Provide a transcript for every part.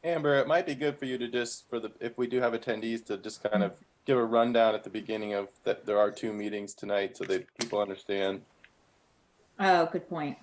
Amber, it might be good for you to just, if we do have attendees, to just kind of give a rundown at the beginning of that there are two meetings tonight so that people understand. Oh, good point.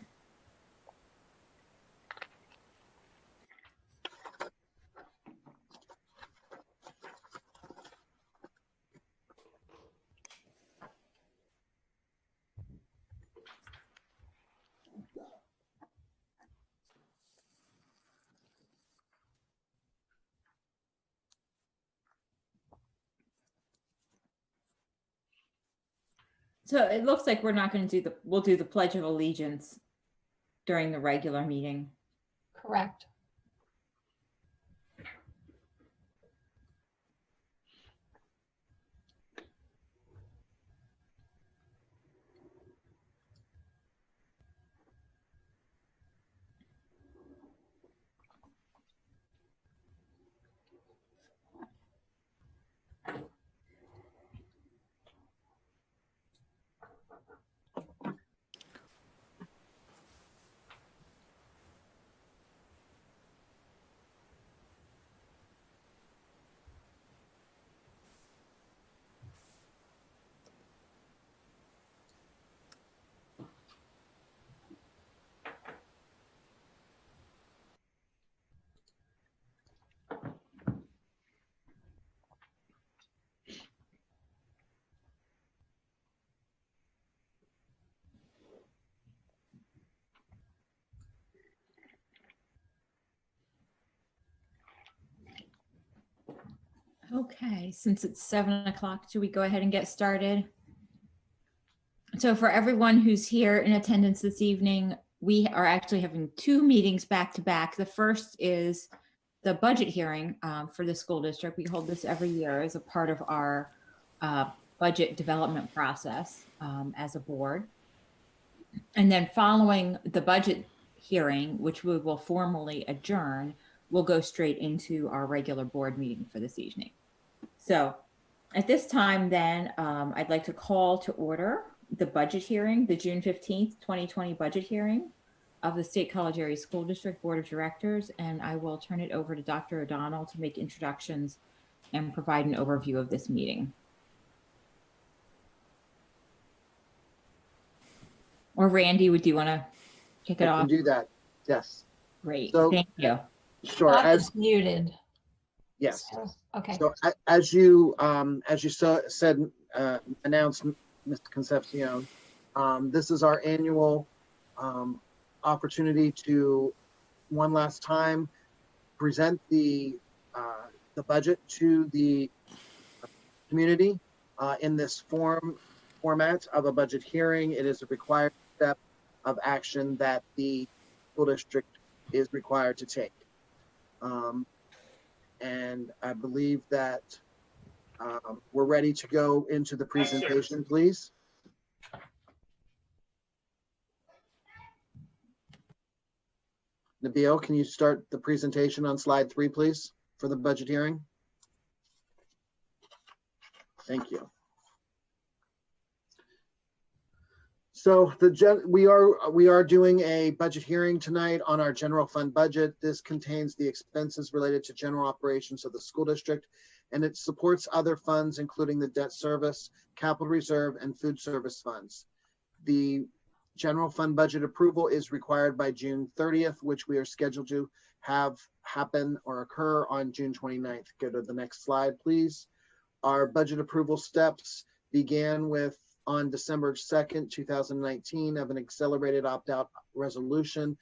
So it looks like we're not going to do we'll do the Pledge of Allegiance during the regular meeting. Correct. Okay, since it's 7 o'clock, do we go ahead and get started? So for everyone who's here in attendance this evening, we are actually having two meetings back to back. The first is the budget hearing for the school district. We hold this every year as a part of our budget development process as a board. And then following the budget hearing, which we will formally adjourn, we'll go straight into our regular board meeting for this evening. So at this time then, I'd like to call to order the budget hearing, the June 15th, 2020 budget hearing of the State College Area School District Board of Directors. And I will turn it over to Dr. O'Donnell to make introductions and provide an overview of this meeting. Or Randy, would you want to kick it off? I can do that, yes. Great, So, thank you. Sure, Bob is muted. yes. So, okay. So as you said, announced, Mr. Concepcion, this is our annual opportunity to one last time present the budget to the community in this format of a budget hearing. It is a required step of action that the school district is required to take. And I believe that we're ready to go into the presentation, please. Nabil, can you start the presentation on slide 3, please, for the budget hearing? Thank you. So we are doing a budget hearing tonight on our general fund budget. This contains the expenses related to general operations of the school district, and it supports other funds, including the debt service, capital reserve, and food service funds. The general fund budget approval is required by June 30th, which we are scheduled to have happen or occur on June 29th. Go to the next slide, please. Our budget approval steps began with on December 2nd, 2019, of an accelerated opt-out resolution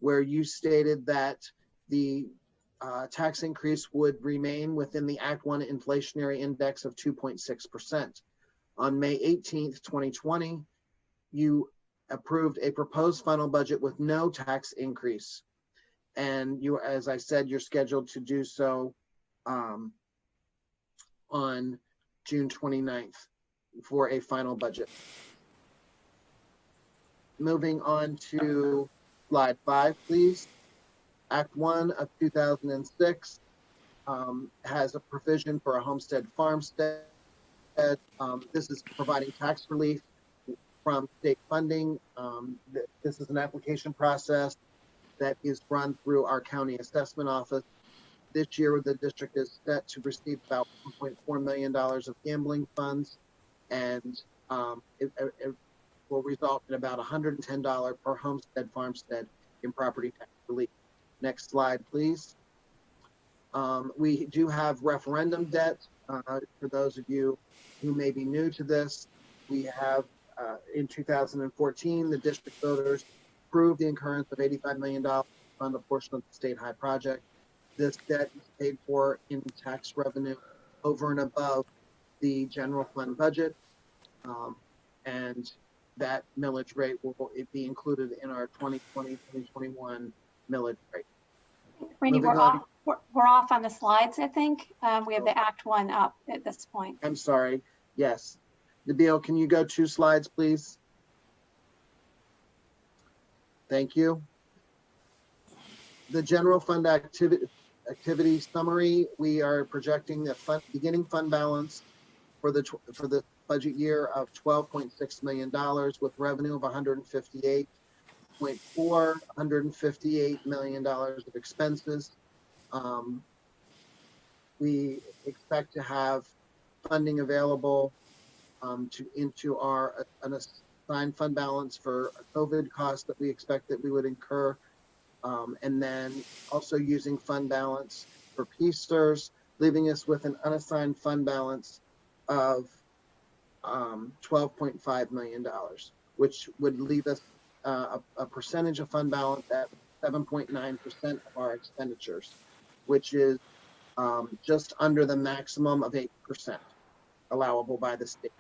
where you stated that the tax increase would remain within the Act 1 inflationary index of 2.6%. On May 18th, 2020, you approved a proposed final budget with no tax increase. And you, as I said, you're scheduled to do so on June 29th. For a final budget. Moving on to slide 5, please. Act 1 of 2006 has a provision for a homestead farmstead. This is providing tax relief from state funding. This is an application process that is run through our county assessment office. This year, the district is set to receive about $1.4 million of gambling funds, and it will result in about $110 per homestead farmstead in property tax relief. Next slide, please. We do have referendum debt. For those of you who may be new to this, we have in 2014, the district voters approved the incurrence of $85 million to fund a portion of the state high project. This debt is paid for in tax revenue over and above the general fund budget, and that millage rate will be included in our 2020-2021 millage rate. Randy, Moving we're on. off. We're off on the slides, I think. We have the Act 1 up at this point. I'm sorry. Yes. Nabil, can you go 2 slides, please? Thank you. The general fund activity summary, we are projecting the beginning fund balance for the budget year of $12.6 million with revenue of $158.4, $158 million of expenses. We expect to have funding available into our unassigned fund balance for COVID costs that we expect that we would incur, and then also using fund balance for PSTRS, leaving us with an unassigned fund balance of $12.5 million, which would leave us a percentage of fund balance at 7.9% of our expenditures, which is just under the maximum of 8% allowable by the state.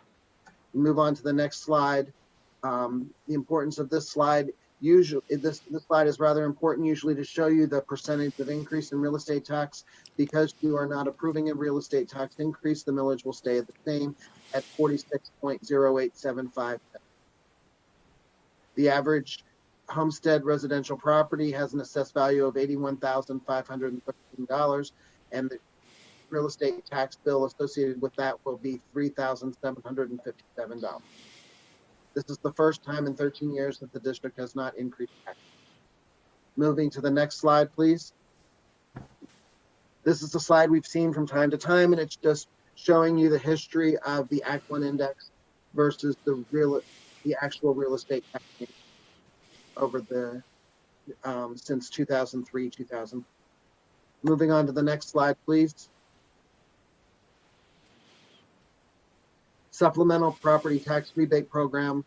We move on to the next slide. The importance of this slide, usually this slide is rather important usually to show you the percentage of increase in real estate tax. Because you are not approving a real estate tax increase, the millage will stay the same at 46.0875. The average homestead residential property has an assessed value of $81,513, and the real estate tax bill associated with that will be $3,757. This is the first time in 13 years that the district has not increased tax. Moving to the next slide, please. This is a slide we've seen from time to time, and it's just showing you the history of the Act 1 index versus the actual real estate tax over the since 2003, 2000. Moving on to the next slide, please. Supplemental Property Tax Rebate Program.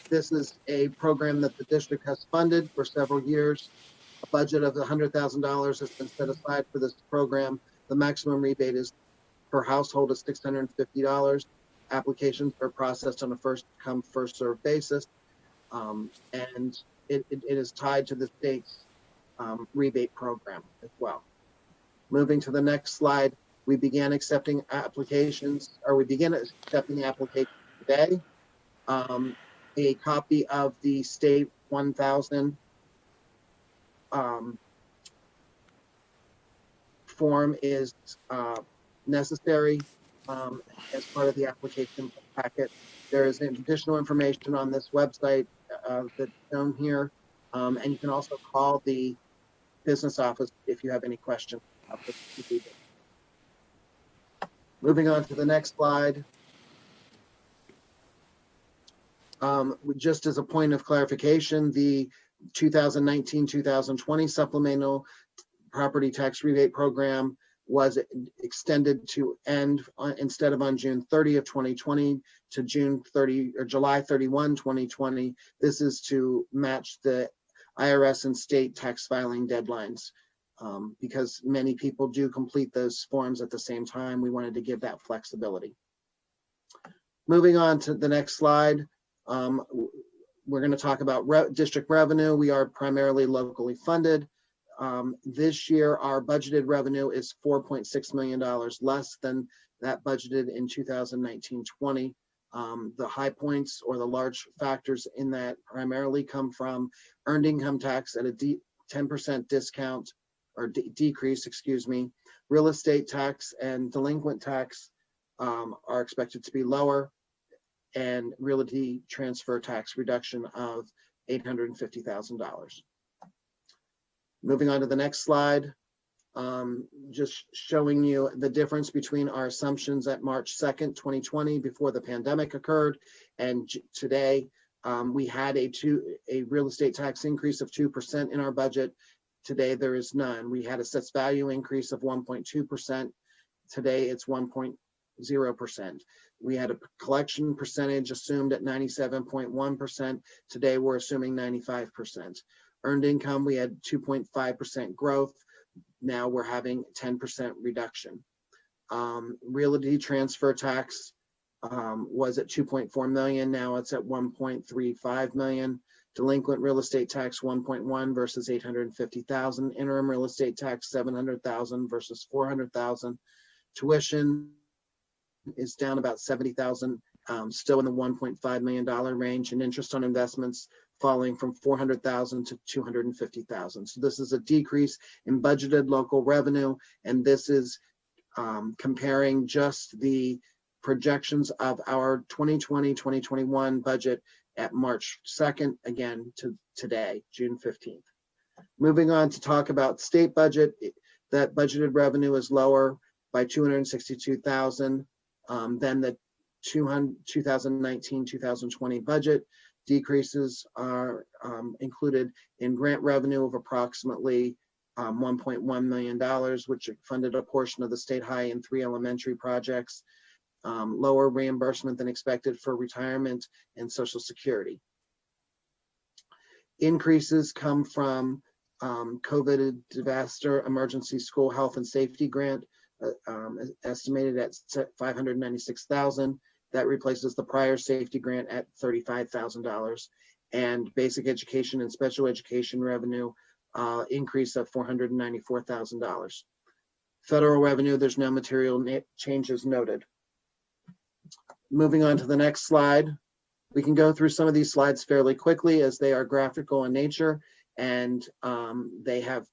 This is a program that the district has funded for several years. A budget of $100,000 has been set aside for this program. The maximum rebate is per household is $650. Applications are processed on a first come, first served basis. And it is tied to the state's rebate program as well. Moving to the next slide, we began accepting applications, or we begin accepting the application today. A copy of the state 1000 form is necessary as part of the application packet. There is additional information on this website that's shown here, and you can also call the business office if you have any questions. Moving on to the next slide. Just as a point of clarification, the 2019-2020 supplemental property tax rebate program was extended to end instead of on June 30 of 2020 to July 31, 2020. This is to match the IRS and state tax filing deadlines. Because many people do complete those forms at the same time, we wanted to give that flexibility. Moving on to the next slide, we're going to talk about district revenue. We are primarily locally funded. This year, our budgeted revenue is $4.6 million less than that budgeted in 2019-20. The high points or the large factors in that primarily come from earned income tax at a 10% discount or decrease, excuse me. Real estate tax and delinquent tax are expected to be lower, and realty transfer tax reduction of $850,000. Moving on to the next slide. Just showing you the difference between our assumptions at March 2nd, 2020, before the pandemic occurred, and today. We had a real estate tax increase of 2% in our budget. Today, there is none. We had a assessed value increase of 1.2%. Today, it's 1.0%. We had a collection percentage assumed at 97.1%. Today, we're assuming 95%. Earned income, we had 2.5% growth. Now we're having 10% reduction. Realty transfer tax was at 2.4 million. Now it's at 1.35 million. Delinquent real estate tax 1.1 versus 850,000. Interim real estate tax 700,000 versus 400,000. Tuition is down about 70,000, still in the $1.5 million range, and interest on investments falling from 400,000 to 250,000. So this is a decrease in budgeted local revenue, and this is comparing just the projections of our 2020-2021 budget at March 2nd, again to today, June 15th. Moving on to talk about state budget, that budgeted revenue is lower by 262,000 than the 2019-2020 budget. Decreases are included in grant revenue of approximately $1.1 million, which funded a portion of the state high and 3 elementary projects. Lower reimbursement than expected for retirement and Social Security. Increases come from COVID disaster emergency school health and safety grant, estimated at $596,000. That replaces the prior safety grant at $35,000. And basic education and special education revenue increase of $494,000. Federal revenue, there's no material changes noted. Moving on to the next slide. We can go through some of these slides fairly quickly as they are graphical in nature, and we have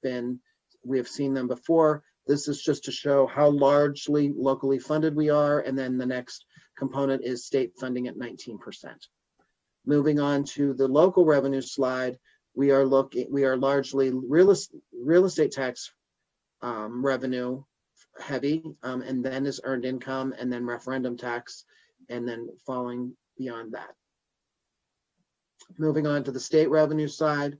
seen them before. This is just to show how largely locally funded we are, and then the next component is state funding at 19%. Moving on to the local revenue slide, we are largely real estate tax revenue heavy, and then is earned income, and then referendum tax, and then falling beyond that. Moving on to the state revenue side,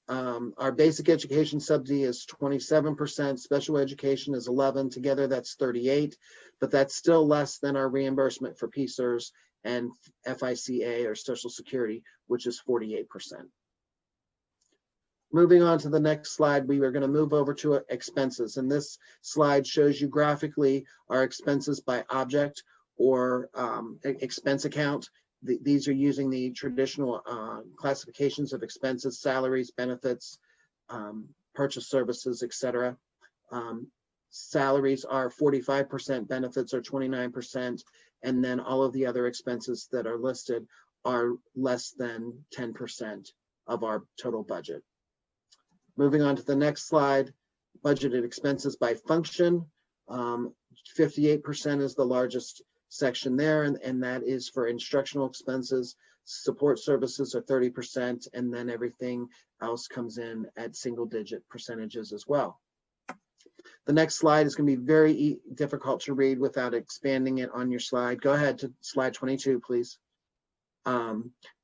our basic education subsidy is 27%, special education is 11%, together that's 38%, but that's still less than our reimbursement for PSERS and FICA or Social Security, which is 48%. Moving on to the next slide, we are going to move over to expenses, and this slide shows you graphically our expenses by object or expense account. These are using the traditional classifications of expenses: salaries, benefits, purchase services, etc. Salaries are 45%, benefits are 29%, and then all of the other expenses that are listed are less than 10% of our total budget. Moving on to the next slide, budgeted expenses by function. 58% is the largest section there, and that is for instructional expenses. Support services are 30%, and then everything else comes in at single-digit percentages as well. The next slide is going to be very difficult to read without expanding it on your slide. Go ahead to slide 22, please.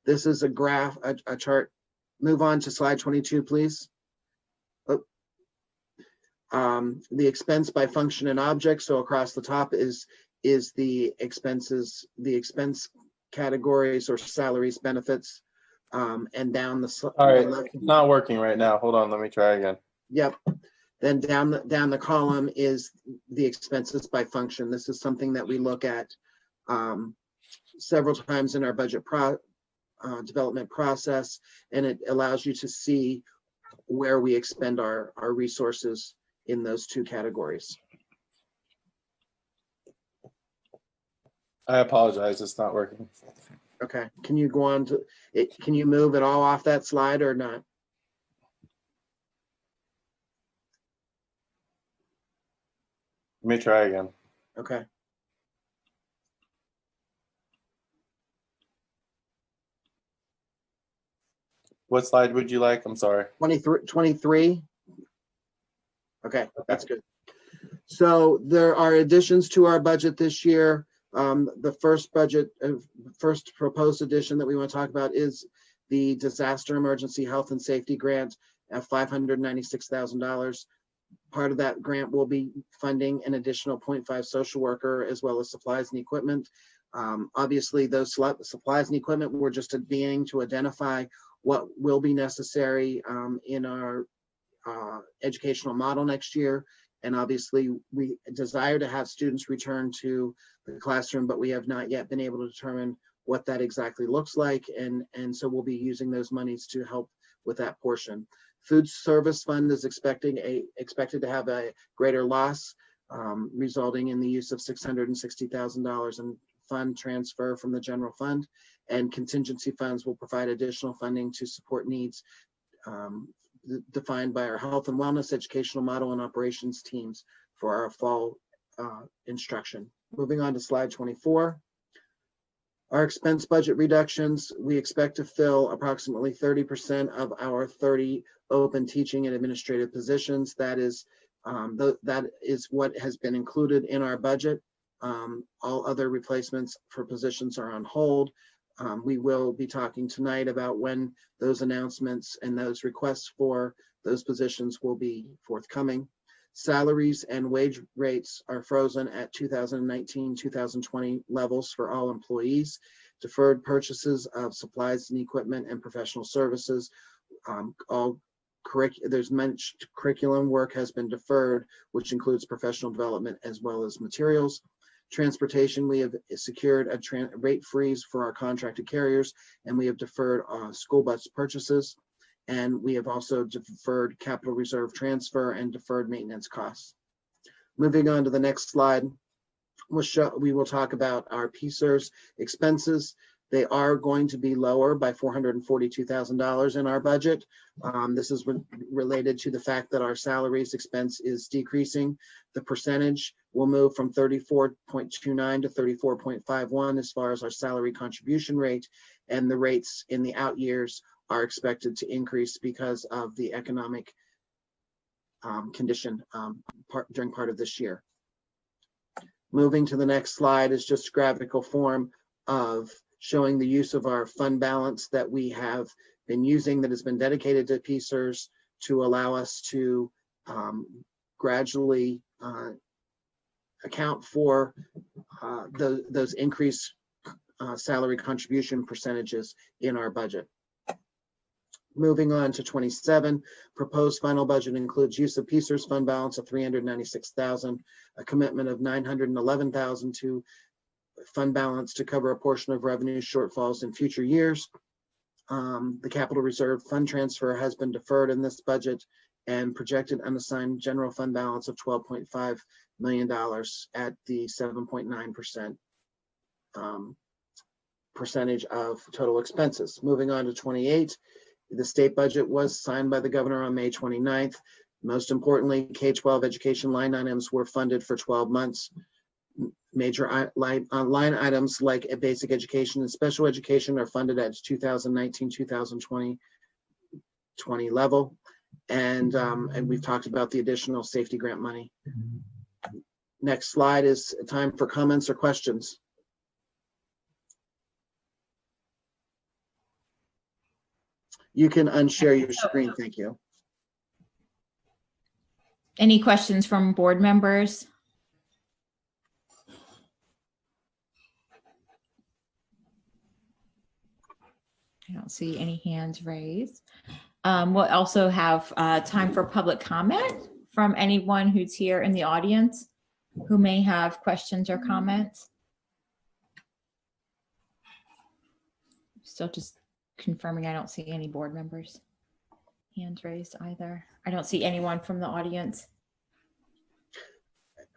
This is a graph, a chart. Move on to slide 22, please. The expense by function and object. So across the top is the expenses, the expense categories or salaries, benefits, and down the. All right, it's not working right now. Hold on, let me try again. Yep. Then down the column is the expenses by function. This is something that we look at several times in our budget development process, and it allows you to see where we expend our resources in those two categories. I apologize, it's not working. Okay, can you go on to it? Can you move it all off that slide or not? Let me try again. Okay. What slide would you like? I'm sorry. 23. Okay, that's good. So there are additions to our budget this year. The first proposed addition that we want to talk about is the Disaster Emergency Health and Safety Grant at $596,000. Part of that grant will be funding an additional 0.5 social worker as well as supplies and equipment. Obviously, those supplies and equipment, we're just beginning to identify what will be necessary in our educational model next year. And obviously, we desire to have students return to the classroom, but we have not yet been able to determine what that exactly looks like. And so we'll be using those monies to help with that portion. Food Service Fund is expected to have a greater loss, resulting in the use of $660,000 in fund transfer from the general fund, and contingency funds will provide additional funding to support needs defined by our health and wellness, educational model, and operations teams for our fall instruction. Moving on to slide 24. Our expense budget reductions, we expect to fill approximately 30% of our 30 open teaching and administrative positions. That is what has been included in our budget. All other replacements for positions are on hold. We will be talking tonight about when those announcements and those requests for those positions will be forthcoming. Salaries and wage rates are frozen at 2019-2020 levels for all employees. Deferred purchases of supplies and equipment and professional services, there's much curriculum work has been deferred, which includes professional development as well as materials. Transportation, we have secured a rate freeze for our contracted carriers, and we have deferred school bus purchases. And we have also deferred capital reserve transfer and deferred maintenance costs. Moving on to the next slide, we will talk about our PSERS expenses. They are going to be lower by $442,000 in our budget. This is related to the fact that our salaries expense is decreasing. The percentage will move from 34.29 to 34.51 as far as our salary contribution rate, and the rates in the out years are expected to increase because of the economic condition during part of this year. Moving to the next slide is just a graphical form of showing the use of our fund balance that we have been using that has been dedicated to PSERS to allow us to gradually account for those increased salary contribution percentages in our budget. Moving on to 27, proposed final budget includes use of PSERS fund balance of $396,000, a commitment of $911,000 to fund balance to cover a portion of revenue shortfalls in future years. The capital reserve fund transfer has been deferred in this budget, and projected unassigned general fund balance of $12.5 million at the 7.9% percentage of total expenses. Moving on to 28, the state budget was signed by the governor on May 29th. Most importantly, K-12 education line items were funded for 12 months. Major line items like basic education and special education are funded at 2019-2020 level. And we've talked about the additional safety grant money. Next slide is time for comments or questions. You can unshare your screen, thank you. Any questions from board members? I don't see any hands raised. We'll also have time for public comment from anyone who's here in the audience who may have questions or comments. Still just confirming, I don't see any board members' hands raised either. I don't see anyone from the audience.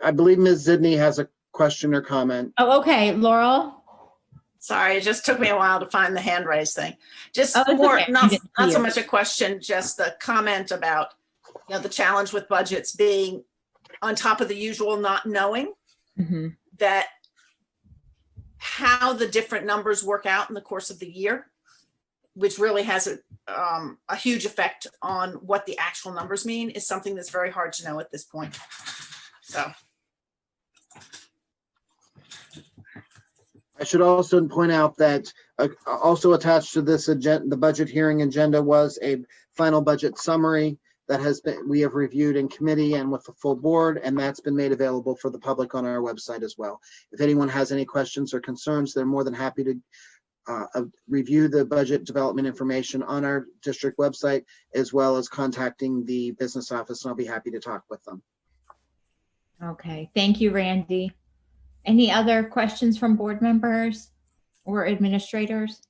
I believe Ms. Zidney has a question or comment. Oh, okay, Laurel. Sorry, it just took me a while to find the hand raise thing. Just Oh, it's more, okay. not You so didn't much a question, just the comment about, you know, the challenge with budgets being on top of the usual not knowing that how the different numbers work out in the course of the year. which really has a huge effect on what the actual numbers mean, is something that's very hard to know at this point. So. I should also point out that also attached to this agenda, the budget hearing agenda, was a final budget summary that we have reviewed in committee and with the full board, and that's been made available for the public on our website as well. If anyone has any questions or concerns, they're more than happy to review the budget development information on our district website, as well as contacting the business office, and I'll be happy to talk with them. Okay, thank you, Randy. Any other questions from board members or administrators?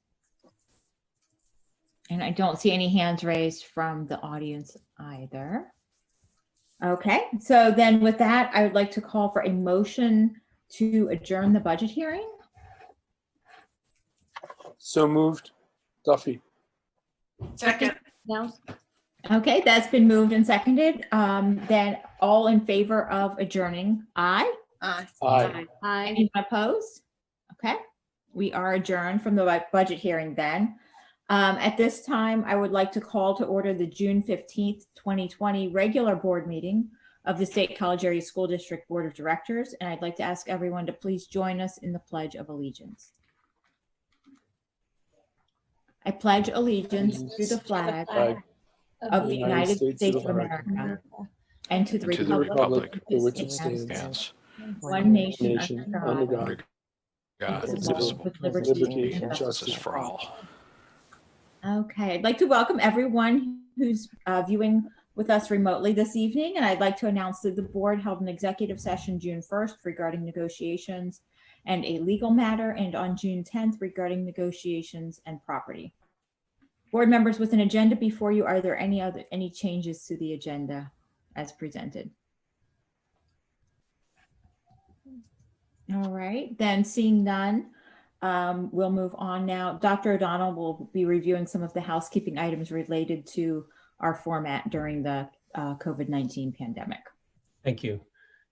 And I don't see any hands raised from the audience either. Okay, so then with that, I would like to call for a motion to adjourn the budget hearing. So moved. Duffy. Second. Okay, that's been moved and seconded. Then all in favor of adjourning, aye? Aye. Anyone opposed? Okay, we are adjourned from the budget hearing then. At this time, I would like to call to order the June 15th, 2020 regular board meeting of the State College Area School District Board of Directors, and I'd like to ask everyone to please join us in the Pledge of Allegiance. I pledge allegiance to the flag of the United States of America and to the republic for which it stands, one nation under God, indivisible, with liberty and justice for all. Okay, I'd like to welcome everyone who's viewing with us remotely this evening, and I'd like to announce that the board held an executive session June 1st regarding negotiations and a legal matter, and on June 10th regarding negotiations and property. Board members, with an agenda before you, are there any changes to the agenda as presented? All right, then seeing none, we'll move on now. Dr. O'Donnell will be reviewing some of the housekeeping items related to our format during the COVID-19 pandemic. Thank you.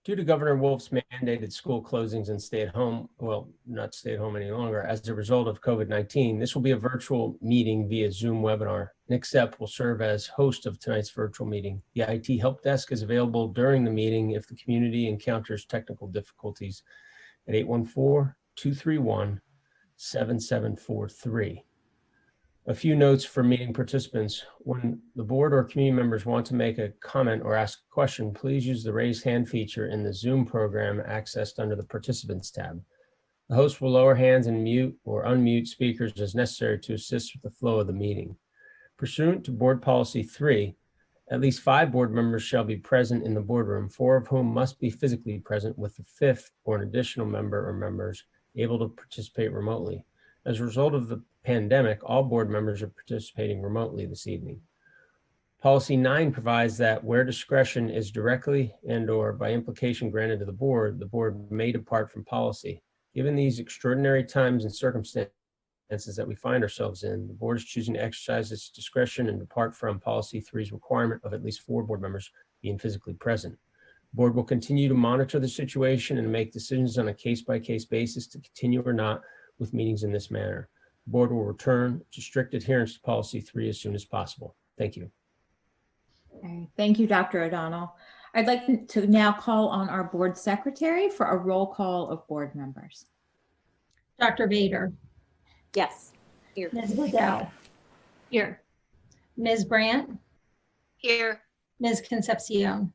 Due to Governor Wolf's mandated school closings and stay at home, well, not stay at home any longer, as a result of COVID-19, this will be a virtual meeting via Zoom webinar. Nick Sepp will serve as host of tonight's virtual meeting. The IT help desk is available during the meeting if the community encounters technical difficulties at 814-231-7743. A few notes for meeting participants. When the board or community members want to make a comment or ask a question, please use the raise hand feature in the Zoom program accessed under the Participants tab. The host will lower hands and mute or unmute speakers as necessary to assist with the flow of the meeting. Pursuant to Board Policy 3, at least 5 board members shall be present in the boardroom, 4 of whom must be physically present, with the 5th or an additional member or members able to participate remotely. As a result of the pandemic, all board members are participating remotely this evening. Policy 9 provides that where discretion is directly and/or by implication granted to the board may depart from policy. Given these extraordinary times and circumstances that we find ourselves in, the board is choosing to exercise its discretion and depart from Policy 3's requirement of at least 4 board members being physically present. The board will continue to monitor the situation and make decisions on a case-by-case basis to continue or not with meetings in this manner. The board will return to strict adherence to Policy 3 as soon as possible. Thank you. Okay, thank you, Dr. O'Donnell. I'd like to now call on our board secretary for a roll call of board members. Dr. Vader. Yes. Here. Ms. Liddell. Here. Ms. Brandt. Here. Ms. Concepcion.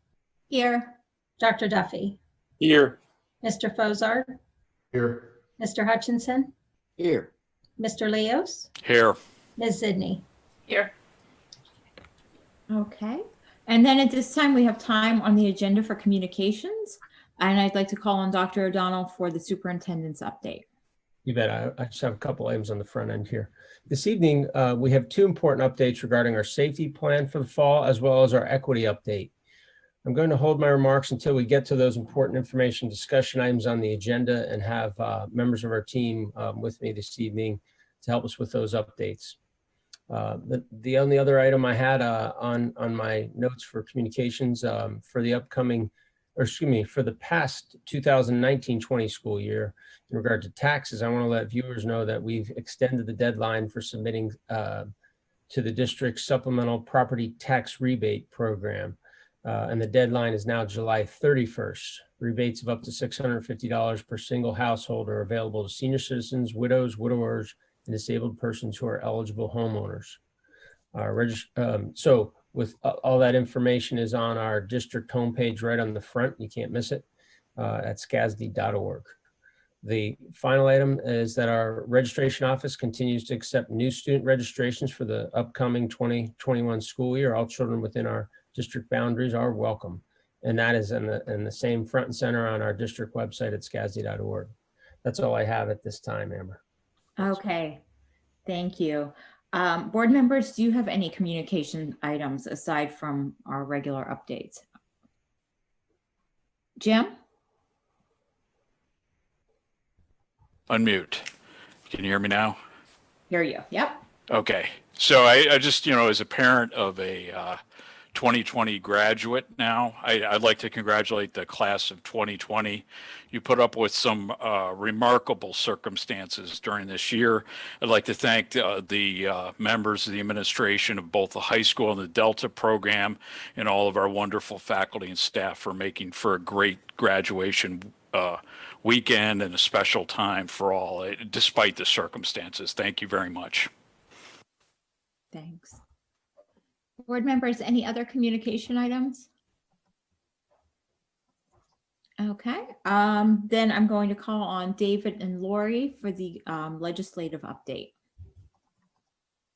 Here. Dr. Duffy. Here. Mr. Fozard. Here. Mr. Hutchinson. Here. Mr. Leos. Here. Ms. Zidney. Here. Okay, and then at this time we have time on the agenda for communications, and I'd like to call on Dr. O'Donnell for the superintendent's update. You bet. I just have a couple items on the front end here. This evening, we have 2 important updates regarding our safety plan for the fall, as well as our equity update. I'm going to hold my remarks until we get to those important information discussion items on the agenda and have members of our team with me this evening to help us with those updates. The only other item I had on my notes for communications for the upcoming for the past 2019-20 school year, in regard to taxes, I want to let viewers know that we've extended the deadline for submitting to the district's supplemental property tax rebate program. And the deadline is now July 31st. Rebates of up to $650 per single household are available to senior citizens, widows, widowers, and disabled persons who are eligible homeowners. So with all that information is on our district homepage right on the front. You can't miss it at scasd.org. The final item is that our registration office continues to accept new student registrations for the upcoming 2021 school year. All children within our district boundaries are welcome. And that is in the same front and center on our district website at scasd.org. That's all I have at this time, Amber. Okay, thank you. Board members, do you have any communication items aside from our regular updates? Jim? Unmute. Can you hear me now? Hear you. Yep. Okay. So I just, as a parent of a 2020 graduate now, I'd like to congratulate the class of 2020. You put up with some remarkable circumstances during this year. I'd like to thank the members of the administration of both the high school and the Delta program and all of our wonderful faculty and staff for making for a great graduation weekend and a special time for all, despite the circumstances. Thank you very much. Thanks. Board members, any other communication items? Okay, then I'm going to call on David and Lori for the legislative update.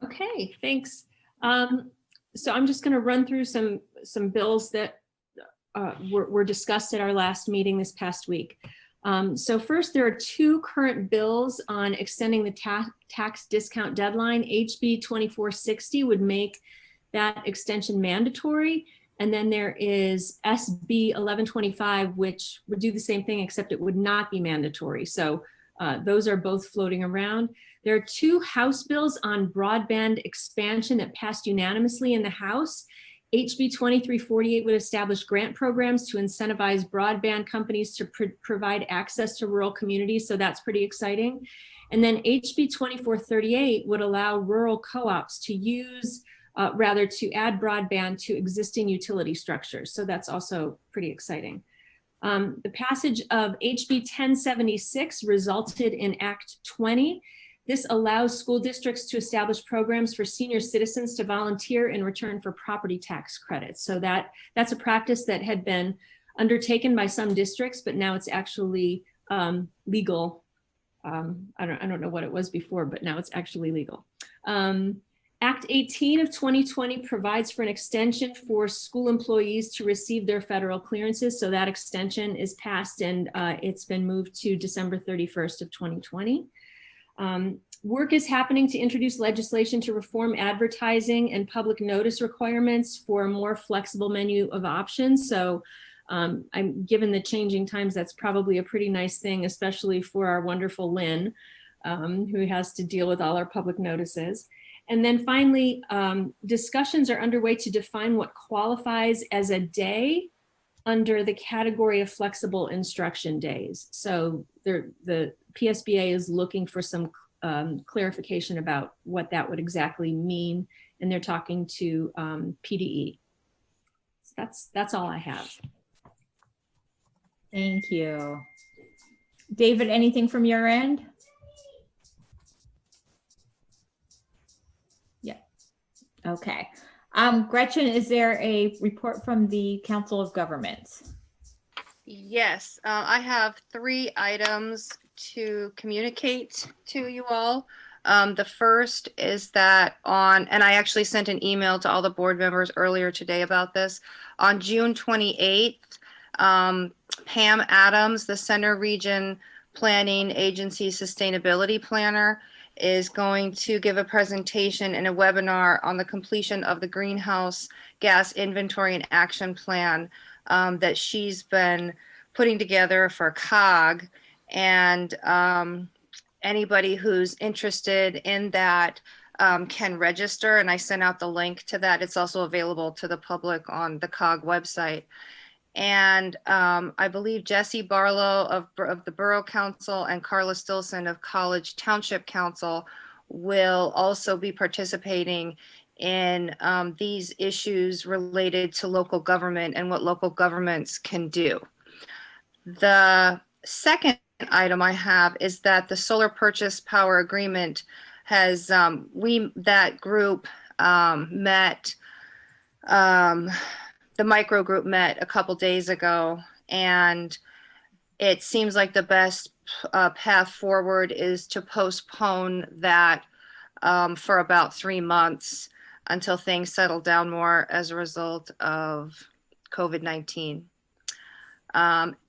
Okay, thanks. So I'm just going to run through some bills that were discussed at our last meeting this past week. So first, there are two current bills on extending the tax discount deadline. HB 2460 would make that extension mandatory. And then there is SB 1125, which would do the same thing, except it would not be mandatory. So those are both floating around. There are two House bills on broadband expansion that passed unanimously in the House. HB 2348 would establish grant programs to incentivize broadband companies to provide access to rural communities. So that's pretty exciting. And then HB 2438 would allow rural co-ops to use, to add broadband to existing utility structures. So that's also pretty exciting. The passage of HB 1076 resulted in Act 20. This allows school districts to establish programs for senior citizens to volunteer in return for property tax credits. So that's a practice that had been undertaken by some districts, but now it's actually legal. I don't know what it was before, but now it's actually legal. Act 18 of 2020 provides for an extension for school employees to receive their federal clearances. So that extension is passed and it's been moved to December 31st of 2020. Work is happening to introduce legislation to reform advertising and public notice requirements for a more flexible menu of options. So I'm given the changing times, that's probably a pretty nice thing, especially for our wonderful Lynn, who has to deal with all our public notices. And then finally, discussions are underway to define what qualifies as a day under the category of flexible instruction days. So the PSBA is looking for some clarification about what that would exactly mean, and they're talking to PDE. So that's all I have. Thank you. David, anything from your end? Yeah. Okay. Gretchen, is there a report from the Council of Governments? Yes, I have 3 items to communicate to you all. The first is that and I actually sent an email to all the board members earlier today about this. On June 28th, Pam Adams, the Center Region Planning Agency Sustainability Planner, is going to give a presentation and a webinar on the completion of the greenhouse gas inventory and action plan that she's been putting together for COG. And anybody who's interested in that can register. And I sent out the link to that. It's also available to the public on the COG website. And I believe Jesse Barlow of the Borough Council and Carla Stilson of College Township Council will also be participating in these issues related to local government and what local governments can do. The second item I have is that the solar purchase power agreement has, that group met, the micro group met a couple days ago, and it seems like the best path forward is to postpone that for about 3 months until things settle down more as a result of COVID-19.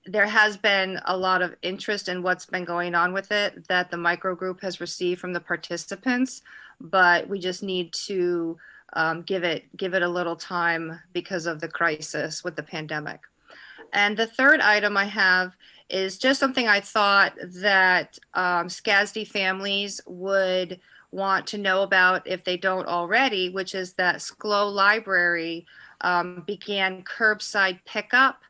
There has been a lot of interest in what's been going on with it that the micro group has received from the participants, but we just need to give it a little time because of the crisis with the pandemic. And the third item I have is just something I thought that SCASD families would want to know about if they don't already, which is that SCLO Library began curbside pickup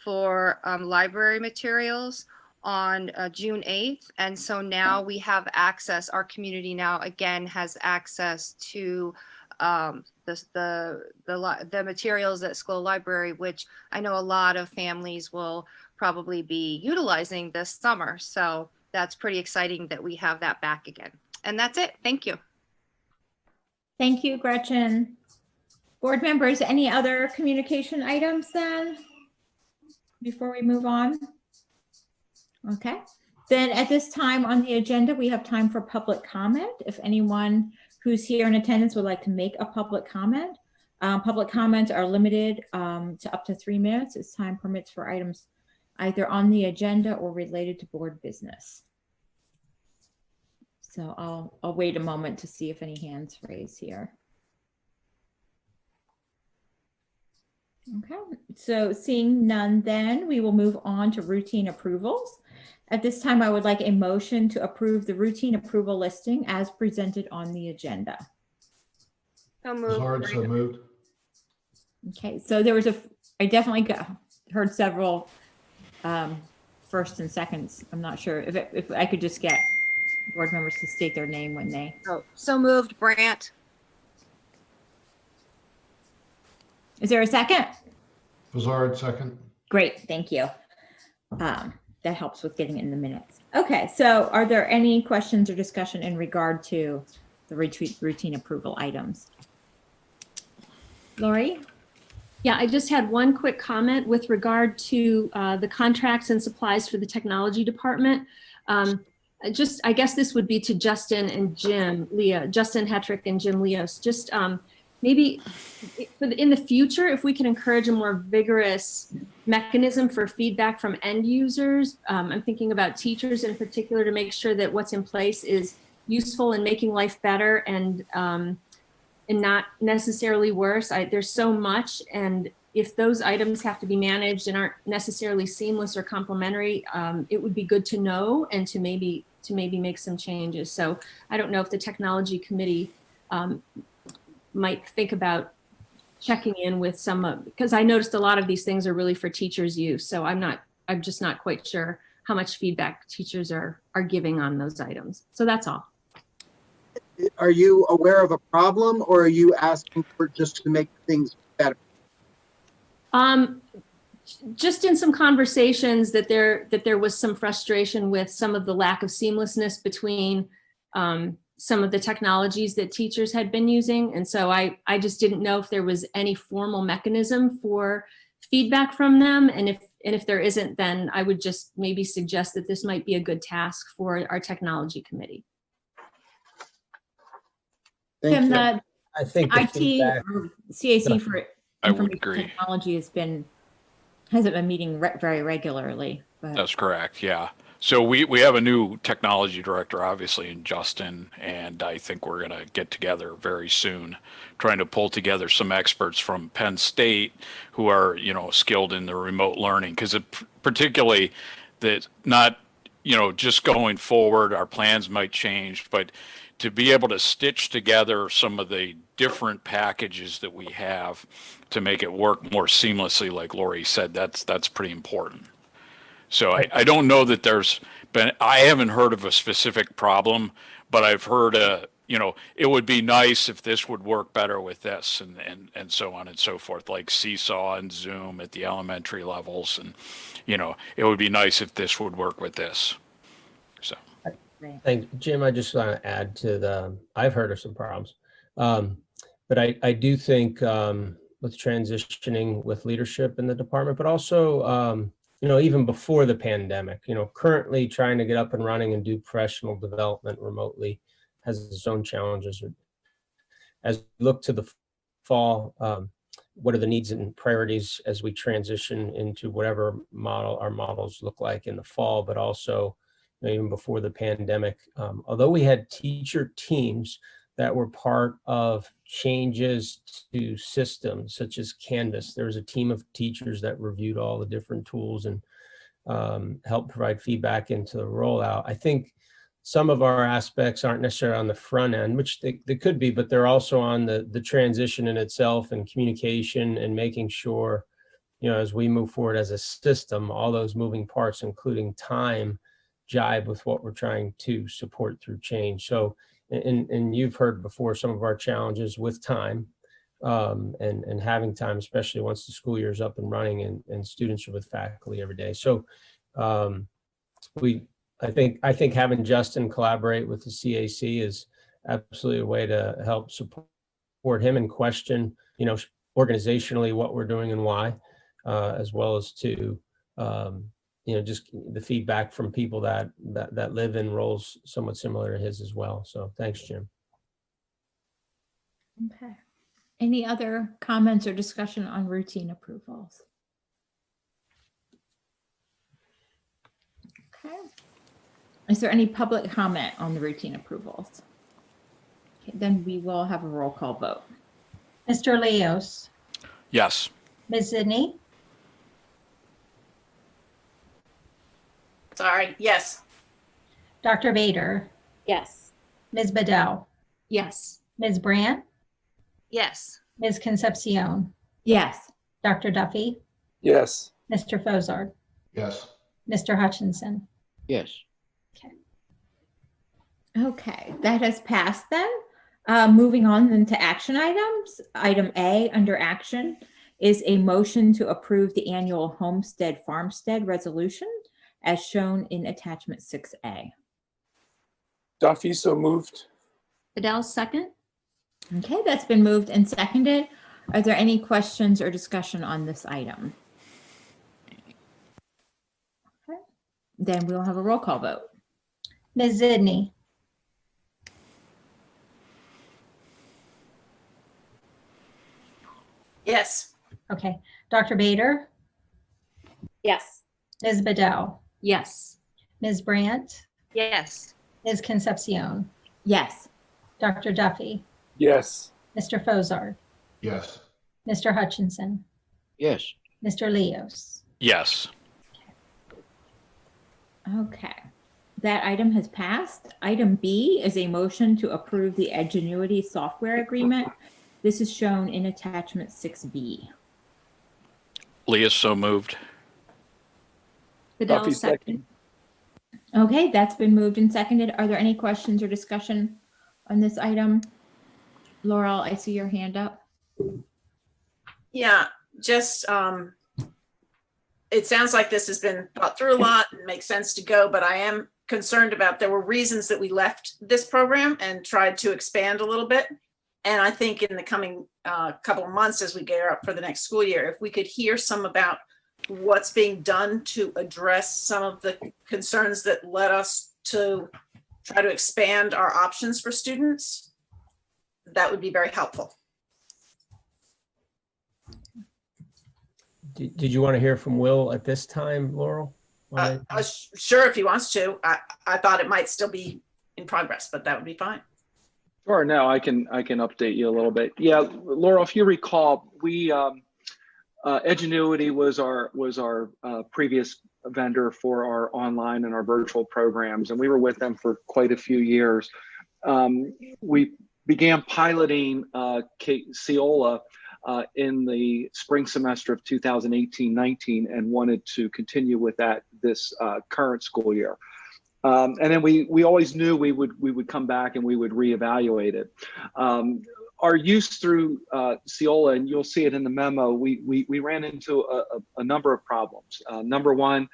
for library materials on June 8th. And so now we have access, our community now again has access to the materials at SCLO Library, which I know a lot of families will probably be utilizing this summer. So that's pretty exciting that we have that back again. And that's it. Thank you. Thank you, Gretchen. Board members, any other communication items then, before we move on? Okay, then at this time on the agenda, we have time for public comment. If anyone who's here in attendance would like to make a public comment, public comments are limited to up to 3 minutes as time permits for items either on the agenda or related to board business. So I'll wait a moment to see if any hands raised here. Okay, so seeing none, then we will move on to routine approvals. At this time, I would like a motion to approve the routine approval listing as presented on the agenda. So moved. So moved. Okay, so there was I definitely heard several firsts and seconds. I'm not sure if I could just get board members to state their name when they. Oh, so moved, Brandt. Is there a second? Buzard, second. Great, thank you. That helps with getting it in the minutes. Okay, so are there any questions or discussion in regard to the routine approval items? Lori? Yeah, I just had one quick comment with regard to the contracts and supplies for the technology department. I guess this would be to Justin and Jim Leo, Justin Hetrick and Jim Leos. Just maybe in the future, if we can encourage a more vigorous mechanism for feedback from end users. I'm thinking about teachers in particular, to make sure that what's in place is useful and making life better and not necessarily worse. There's so much, and if those items have to be managed and aren't necessarily seamless or complementary, it would be good to know and to maybe make some changes. So I don't know if the technology committee might think about checking in with some because I noticed a lot of these things are really for teachers' use. So I'm just not quite sure how much feedback teachers are giving on those items. So that's all. Are you aware of a problem, or are you asking for just to make things better? Just in some conversations that there was some frustration with some of the lack of seamlessness between some of the technologies that teachers had been using. And so I just didn't know if there was any formal mechanism for feedback from them. And if there isn't, then I would just maybe suggest that this might be a good task for our technology committee. Thank you. The I think the IT feedback- or CAC for I would information agree. technology hasn't been meeting very regularly. But That's correct, yeah. So we have a new technology director, obviously, in Justin, and I think we're going to get together very soon, trying to pull together some experts from Penn State who are, skilled in the remote learning, because particularly that not, just going forward, our plans might change, but to be able to stitch together some of the different packages that we have to make it work more seamlessly, like Lori said, that's pretty important. So I don't know that there's been, I haven't heard of a specific problem, but I've heard it would be nice if this would work better with this and so on and so forth, like Seesaw and Zoom at the elementary levels. And, it would be nice if this would work with this. So. Jim, I just want to add to I've heard of some problems. But I do think with transitioning with leadership in the department, but also, even before the pandemic, currently trying to get up and running and do professional development remotely has its own challenges. As we look to the fall, what are the needs and priorities as we transition into whatever model our models look like in the fall, but also even before the pandemic, although we had teacher teams that were part of changes to systems such as Canvas. There was a team of teachers that reviewed all the different tools and helped provide feedback into the rollout. I think some of our aspects aren't necessarily on the front end, which they could be, but they're also on the transition in itself and communication and making sure, as we move forward as a system, all those moving parts, including time, jibe with what we're trying to support through change. So, and you've heard before some of our challenges with time and having time, especially once the school year is up and running and students are with faculty every day. So I think having Justin collaborate with the CAC is absolutely a way to help support him and question, organizationally what we're doing and why, as well as to just the feedback from people that live in roles somewhat similar to his as well. So thanks, Jim. Okay. Any other comments or discussion on routine approvals? Okay. Is there any public comment on the routine approvals? Okay, then we will have a roll call vote. Mr. Leos, Yes. Ms. Zidney, Sorry, yes. Dr. Bader, Yes. Ms. Bedell, Yes. Ms. Brandt, Yes. Ms. Concepcion, Yes. Dr. Duffy, Yes. Mr. Fozard, Yes. Mr. Hutchinson. Yes. Okay, that has passed then. Moving on then to action items. Item A under action is a motion to approve the annual homestead farmstead resolution as shown in attachment 6A. Duffy, so moved. Adele, second. Okay, that's been moved and seconded. Are there any questions or discussion on this item? Okay, then we'll have a roll call vote. Ms. Zidney, Yes. okay, Dr. Bader, Yes. Ms. Bedell, Yes. Ms. Brandt, Yes. Ms. Concepcion, Yes. Dr. Duffy, Yes. Mr. Fozard, Yes. Mr. Hutchinson, Yes. Mr. Leos. Yes. Okay, that item has passed. Item B is a motion to approve the Edgenuity software agreement. This is shown in attachment 6B. Leah, so moved. Adele, Duffy, second. Okay, that's been moved and seconded. Are there any questions or discussion on this item? Laurel, I see your hand up. Yeah, just, it sounds like this has been thought through a lot and makes sense to go, but I am concerned about, there were reasons that we left this program and tried to expand a little bit. And I think in the coming couple of months, as we gear up for the next school year, if we could hear some about what's being done to address some of the concerns that led us to try to expand our options for students, that would be very helpful. Did you want to hear from Will at this time, Laurel? Sure, if he wants to. I thought it might still be in progress, but that would be fine. Sure. No, I can update you a little bit. Yeah, Laurel, if you recall, we Edgenuity was our previous vendor for our online and our virtual programs, and we were with them for quite a few years. we began piloting Ceola in the spring semester of 2018-19 and wanted to continue with that this current school year. And then we always knew we would come back and we would reevaluate it. Our use through Ceola, and you'll see it in the memo, we ran into a number of problems. Number one,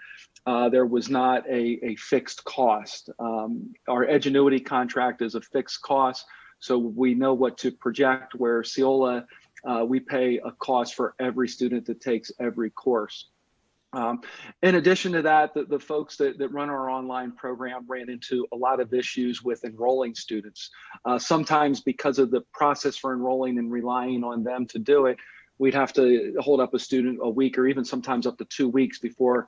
there was not a fixed cost. Our Edgenuity contract is a fixed cost, so we know what to project, where Ceola, we pay a cost for every student that takes every course. In addition to that, the folks that run our online program ran into a lot of issues with enrolling students. Sometimes because of the process for enrolling and relying on them to do it, we'd have to hold up a student a week or even sometimes up to 2 weeks before,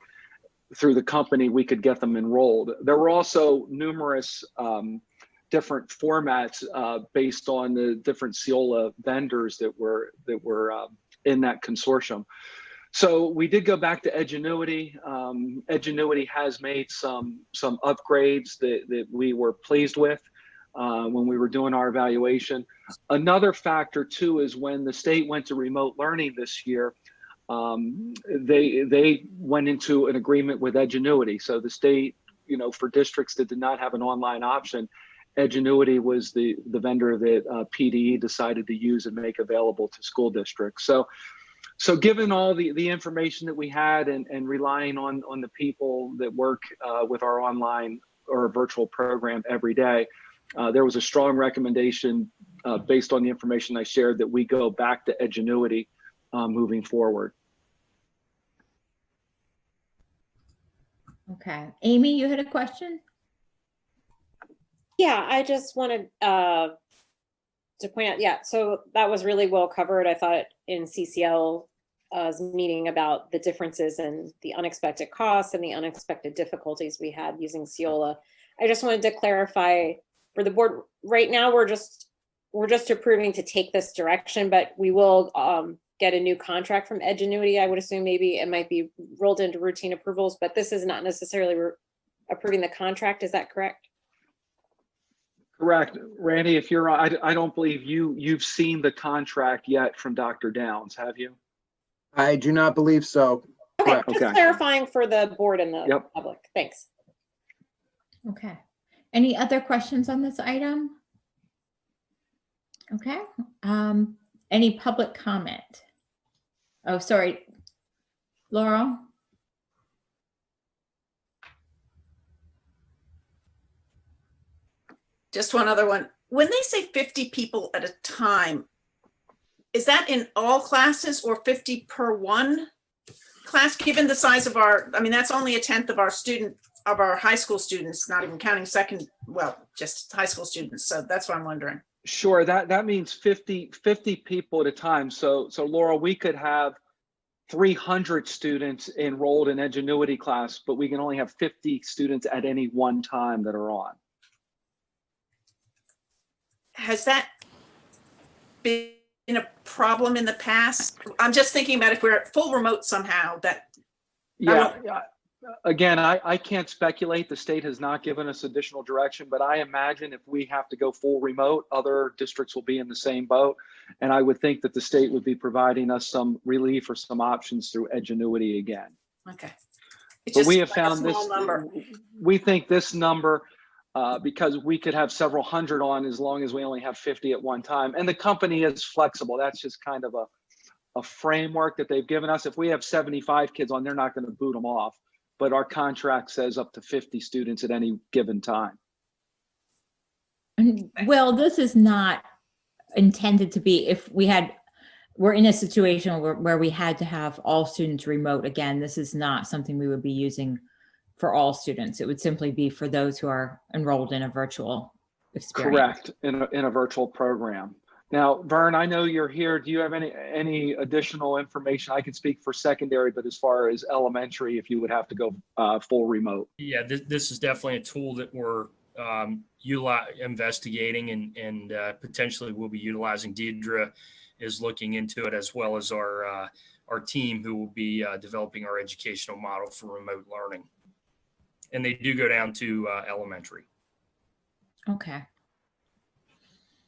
through the company, we could get them enrolled. There were also numerous different formats based on the different Ceola vendors that were in that consortium. So we did go back to Edgenuity. Edgenuity has made some upgrades that we were pleased with when we were doing our evaluation. Another factor too is when the state went to remote learning this year, they went into an agreement with Edgenuity. So the state, for districts that did not have an online option, Edgenuity was the vendor that PDE decided to use and make available to school districts. So given all the information that we had and relying on the people that work with our online or virtual program every day, there was a strong recommendation based on the information I shared that we go back to Edgenuity moving forward. Okay. Amy, you had a question? Yeah, I just wanted to point out, yeah, so that was really well covered. I thought in CCL's meeting about the differences in the unexpected costs and the unexpected difficulties we had using Ceola. I just wanted to clarify for the board, right now we're just approving to take this direction, but we will get a new contract from Edgenuity. I would assume maybe it might be rolled into routine approvals, but this is not necessarily approving the contract. Is that correct? Correct. Randy, if you're, I don't believe you've seen the contract yet from Dr. Downs, have you? I do not believe so. Okay, Correct. just Okay. clarifying for the board and the Yep. public. Thanks. Okay. Any other questions on this item? Okay. Any public comment? Oh, sorry. Laurel? Just one other one. When they say 50 people at a time, is that in all classes or 50 per one class, given the size of our, I mean, that's only 1/10 of our high school students, not even counting just high school students. So that's what I'm wondering. Sure, that means 50 people at a time. So Laura, we could have 300 students enrolled in Edgenuity class, but we can only have 50 students at any one time that are on. Has that been a problem in the past? I'm just thinking about if we're at full remote somehow, that. Yeah. Again, I can't speculate. The state has not given us additional direction, but I imagine if we have to go full remote, other districts will be in the same boat. And I would think that the state would be providing us some relief or some options through Edgenuity again. Okay. But we have found like a this, small number. we think this number, because we could have several hundred on as long as we only have 50 at one time. And the company is flexible. That's just kind of a framework that they've given us. If we have 75 kids on, they're not going to boot them off. But our contract says up to 50 students at any given time. Well, this is not intended to be, if we're in a situation where we had to have all students remote again, this is not something we would be using for all students. It would simply be for those who are enrolled in a virtual experience. Correct, in a virtual program. Now, Vern, I know you're here. Do you have any additional information? I can speak for secondary, but as far as elementary, if you would have to go full remote. Yeah, this is definitely a tool that we're investigating and potentially we'll be utilizing. Deidre is looking into it, as well as our team who will be developing our educational model for remote learning. And they do go down to elementary. Okay.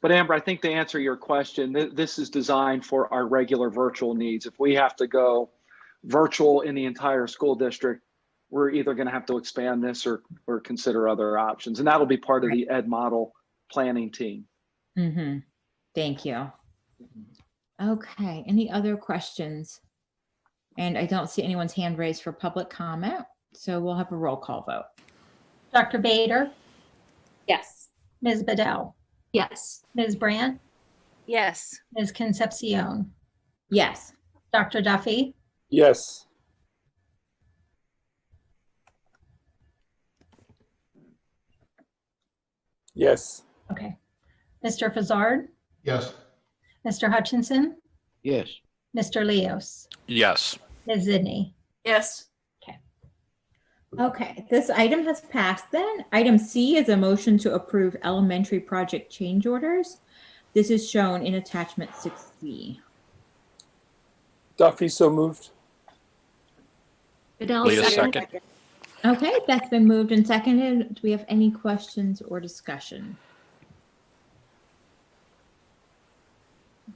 But Amber, I think to answer your question, this is designed for our regular virtual needs. If we have to go virtual in the entire school district, we're either going to have to expand this or consider other options. And that'll be part of the ed model planning team. Mm-hmm. Thank you. Okay, any other questions? And I don't see anyone's hand raised for public comment, so we'll have a roll call vote. Dr. Bader, Yes. Ms. Bedell, Yes. Ms. Brandt, Yes. Ms. Concepcion, Yes. Dr. Duffy, Yes. Yes. okay. Mr. Fazard, Yes. Mr. Hutchinson, Yes. Mr. Leos, Yes. Ms. Zidney. Yes. Okay, this item has passed then. Item C is a motion to approve elementary project change orders. This is shown in attachment 6C. Duffy, so moved. Bedell, Leah, second. second. Okay, that's been moved and seconded. Do we have any questions or discussion?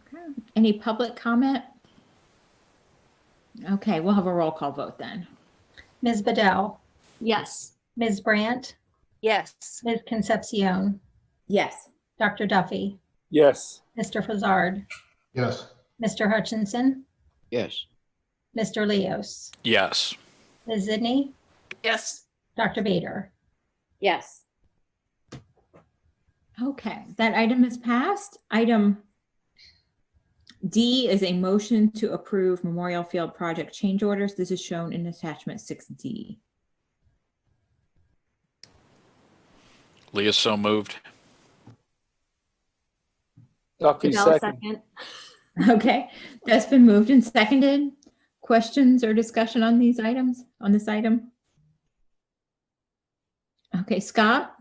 Okay, any public comment? Okay, we'll have a roll call vote then. Ms. Bedell, Yes. Ms. Brandt, Yes. Ms. Concepcion, Yes. Dr. Duffy, Yes. Mr. Fazard, Yes. Mr. Hutchinson, Yes. Mr. Leos, Yes. Ms. Zidney, Yes. Dr. Bader. Yes. Okay, that item is passed. Item D is a motion to approve Memorial Field project change orders. This is shown in attachment 6D. Leah, so moved. Duffy, Bedell, second. second. Okay, that's been moved and seconded. Questions or discussion on these items, on this item? Okay, Scott?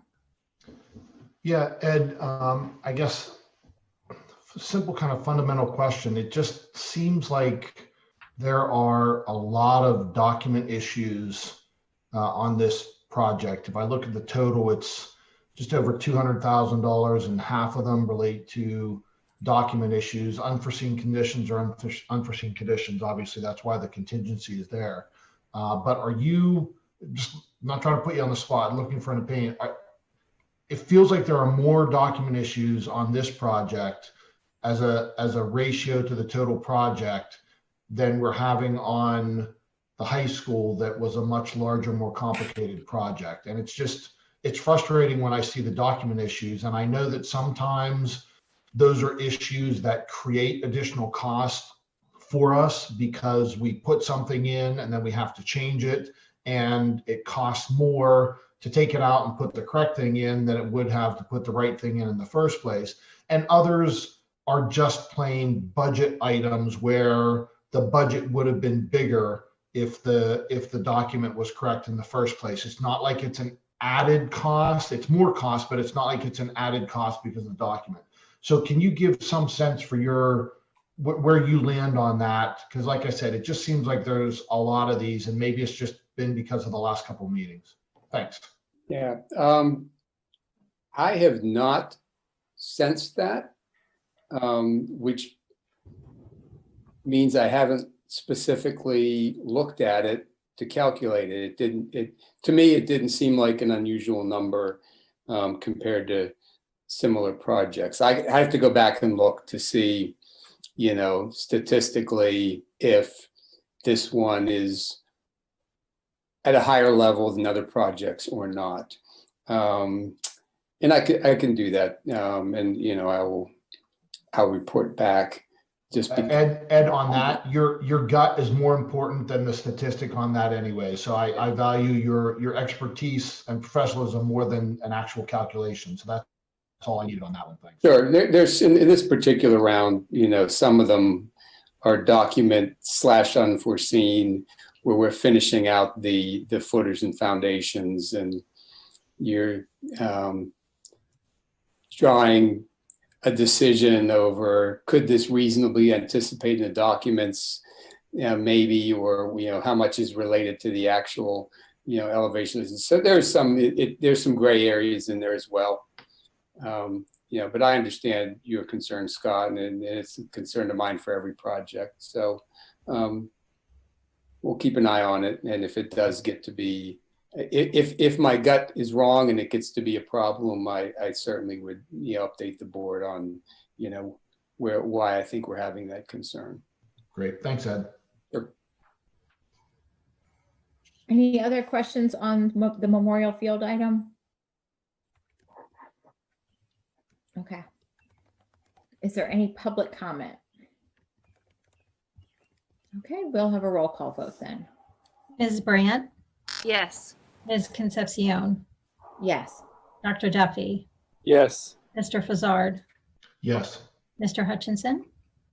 Yeah, Ed, I guess simple kind of fundamental question. It just seems like there are a lot of document issues on this project. If I look at the total, it's just over $200,000 and half of them relate to document issues, unforeseen conditions or unforeseen conditions. Obviously, that's why the contingency is there. But are you, just not trying to put you on the spot, looking for an opinion, it feels like there are more document issues on this project as a ratio to the total project than we're having on the high school that was a much larger, more complicated project. And it's frustrating when I see the document issues. And I know that sometimes those are issues that create additional cost for us because we put something in and then we have to change it and it costs more to take it out and put the correct thing in than it would have to put the right thing in the first place. And others are just plain budget items where the budget would have been bigger if the document was correct in the first place. It's not like it's an added cost. It's more cost, but it's not like it's an added cost because of the document. So can you give some sense for where you land on that? Because like I said, it just seems like there's a lot of these and maybe it's just been because of the last couple of meetings. Thanks. Yeah. I have not sensed that, which means I haven't specifically looked at it to calculate it. To me, it didn't seem like an unusual number compared to similar projects. I have to go back and look to see, statistically, if this one is at a higher level than other projects or not. And I can do that. And I'll report back. Ed, on that, your gut is more important than the statistic on that anyway. So I value your expertise and professionalism more than an actual calculation. So that's all I needed on that one. Thanks. Sure. There's in this particular round, some of them are document / unforeseen, where we're finishing out the footers and foundations, and you're drawing a decision over, could this reasonably anticipate in the documents, maybe, or how much is related to the actual elevations. So there's some gray areas in there as well. but I understand your concern, Scott, and it's a concern of mine for every project. So we'll keep an eye on it. And if it does get to be, if my gut is wrong and it gets to be a problem, I certainly would, update the board on, why I think we're having that concern. Great. Thanks, Ed. Sure. Any other questions on the Memorial Field item? Okay. Is there any public comment? Okay, we'll have a roll call vote then. Ms. Brandt, Yes. Ms. Concepcion, Yes. Dr. Duffy, Yes. Mr. Fazard, Yes. Mr. Hutchinson,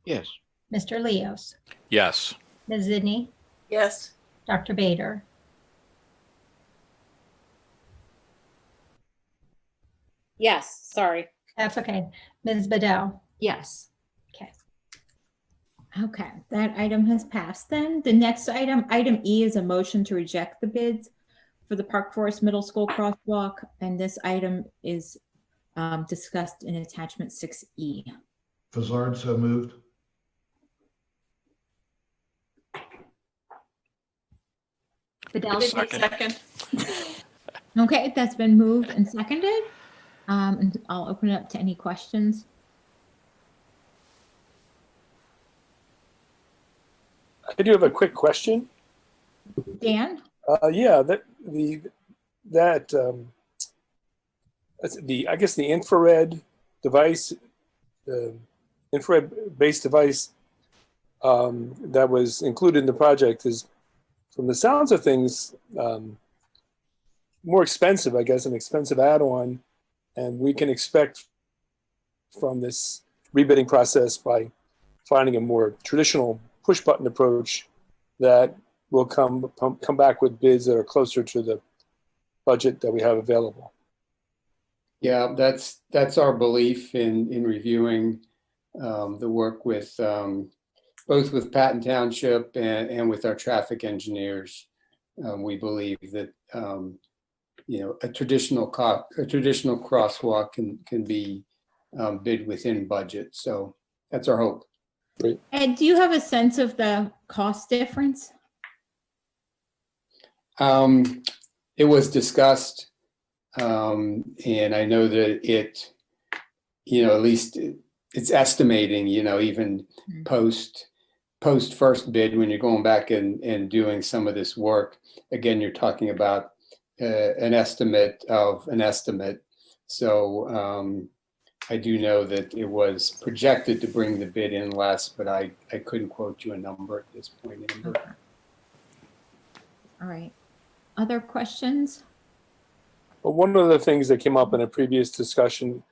Yes. Mr. Leos, Yes. Ms. Zidney, Yes. Dr. Bader. Yes, sorry. That's okay. Ms. Bedell. Yes. Okay. Okay, that item has passed then. The next item, item E, is a motion to reject the bids for the Park Forest Middle School crosswalk. And this item is discussed in attachment 6E. Fazard, so moved. Bedell. Second. Okay, that's been moved and seconded. And I'll open it up to any questions. I do have a quick question. Dan? Yeah, I guess the infrared device, infrared-based device that was included in the project is, from the sounds of things, more expensive, I guess, an expensive add-on, and we can expect from this rebidding process, by finding a more traditional push-button approach, that will come back with bids that are closer to the budget that we have available. Yeah, that's our belief in reviewing the work with both with Patton Township and with our traffic engineers. We believe that a traditional crosswalk can be bid within budget. So that's our hope. Great. Ed, do you have a sense of the cost difference? It was discussed, and I know that it, at least it's estimating, even post first bid, when you're going back and doing some of this work, again, you're talking about an estimate of an estimate. So I do know that it was projected to bring the bid in less, but I couldn't quote you a number at this point, Amber. Okay. All right. Other questions? But one of the things that came up in a previous discussion,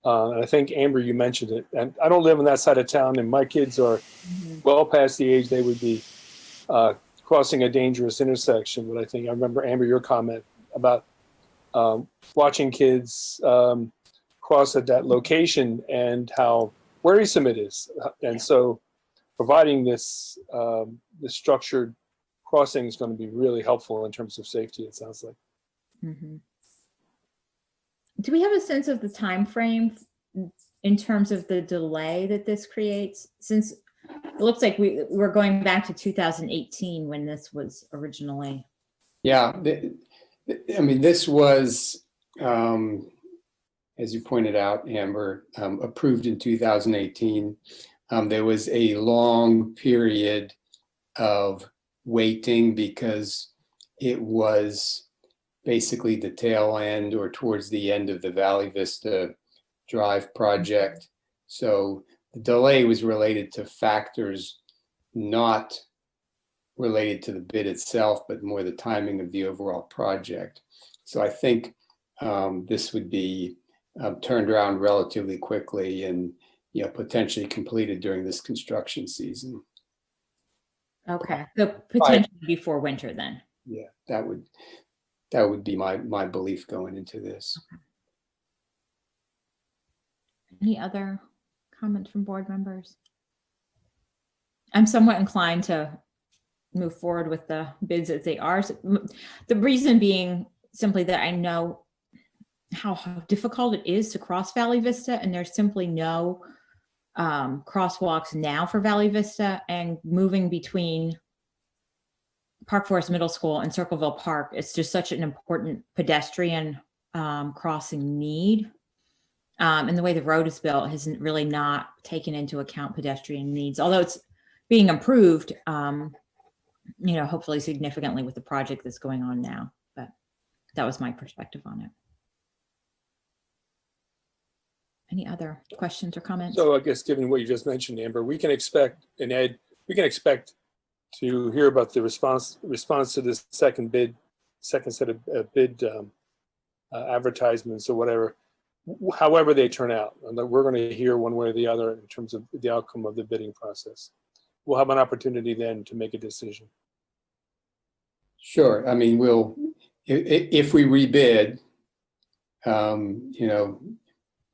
and I think, Amber, you mentioned it, and I don't live on that side of town, and my kids are well past the age they would be crossing a dangerous intersection. But I remember, Amber, your comment about watching kids cross at that location and how worrisome it is. And so providing this structured crossing is going to be really helpful in terms of safety, it sounds like. Mm-hmm. Do we have a sense of the time frame in terms of the delay that this creates? Since it looks like we're going back to 2018 when this was originally. Yeah, this was, as you pointed out, Amber, approved in 2018. There was a long period of waiting because it was basically the tail end or towards the end of the Valley Vista Drive project. So the delay was related to factors not related to the bid itself, but more the timing of the overall project. So I think this would be turned around relatively quickly and potentially completed during this construction season. Okay, so potentially before winter then. Yeah, that would be my belief going into this. Okay. Any other comments from board members? I'm somewhat inclined to move forward with the bids as they are. The reason being simply that I know how difficult it is to cross Valley Vista, and there's simply no crosswalks now for Valley Vista, and moving between Park Forest Middle School and Circleville Park, it's just such an important pedestrian crossing need. And the way the road is built has really not taken into account pedestrian needs, although it's being improved, hopefully significantly with the project that's going on now. But that was my perspective on it. Any other questions or comments? So I guess given what you just mentioned, Amber, we can expect, and Ed, we can expect to hear about the response to this second set of bid advertisements or whatever, however they turn out. And that we're going to hear one way or the other in terms of the outcome of the bidding process. We'll have an opportunity then to make a decision. Sure. I mean, if we rebid,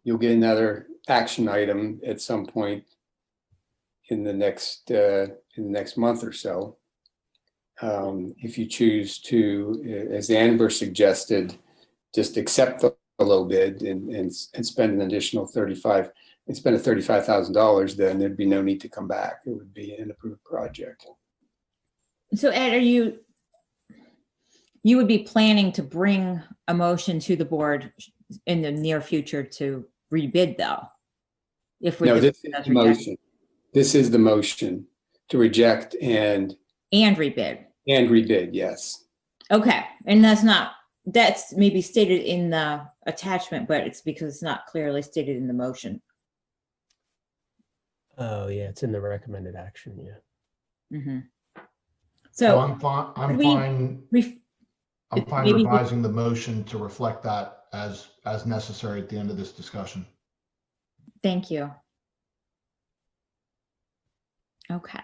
you'll get another action item at some point in the next month or so. If you choose to, as Amber suggested, just accept the low bid and spend an additional $35,000, then there'd be no need to come back. It would be an approved project. So Ed, you would be planning to bring a motion to the board in the near future to rebid, though? No, this is the motion. This is the motion to reject and rebid. And rebid, yes. Okay, and that's maybe stated in the attachment, but it's because it's not clearly stated in the motion. Oh yeah, it's in the recommended action. Yeah. Mm-hmm. So I'm fine revising the motion to reflect that as necessary at the end of this discussion. Thank you. Okay.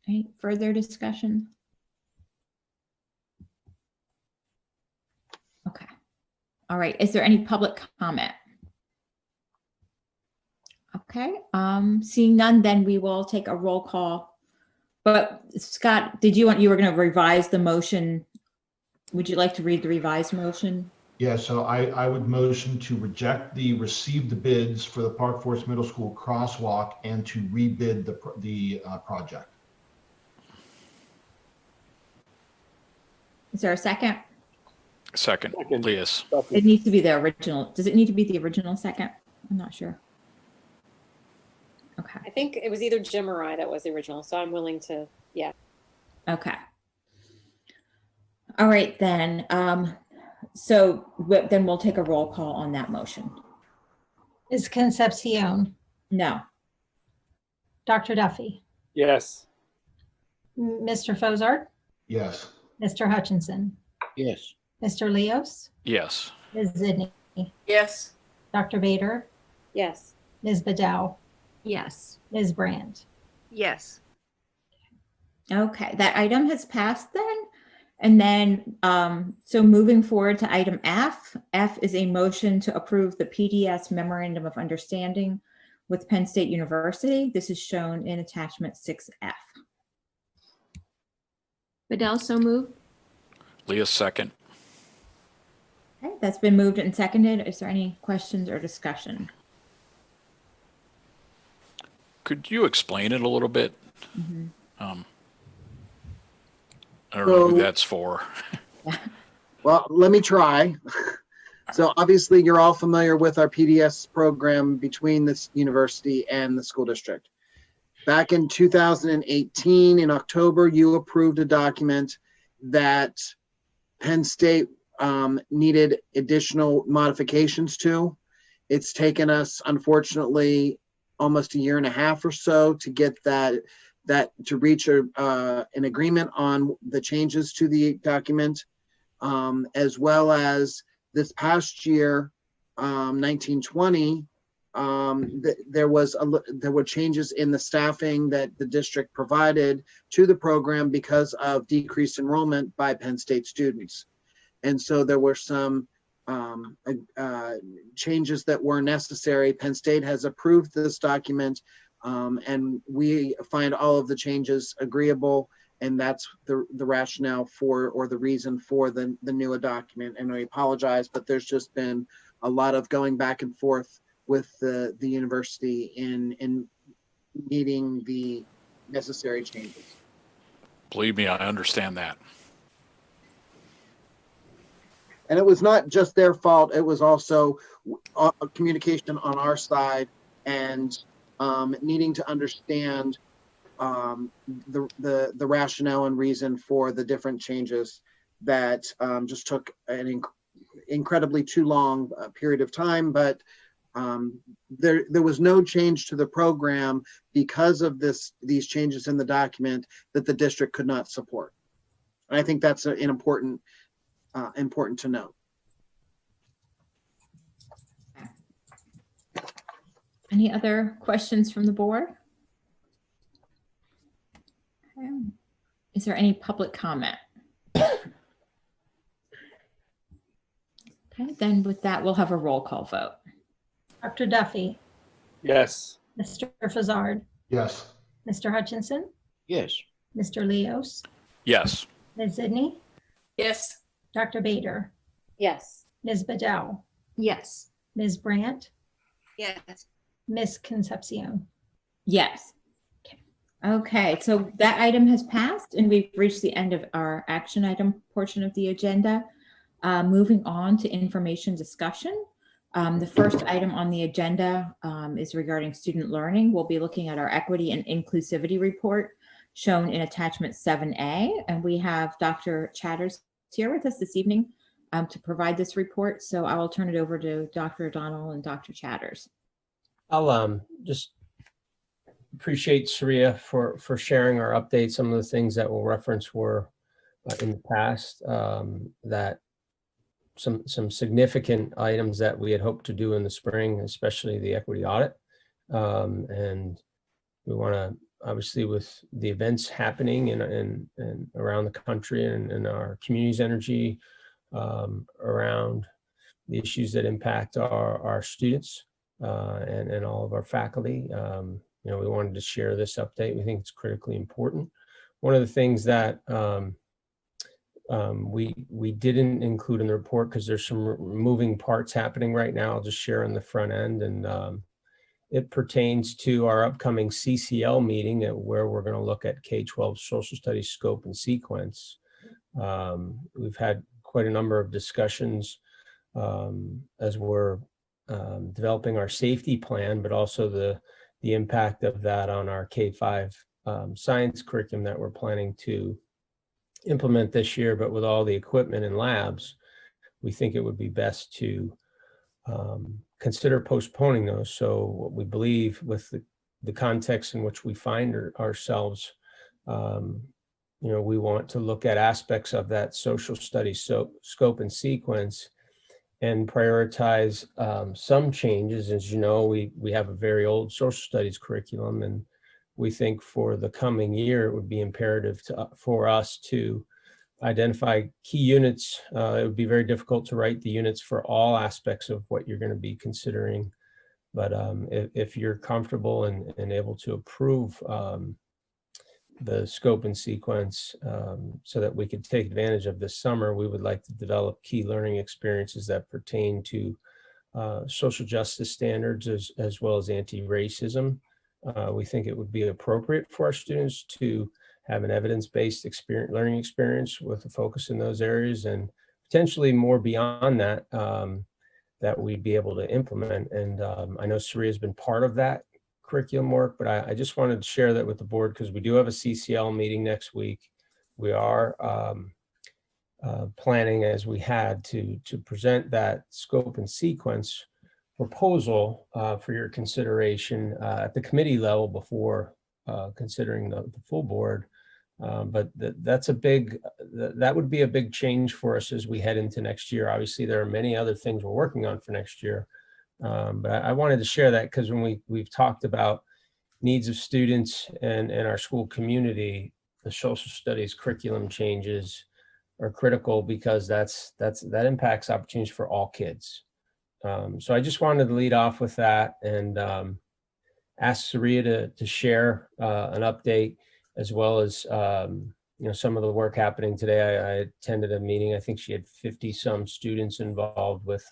Any further discussion? Okay. All right. Is there any public comment? Okay. Seeing none, then we will take a roll call. But Scott, you were going to revise the motion? Would you like to read the revised motion? Yeah, so I would motion to receive the bids for the Park Forest Middle School crosswalk and to rebid the project. Is there a second? Second, Leas. It needs to be the original. Does it need to be the original second? I'm not sure. Okay. I think it was either Jim or I that was the original, so I'm willing to, yeah. Okay. All right, then. So then we'll take a roll call on that motion. Ms. Concepcion, No. Dr. Duffy, Yes. Mr. Fozart, Yes. Mr. Hutchinson, Yes. Mr. Leos, Yes. Ms. Zidney, Yes. Dr. Bader, Yes. Ms. Bedell, Yes. Ms. Brandt. Yes. Okay, that item has passed then. And then, so moving forward to item F. F is a motion to approve the PDS Memorandum of Understanding with Penn State University. This is shown in attachment 6F. Bedell, so moved. Leas, second. Okay, that's been moved and seconded. Is there any questions or discussion? Could you explain it a little bit? Mm-hmm. I don't know who that's for. Well, let me try. So obviously you're all familiar with our PDS program between this university and the school district. Back in 2018, in October, you approved a document that Penn State needed additional modifications to. It's taken us, unfortunately, almost a year and a half or so to get that to reach an agreement on the changes to the document, as well as this past year, 1920, there were changes in the staffing that the district provided to the program because of decreased enrollment by Penn State students. And so there were some changes that were necessary. Penn State has approved this document, and we find all of the changes agreeable And that's the rationale for, or the reason for the NUA document. And I apologize, but there's just been a lot of going back and forth with the university in meeting the necessary changes. Believe me, I understand that. And it was not just their fault. It was also communication on our side and needing to understand the rationale and reason for the different changes that just took an incredibly too long period of time. But there was no change to the program because of these changes in the document that the district could not support. And I think that's an important to note. Any other questions from the board? Okay. Is there any public comment? Okay, then with that, we'll have a roll call vote. Dr. Duffy, Yes. Mr. Fazzard, Yes. Mr. Hutchinson, Yes. Mr. Leos, Yes. Ms. Zidney, Yes. Dr. Bader, Yes. Ms. Bedell, Yes. Ms. Brandt, Yes. Ms. Concepcion. Yes. Okay, so that item has passed and we've reached the end of our action item portion of the agenda. Moving on to information discussion. The first item on the agenda is regarding student learning. We'll be looking at our equity and inclusivity report shown in attachment 7A. And we have Dr. Chatters here with us this evening to provide this report. So I will turn it over to Dr. O'Donnell and Dr. Chatters. I'll just appreciate Saria for sharing our update. Some of the things that we'll reference were in the past that some significant items that we had hoped to do in the spring, especially the equity audit. And we want to, obviously, with the events happening and around the country and our community's energy around the issues that impact our students and all of our faculty. We wanted to share this update. We think it's critically important. One of the things that we didn't include in the report because there's some moving parts happening right now. I'll just share on the front end, and it pertains to our upcoming CCL meeting where we're going to look at K-12 social studies scope and sequence. We've had quite a number of discussions as we're developing our safety plan, but also the impact of that on our K-5 science curriculum that we're planning to implement this year. But with all the equipment and labs, we think it would be best to consider postponing those. So what we believe with the context in which we find ourselves, we want to look at aspects of that social studies scope and sequence and prioritize some changes. As you know, we have a very old social studies curriculum, and we think for the coming year, it would be imperative for us to identify key units. It would be very difficult to write the units for all aspects of what you're going to be considering. But if you're comfortable and able to approve the scope and sequence so that we could take advantage of this summer, we would like to develop key learning experiences that pertain to social justice standards as well as anti-racism. We think it would be appropriate for our students to have an evidence-based learning experience with a focus in those areas, and potentially more beyond that, that we'd be able to implement. And I know Saria has been part of that curriculum work, but I just wanted to share that with the board because we do have a CCL meeting next week. We are planning, as we had, to present that scope and sequence proposal for your consideration at the committee level before considering the full board. But that would be a big change for us as we head into next year. Obviously, there are many other things we're working on for next year. But I wanted to share that because when we've talked about needs of students and our school community, the social studies curriculum changes are critical because that impacts opportunities for all kids. So I just wanted to lead off with that and ask Saria to share an update, as well as some of the work happening today. I attended a meeting. I think she had 50 some students involved with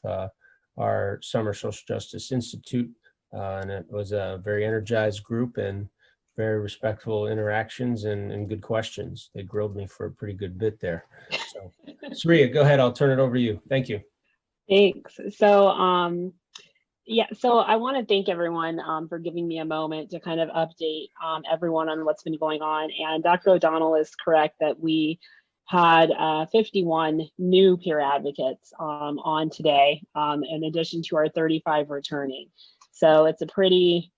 our Summer Social Justice Institute. And it was a very energized group and very respectful interactions and good questions. They grilled me for a pretty good bit there. So Saria, go ahead. I'll turn it over to you. Thank you. Thanks. So, yeah, so I want to thank everyone for giving me a moment to kind of update everyone on what's been going on. And Dr. O'Donnell is correct that we had 51 new peer advocates on today, in addition to our 35 returning. So it's a pretty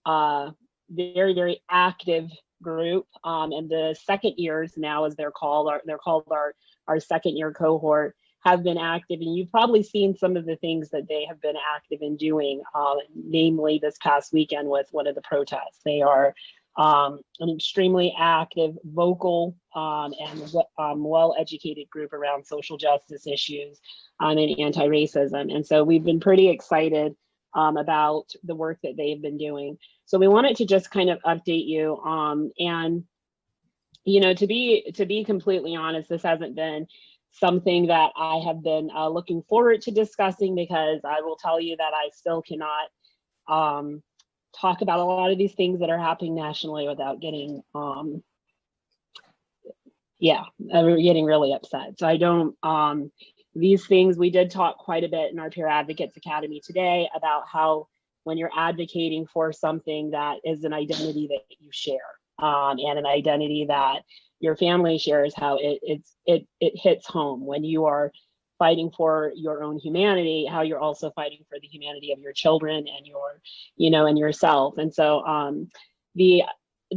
very, very active group. And the second years now, as they're called our second year cohort, have been active, and you've probably seen some of the things that they have been active in doing, namely this past weekend with one of the protests. They are an extremely active, vocal, and well-educated group around social justice issues and anti-racism. And so we've been pretty excited about the work that they've been doing. So we wanted to just kind of update you, and to be completely honest, this hasn't been something that I have been looking forward to discussing, because I will tell you that I still cannot talk about a lot of these things that are happening nationally without getting getting really upset. So I don't these things, we did talk quite a bit in our Peer Advocates Academy today about how when you're advocating for something that is an identity that you share, and an identity that your family shares, how it hits home when you are fighting for your own humanity, how you're also fighting for the humanity of your children and and yourself. And so the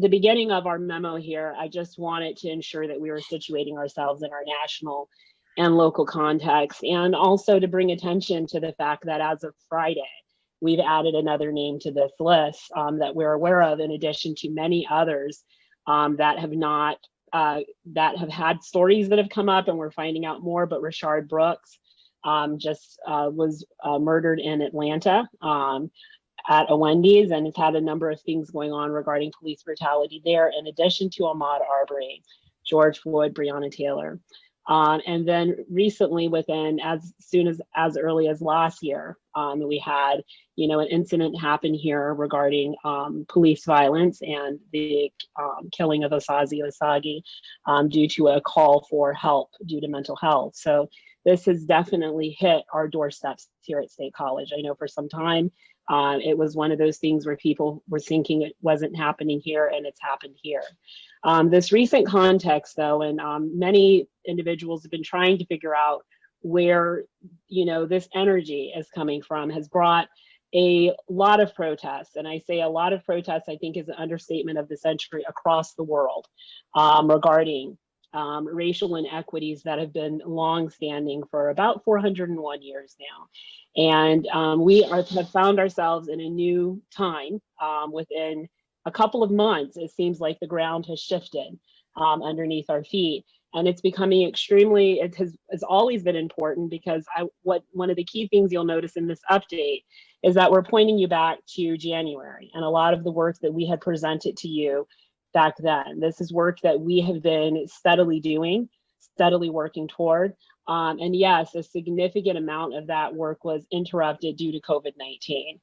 beginning of our memo here, I just wanted to ensure that we were situating ourselves in our national and local context, and also to bring attention to the fact that as of Friday, we've added another name to this list that we're aware of, in addition to many others that have not that have had stories that have come up, and we're finding out more. But Rashard Brooks just was murdered in Atlanta at a Wendy's, and has had a number of things going on regarding police brutality there, in addition to Ahmaud Arbery, George Floyd, Breonna Taylor. And then recently, within as early as last year, we had, an incident happen here regarding police violence and the killing of Osagie Osagi due to a call for help due to mental health. So this has definitely hit our doorsteps here at State College. I know for some time it was one of those things where people were thinking it wasn't happening here, and it's happened here. This recent context, though, and many individuals have been trying to figure out where, this energy is coming from, has brought a lot of protests. And I say a lot of protests, I think, is an understatement of the century across the world regarding racial inequities that have been longstanding for about 401 years now. And we have found ourselves in a new time. Within a couple of months, it seems like the ground has shifted underneath our feet. And it's becoming it has always been important, because one of the key things you'll notice in this update is that we're pointing you back to January and a lot of the work that we had presented to you back then. This is work that we have been steadily doing, steadily working toward. And yes, a significant amount of that work was interrupted due to COVID-19.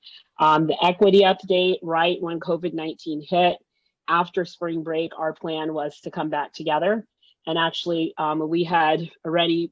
The equity update, right when COVID-19 hit, after spring break, our plan was to come back together. And actually, we had already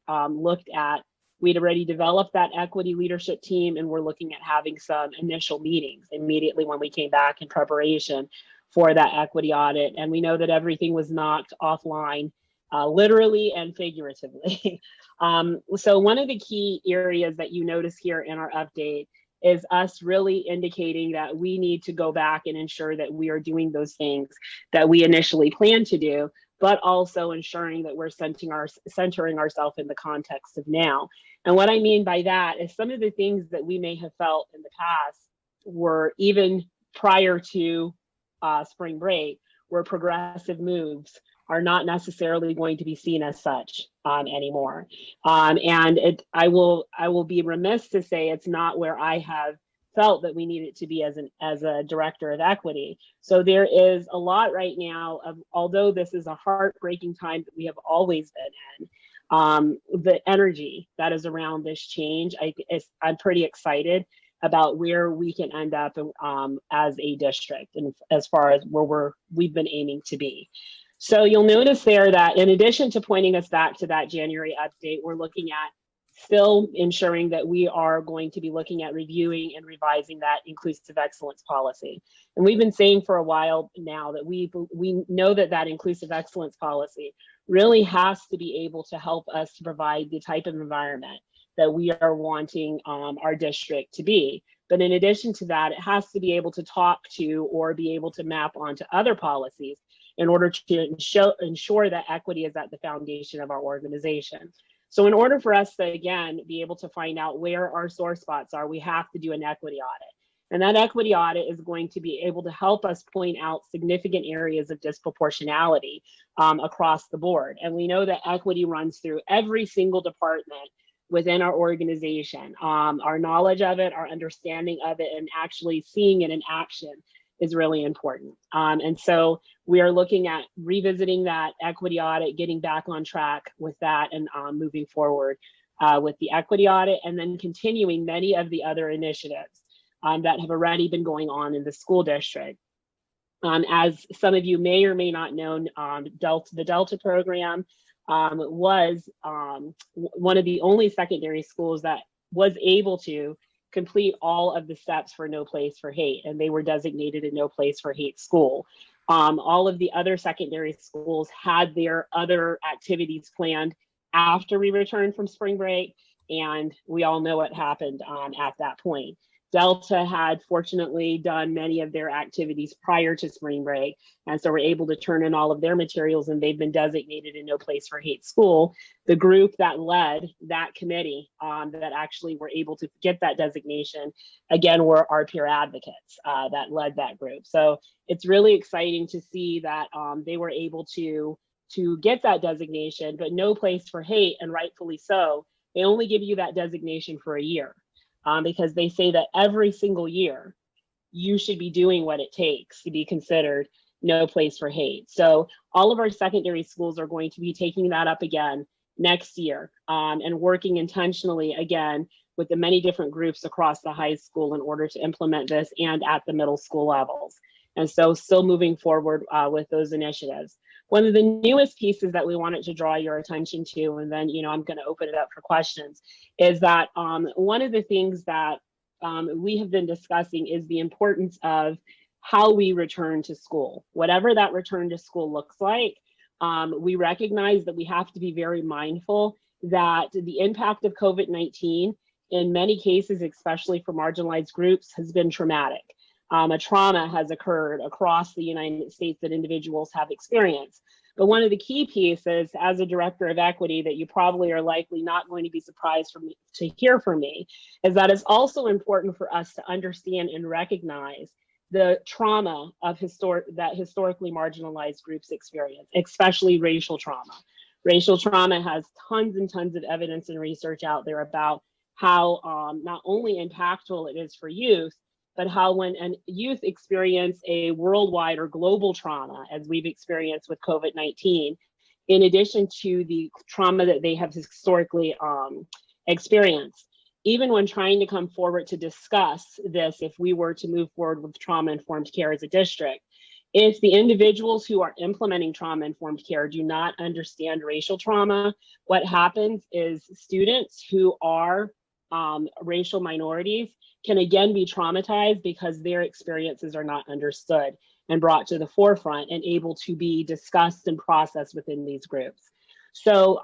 we'd already developed that equity leadership team, and we're looking at having some initial meetings immediately when we came back in preparation for that equity audit. And we know that everything was knocked offline, literally and figuratively. So one of the key areas that you notice here in our update is us really indicating that we need to go back and ensure that we are doing those things that we initially planned to do, but also ensuring that we're centering ourselves in the context of now. And what I mean by that is some of the things that we may have felt in the past were, even prior to spring break, were progressive moves, are not necessarily going to be seen as such anymore. And I will be remiss to say it's not where I have felt that we needed to be as a director of equity. So there is a lot right now of, although this is a heartbreaking time that we have always been in, the energy that is around this change, I'm pretty excited about where we can end up as a district and as far as where we've been aiming to be. So you'll notice there that in addition to pointing us back to that January update, we're looking at still ensuring that we are going to be looking at reviewing and revising that inclusive excellence policy. And we've been saying for a while now that we know that that inclusive excellence policy really has to be able to help us to provide the type of environment that we are wanting our district to be. But in addition to that, it has to be able to talk to or be able to map onto other policies in order to ensure that equity is at the foundation of our organization. So in order for us to, again, be able to find out where our sore spots are, we have to do an equity audit. And that equity audit is going to be able to help us point out significant areas of disproportionality across the board. And we know that equity runs through every single department within our organization. Our knowledge of it, our understanding of it, and actually seeing it in action is really important. And so we are looking at revisiting that equity audit, getting back on track with that, and moving forward with the equity audit, and then continuing many of the other initiatives that have already been going on in the school district. As some of you may or may not know, the Delta program was one of the only secondary schools that was able to complete all of the steps for No Place for Hate, and they were designated a No Place for Hate school. All of the other secondary schools had their other activities planned after we returned from spring break, and we all know what happened at that point. Delta had fortunately done many of their activities prior to spring break, and so we're able to turn in all of their materials, and they've been designated a No Place for Hate school. The group that led that committee that actually were able to get that designation, again, were our peer advocates that led that group. So it's really exciting to see that they were able to get that designation, but No Place for Hate, and rightfully so, they only give you that designation for a year. Because they say that every single year you should be doing what it takes to be considered No Place for Hate. So all of our secondary schools are going to be taking that up again next year and working intentionally again with the many different groups across the high school in order to implement this and at the middle school levels. And so still moving forward with those initiatives. One of the newest pieces that we wanted to draw your attention to, and then, I'm going to open it up for questions, is that one of the things that we have been discussing is the importance of how we return to school. Whatever that return to school looks like, we recognize that we have to be very mindful that the impact of COVID-19 in many cases, especially for marginalized groups, has been traumatic. A trauma has occurred across the United States that individuals have experienced. But one of the key pieces as a director of equity that you probably are likely not going to be surprised to hear from me is that it's also important for us to understand and recognize the trauma of historically marginalized groups experience, especially racial trauma. Racial trauma has tons and tons of evidence and research out there about how not only impactful it is for youth, but how when a youth experience a worldwide or global trauma, as we've experienced with COVID-19, in addition to the trauma that they have historically experienced, even when trying to come forward to discuss this, if we were to move forward with trauma-informed care as a district, if the individuals who are implementing trauma-informed care do not understand racial trauma, what happens is students who are racial minorities can again be traumatized because their experiences are not understood and brought to the forefront and able to be discussed and processed within these groups. So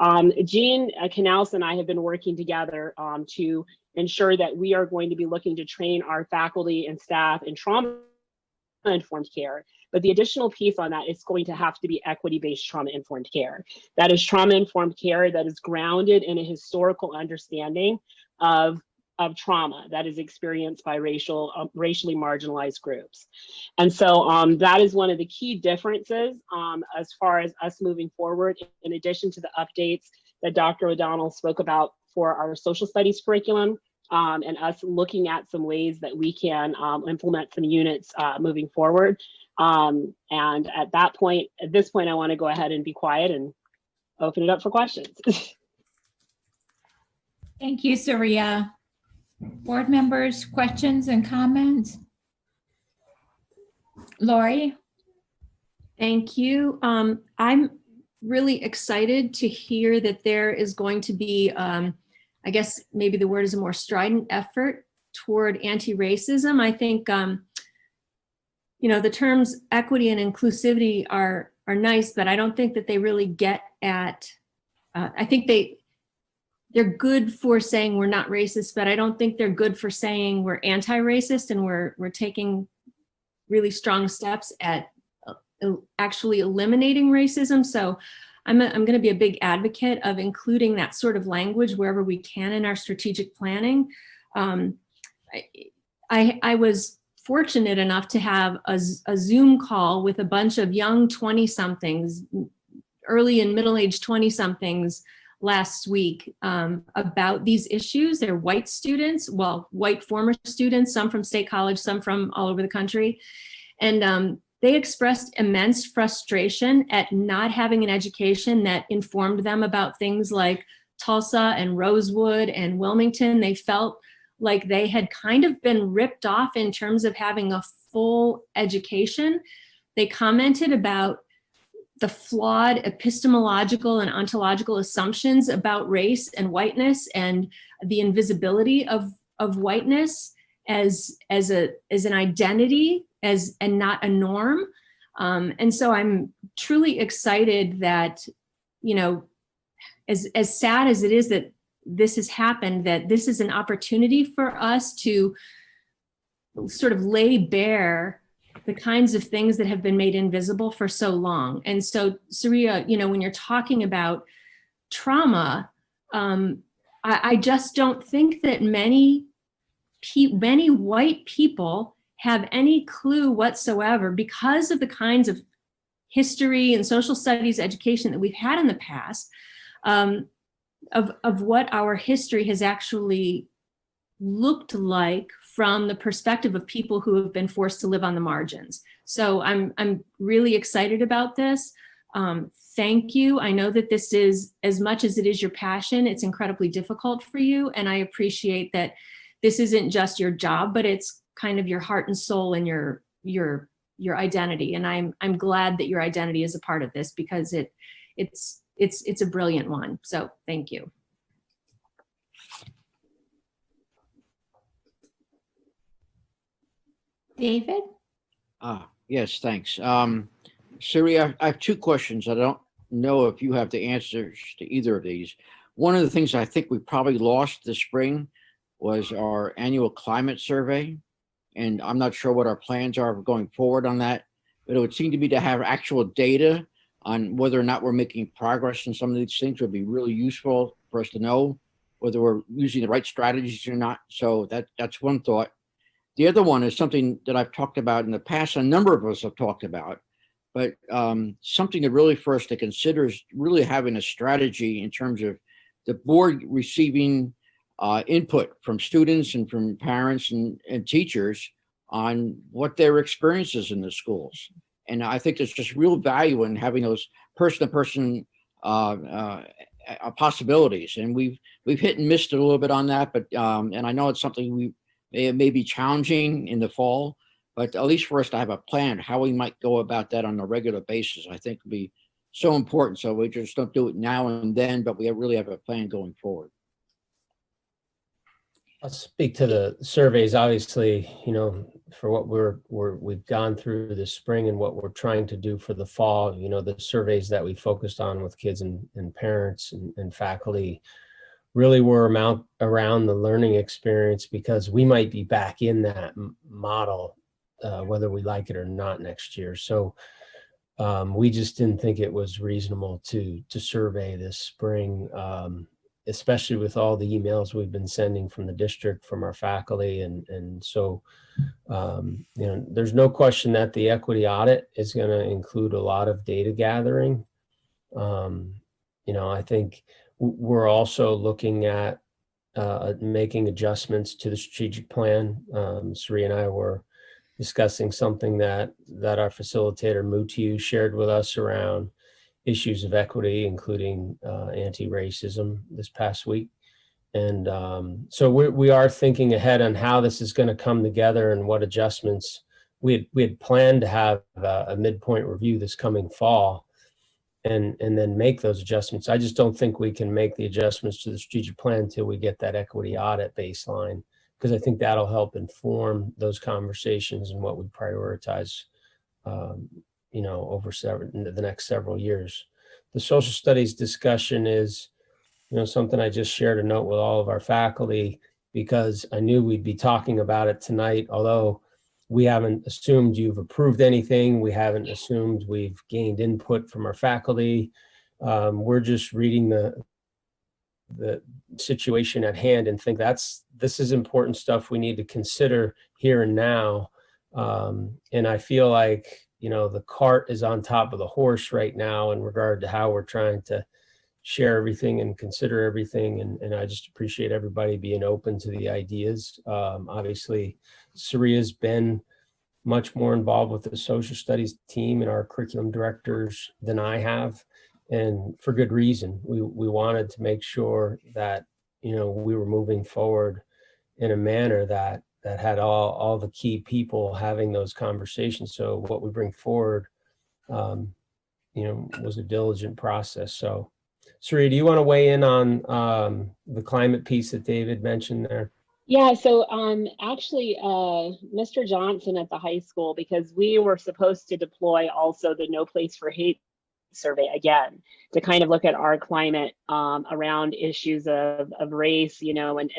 Jean Canals and I have been working together to ensure that we are going to be looking to train our faculty and staff in trauma-informed care. But the additional piece on that is going to have to be equity-based trauma-informed care. That is trauma-informed care that is grounded in a historical understanding of trauma that is experienced by racially marginalized groups. And so that is one of the key differences as far as us moving forward, in addition to the updates that Dr. O'Donnell spoke about for our social studies curriculum, and us looking at some ways that we can implement some units moving forward. And at this point, I want to go ahead and be quiet and open it up for questions. Thank you, Saria. Board members, questions and comments? Lori? Thank you. I'm really excited to hear that there is going to be, I guess maybe the word is a more strident effort toward anti-racism. I think, you know, the terms equity and inclusivity are nice, but I don't think that they really get at, I think they're good for saying we're not racist, but I don't think they're good for saying we're anti-racist and we're taking really strong steps at actually eliminating racism. So I'm going to be a big advocate of including that sort of language wherever we can in our strategic planning. I was fortunate enough to have a Zoom call with a bunch of young 20-somethings, early and middle-aged 20-somethings last week about these issues. They're white students, well, white former students, some from State College, some from all over the country. And they expressed immense frustration at not having an education that informed them about things like Tulsa and Rosewood and Wilmington. They felt like they had kind of been ripped off in terms of having a full education. They commented about the flawed epistemological and ontological assumptions about race and whiteness and the invisibility of whiteness as an identity and not a norm. And so I'm truly excited that, you know, as sad as it is that this has happened, that this is an opportunity for us to sort of lay bare the kinds of things that have been made invisible for so long. And so, Saria, you know, when you're talking about trauma, I just don't think that many white people have any clue whatsoever, because of the kinds of history and social studies education that we've had in the past, of what our history has actually looked like from the perspective of people who have been forced to live on the margins. So I'm really excited about this. Thank you. I know that this is, as much as it is your passion, it's incredibly difficult for you. And I appreciate that this isn't just your job, but it's kind of your heart and soul and your identity. And I'm glad that your identity is a part of this, because it's a brilliant one. So thank you. David? Yes, thanks. Siri, I have two questions. I don't know if you have the answers to either of these. One of the things I think we probably lost this spring was our annual climate survey. And I'm not sure what our plans are going forward on that, but it would seem to me to have actual data on whether or not we're making progress in some of these things would be really useful for us to know whether we're using the right strategies or not. So that's one thought. The other one is something that I've talked about in the past, a number of us have talked about, but something that really for us to consider is really having a strategy in terms of the board receiving input from students and from parents and teachers on what their experiences in the schools. And I think there's just real value in having those person-to-person possibilities. And we've hit and missed a little bit on that, but and I know it's something it may be challenging in the fall, but at least for us to have a plan how we might go about that on a regular basis, I think would be so important. So we just don't do it now and then, but we really have a plan going forward. I'll speak to the surveys. Obviously, you know, for what we've gone through this spring and what we're trying to do for the fall, you know, the surveys that we focused on with kids and parents and faculty really were around the learning experience, because we might be back in that model, whether we like it or not next year. So we just didn't think it was reasonable to survey this spring, especially with all the emails we've been sending from the district, from our faculty. And so, you know, there's no question that the equity audit is going to include a lot of data gathering. You know, I think we're also looking at making adjustments to the strategic plan. Sri and I were discussing something that our facilitator Mutiu shared with us around issues of equity, including anti-racism this past week. And so we are thinking ahead on how this is going to come together and what adjustments. We had planned to have a midpoint review this coming fall and then make those adjustments. I just don't think we can make the adjustments to the strategic plan until we get that equity audit baseline, because I think that'll help inform those conversations and what we prioritize, over the next several years. The social studies discussion is, something I just shared a note with all of our faculty because I knew we'd be talking about it tonight, although we haven't assumed you've approved anything. We haven't assumed we've gained input from our faculty. We're just reading the situation at hand and think this is important stuff we need to consider here and now. And I feel like, the cart is on top of the horse right now in regard to how we're trying to share everything and consider everything. And I just appreciate everybody being open to the ideas. Obviously, Saria's been much more involved with the social studies team and our curriculum directors than I have. And for good reason. We wanted to make sure that, we were moving forward in a manner that had all the key people having those conversations. So what we bring forward, was a diligent process. So Sri, do you want to weigh in on the climate piece that David mentioned there? Yeah, so actually, Mr. Johnson at the high school, because we were supposed to deploy also the No Place for Hate survey again to kind of look at our climate around issues of race, and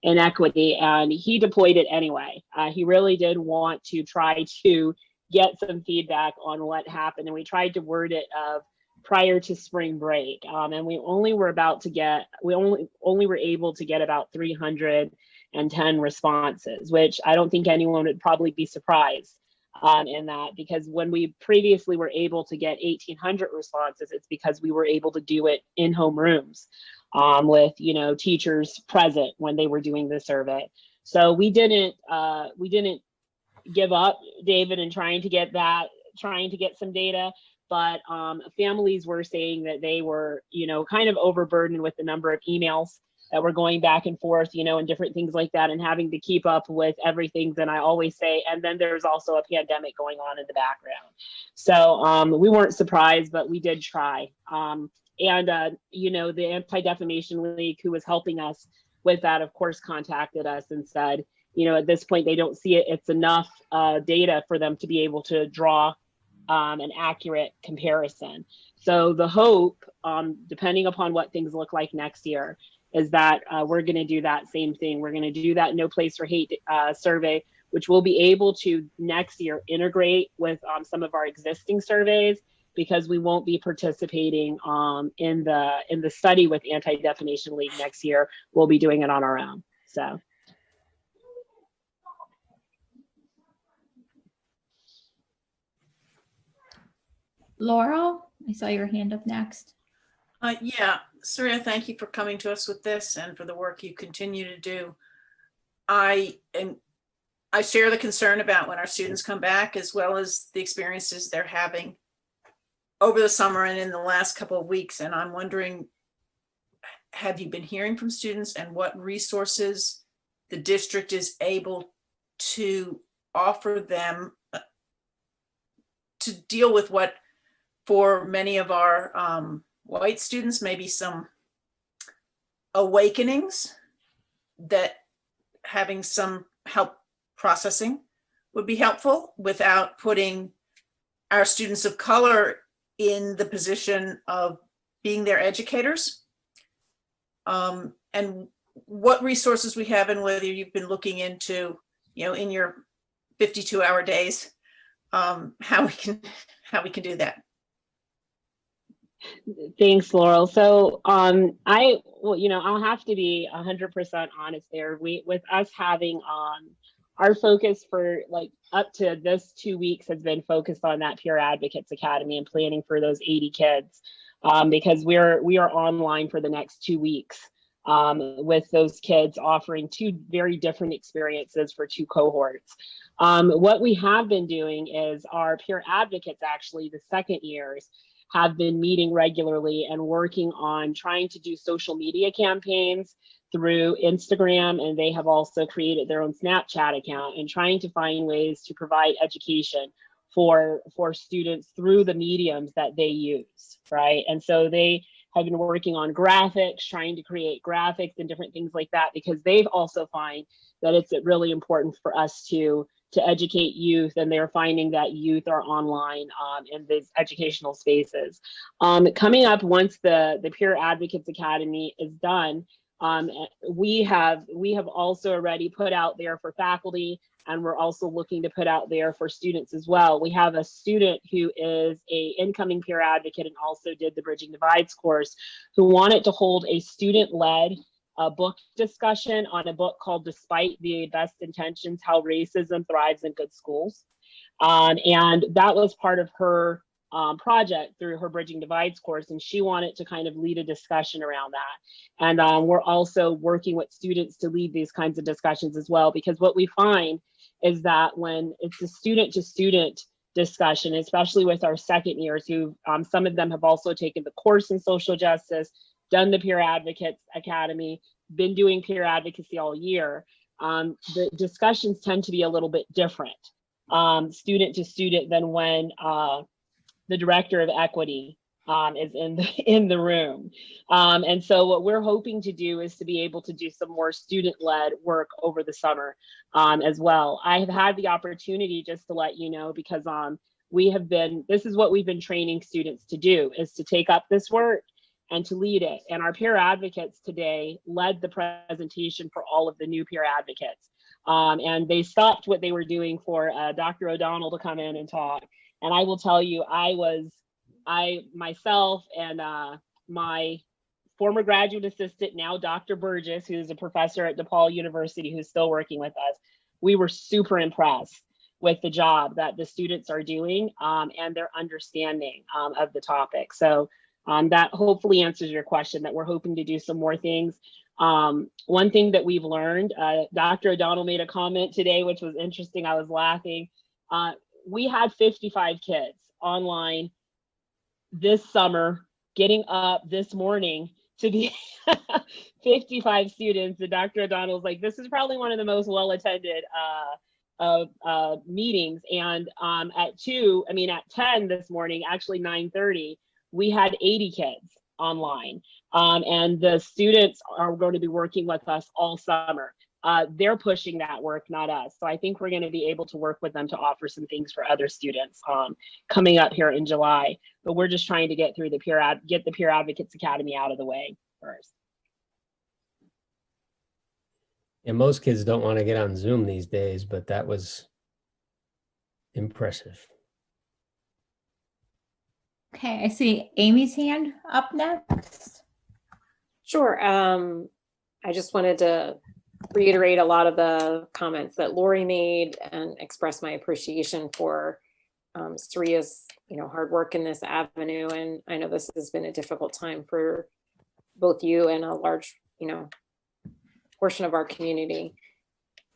inequity, and he deployed it anyway. He really did want to try to get some feedback on what happened, and we tried to word it prior to spring break, and we only were able to get about 310 responses, which I don't think anyone would probably be surprised in that, because when we previously were able to get 1,800 responses, it's because we were able to do it in homerooms with teachers present when they were doing the survey. So we didn't give up, David, in trying to get some data. But families were saying that they were, kind of overburdened with the number of emails that were going back and forth, and different things like that, and having to keep up with everything. Then I always say, and then there's also a pandemic going on in the background. So we weren't surprised, but we did try. The Anti-Defamation League, who was helping us with that, of course, contacted us and said, at this point, they don't see it's enough data for them to be able to draw an accurate comparison. So the hope, depending upon what things look like next year, is that we're going to do that same thing. We're going to do that No Place for Hate survey, which we'll be able to next year integrate with some of our existing surveys, because we won't be participating in the study with Anti-Defamation League next year. We'll be doing it on our own. So. Laurel, I saw your hand up next. Yeah, Surya, thank you for coming to us with this and for the work you continue to do. I share the concern about when our students come back, as well as the experiences they're having over the summer and in the last couple of weeks. And I'm wondering, have you been hearing from students and what resources the district is able to offer them to deal with what, for many of our white students, maybe some awakenings that having some help processing would be helpful without putting our students of color in the position of being their educators, and what resources we have, and whether you've been looking into, in your 52-hour days, how we can do that. Thanks, Laurel. So I'll have to be 100% honest there. With us having our focus for up to this 2 weeks has been focused on that Peer Advocates Academy and planning for those 80 kids, because we are online for the next 2 weeks. with those kids, offering two very different experiences for two cohorts. What we have been doing is our peer advocates, actually the second years, have been meeting regularly and working on trying to do social media campaigns through Instagram, and they have also created their own Snapchat account and trying to find ways to provide education for students through the mediums that they use, right? And so they have been working on graphics, trying to create graphics and different things like that, because they've also find that it's really important for us to educate youth, and they're finding that youth are online in these educational spaces. Coming up, once the Peer Advocates Academy is done, we have also already put out there for faculty, and we're also looking to put out there for students as well. We have a student who is a incoming peer advocate and also did the Bridging Divides course, who wanted to hold a student-led book discussion on a book called Despite the Best Intentions, How Racism Thrives in Good Schools. And that was part of her project through her Bridging Divides course, and she wanted to kind of lead a discussion around that. And we're also working with students to lead these kinds of discussions as well, because what we find is that when it's a student-to-student discussion, especially with our second years, who some of them have also taken the course in social justice, done the Peer Advocates Academy, been doing peer advocacy all year, the discussions tend to be a little bit different, student to student, than when the director of equity is in the room. And so what we're hoping to do is to be able to do some more student-led work over the summer as well. I have had the opportunity, just to let you know, because this is what we've been training students to do, is to take up this work and to lead it. And our peer advocates today led the presentation for all of the new peer advocates. And they stopped what they were doing for Dr. O'Donnell to come in and talk. And I will tell you, I myself and my former graduate assistant, now Dr. Burgess, who's a professor at DePaul University, who's still working with us, we were super impressed with the job that the students are doing and their understanding of the topic. So that hopefully answers your question, that we're hoping to do some more things. One thing that we've learned, Dr. O'Donnell made a comment today, which was interesting. I was laughing. We had 55 kids online this summer, getting up this morning to be 55 students. And Dr. O'Donnell was like, this is probably one of the most well-attended meetings. And at 10 this morning, actually 9:30, we had 80 kids online. And the students are going to be working with us all summer. They're pushing that work, not us. So I think we're going to be able to work with them to offer some things for other students coming up here in July. But we're just trying to get through get the Peer Advocates Academy out of the way first. And most kids don't want to get on Zoom these days, but that was impressive. Okay, I see Amy's hand up next. Sure. I just wanted to reiterate a lot of the comments that Lori made and express my appreciation for Saria's hard work in this avenue. And I know this has been a difficult time for both you and a large portion of our community.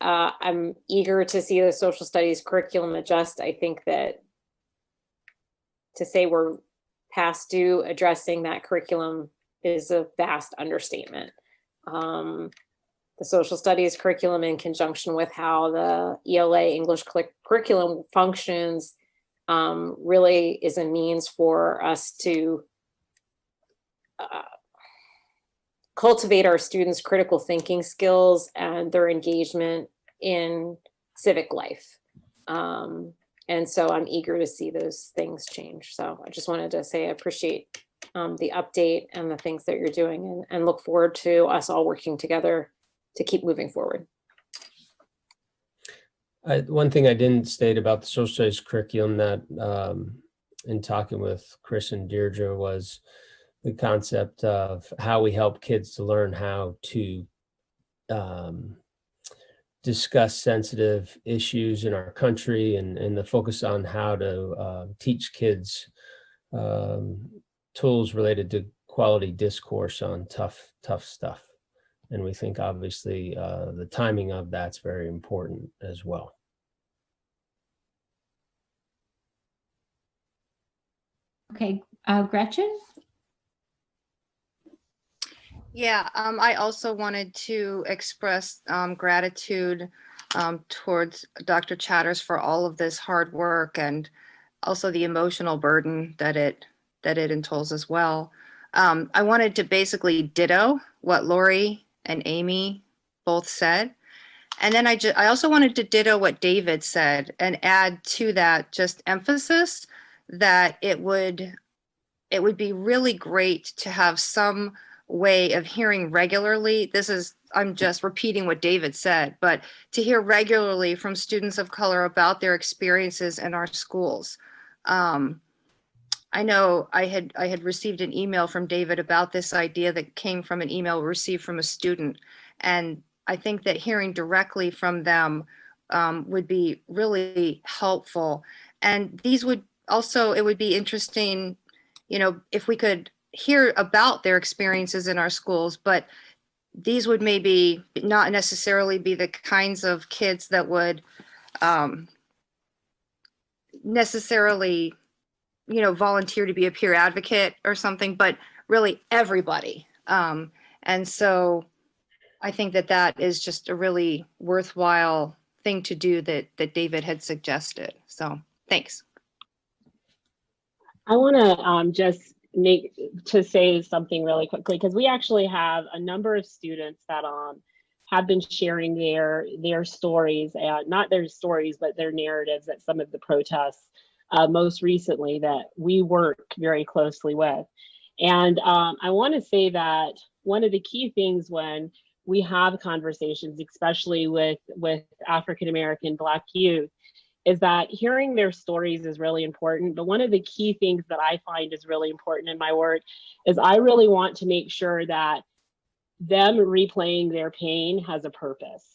I'm eager to see the social studies curriculum adjust. I think that to say we're past due addressing that curriculum is a vast understatement. The social studies curriculum, in conjunction with how the ELA English curriculum functions, really is a means for us to cultivate our students' critical thinking skills and their engagement in civic life. And so I'm eager to see those things change. So I just wanted to say I appreciate the update and the things that you're doing, and look forward to us all working together to keep moving forward. One thing I didn't state about the social studies curriculum that in talking with Chris and Deirdre was the concept of how we help kids to learn how to discuss sensitive issues in our country, and the focus on how to teach kids tools related to quality discourse on tough stuff. And we think obviously the timing of that's very important as well. Okay, Gretchen? Yeah, I also wanted to express gratitude towards Dr. Chatters for all of this hard work and also the emotional burden that it entails as well. I wanted to basically ditto what Lori and Amy both said. And then I also wanted to ditto what David said and add to that just emphasis that it would be really great to have some way of hearing regularly. I'm just repeating what David said, but to hear regularly from students of color about their experiences in our schools. I know I had received an email from David about this idea that came from an email received from a student. And I think that hearing directly from them would be really helpful. And these would also, it would be interesting, you know, if we could hear about their experiences in our schools, but these would maybe not necessarily be the kinds of kids that would necessarily, you know, volunteer to be a peer advocate or something, but really everybody. And so I think that that is just a really worthwhile thing to do that David had suggested. So thanks. I want to say something really quickly, because we actually have a number of students that have been sharing their stories, not their stories, but their narratives at some of the protests most recently that we work very closely with. And I want to say that one of the key things when we have conversations, especially with African-American Black youth, is that hearing their stories is really important. But one of the key things that I find is really important in my work is I really want to make sure that them replaying their pain has a purpose,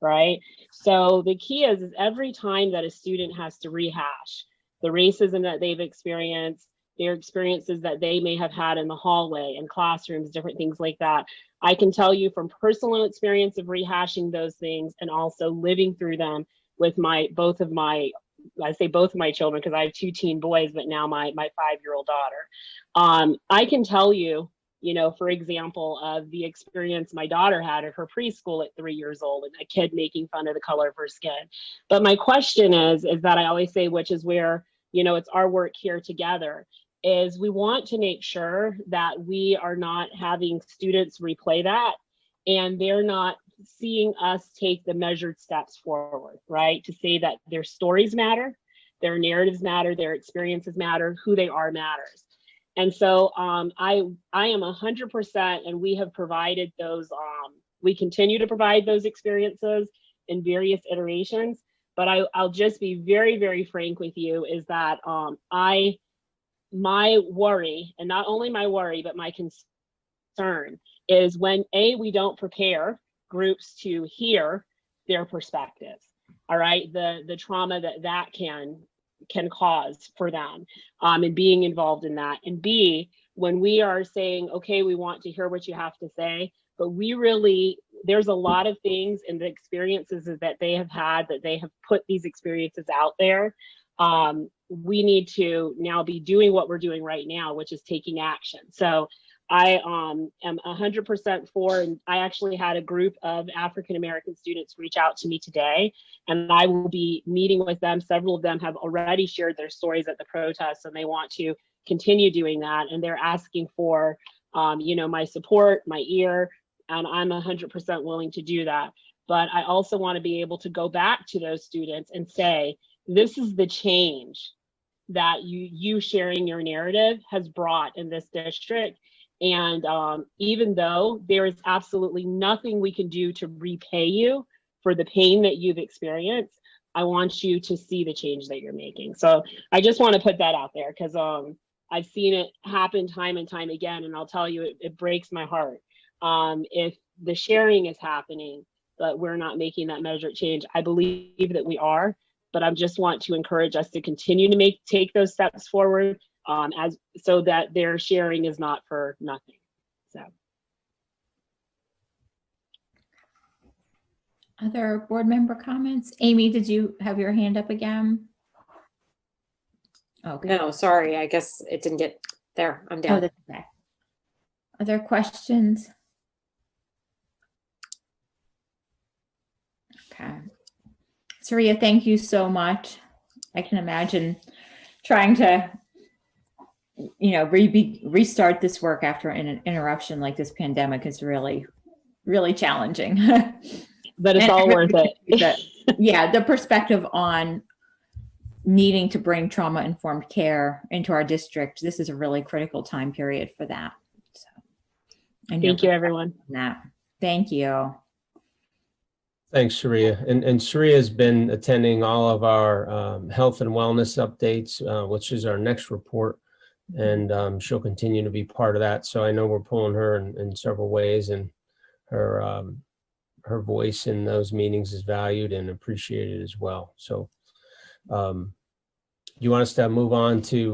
right? So the key is every time that a student has to rehash the racism that they've experienced, their experiences that they may have had in the hallway and classrooms, different things like that. I can tell you from personal experience of rehashing those things and also living through them with both of my children, because I have 2 teen boys, but now my 5-year-old daughter. I can tell you, you know, for example, of the experience my daughter had at her preschool at 3 years old, and a kid making fun of the color of her skin. But my question is that I always say, which is where, you know, it's our work here together, is we want to make sure that we are not having students replay that and they're not seeing us take the measured steps forward, right? To say that their stories matter, their narratives matter, their experiences matter, who they are matters. And so I am 100%, and we have provided those, we continue to provide those experiences in various iterations, but I'll just be very, very frank with you, is that my worry, and not only my worry, but my concern is when we don't prepare groups to hear their perspectives, all right, the trauma that can cause for them, and being involved in that. And B, when we are saying, okay, we want to hear what you have to say, but there's a lot of things in the experiences that they have had, that they have put these experiences out there. We need to now be doing what we're doing right now, which is taking action. So I am 100% for, and I actually had a group of African-American students reach out to me today, and I will be meeting with them. Several of them have already shared their stories at the protests, and they want to continue doing that. And they're asking for, you know, my support, my ear, and I'm 100% willing to do that. But I also want to be able to go back to those students and say, this is the change that you sharing your narrative has brought in this district. And even though there is absolutely nothing we can do to repay you for the pain that you've experienced, I want you to see the change that you're making. So I just want to put that out there, because I've seen it happen time and time again. And I'll tell you, it breaks my heart. If the sharing is happening, but we're not making that measured change, I believe that we are. But I just want to encourage us to continue to take those steps forward, so that their sharing is not for nothing. So. Other board member comments? Amy, did you have your hand up again? Okay. No, sorry, I guess it didn't get there. I'm Oh, down. that's okay. Other questions? Okay. Saria, thank you so much. I can imagine trying to, restart this work after an interruption like this pandemic is really, really challenging. But it's And all worth it. Yeah, the perspective on needing to bring trauma-informed care into our district. This is a really critical time period for that. So, Thank you, everyone. Thank you. Thanks, Saria. And Saria has been attending all of our health and wellness updates, which is our next report. And she'll continue to be part of that. So I know we're pulling her in several ways, and her voice in those meetings is valued and appreciated as well. So you want us to move on to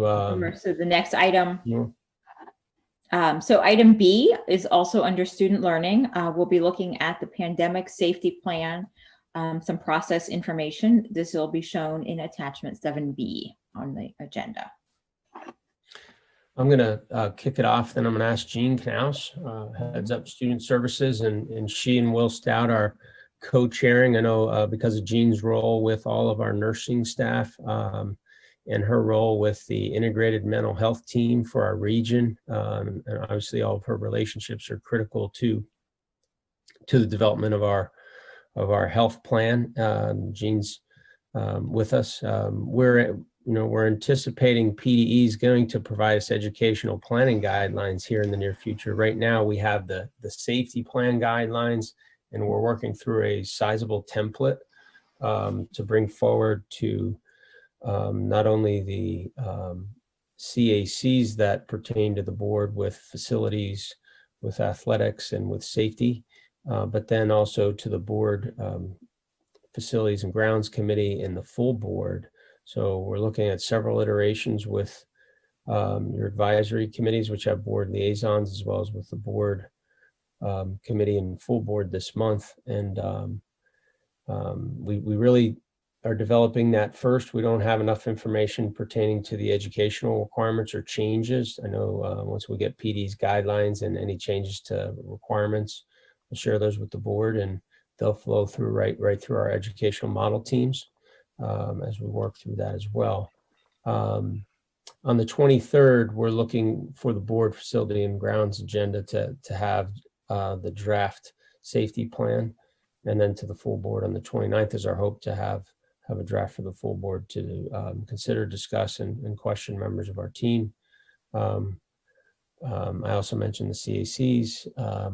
So the next item. Yeah. So item B is also under student learning. We'll be looking at the pandemic safety plan, some process information. This will be shown in attachment 7B on the agenda. I'm going to kick it off. Then I'm going to ask Jean Knaus, heads up student services, and she and Will Stout are co-chairing. I know because of Jean's role with all of our nursing staff and her role with the integrated mental health team for our region. And obviously all of her relationships are critical to the development of our health plan. Jean's with us. We're anticipating PDE is going to provide us educational planning guidelines here in the near future. Right now, we have the safety plan guidelines, and we're working through a sizable template to bring forward to not only the CACs that pertain to the board with facilities, with athletics, and with safety, but then also to the board facilities and grounds committee and the full board. So we're looking at several iterations with your advisory committees, which have board liaisons, as well as with the board committee and full board this month. And we really are developing that first. We don't have enough information pertaining to the educational requirements or changes. I know once we get PD's guidelines and any changes to requirements, we'll share those with the board, and they'll flow through right through our educational model teams as we work through that as well. On the 23rd, we're looking for the board facility and grounds agenda to have the draft safety plan, and then to the full board on the 29th is our hope to have a draft for the full board to consider, discuss, and question members of our team. I also mentioned the CACs.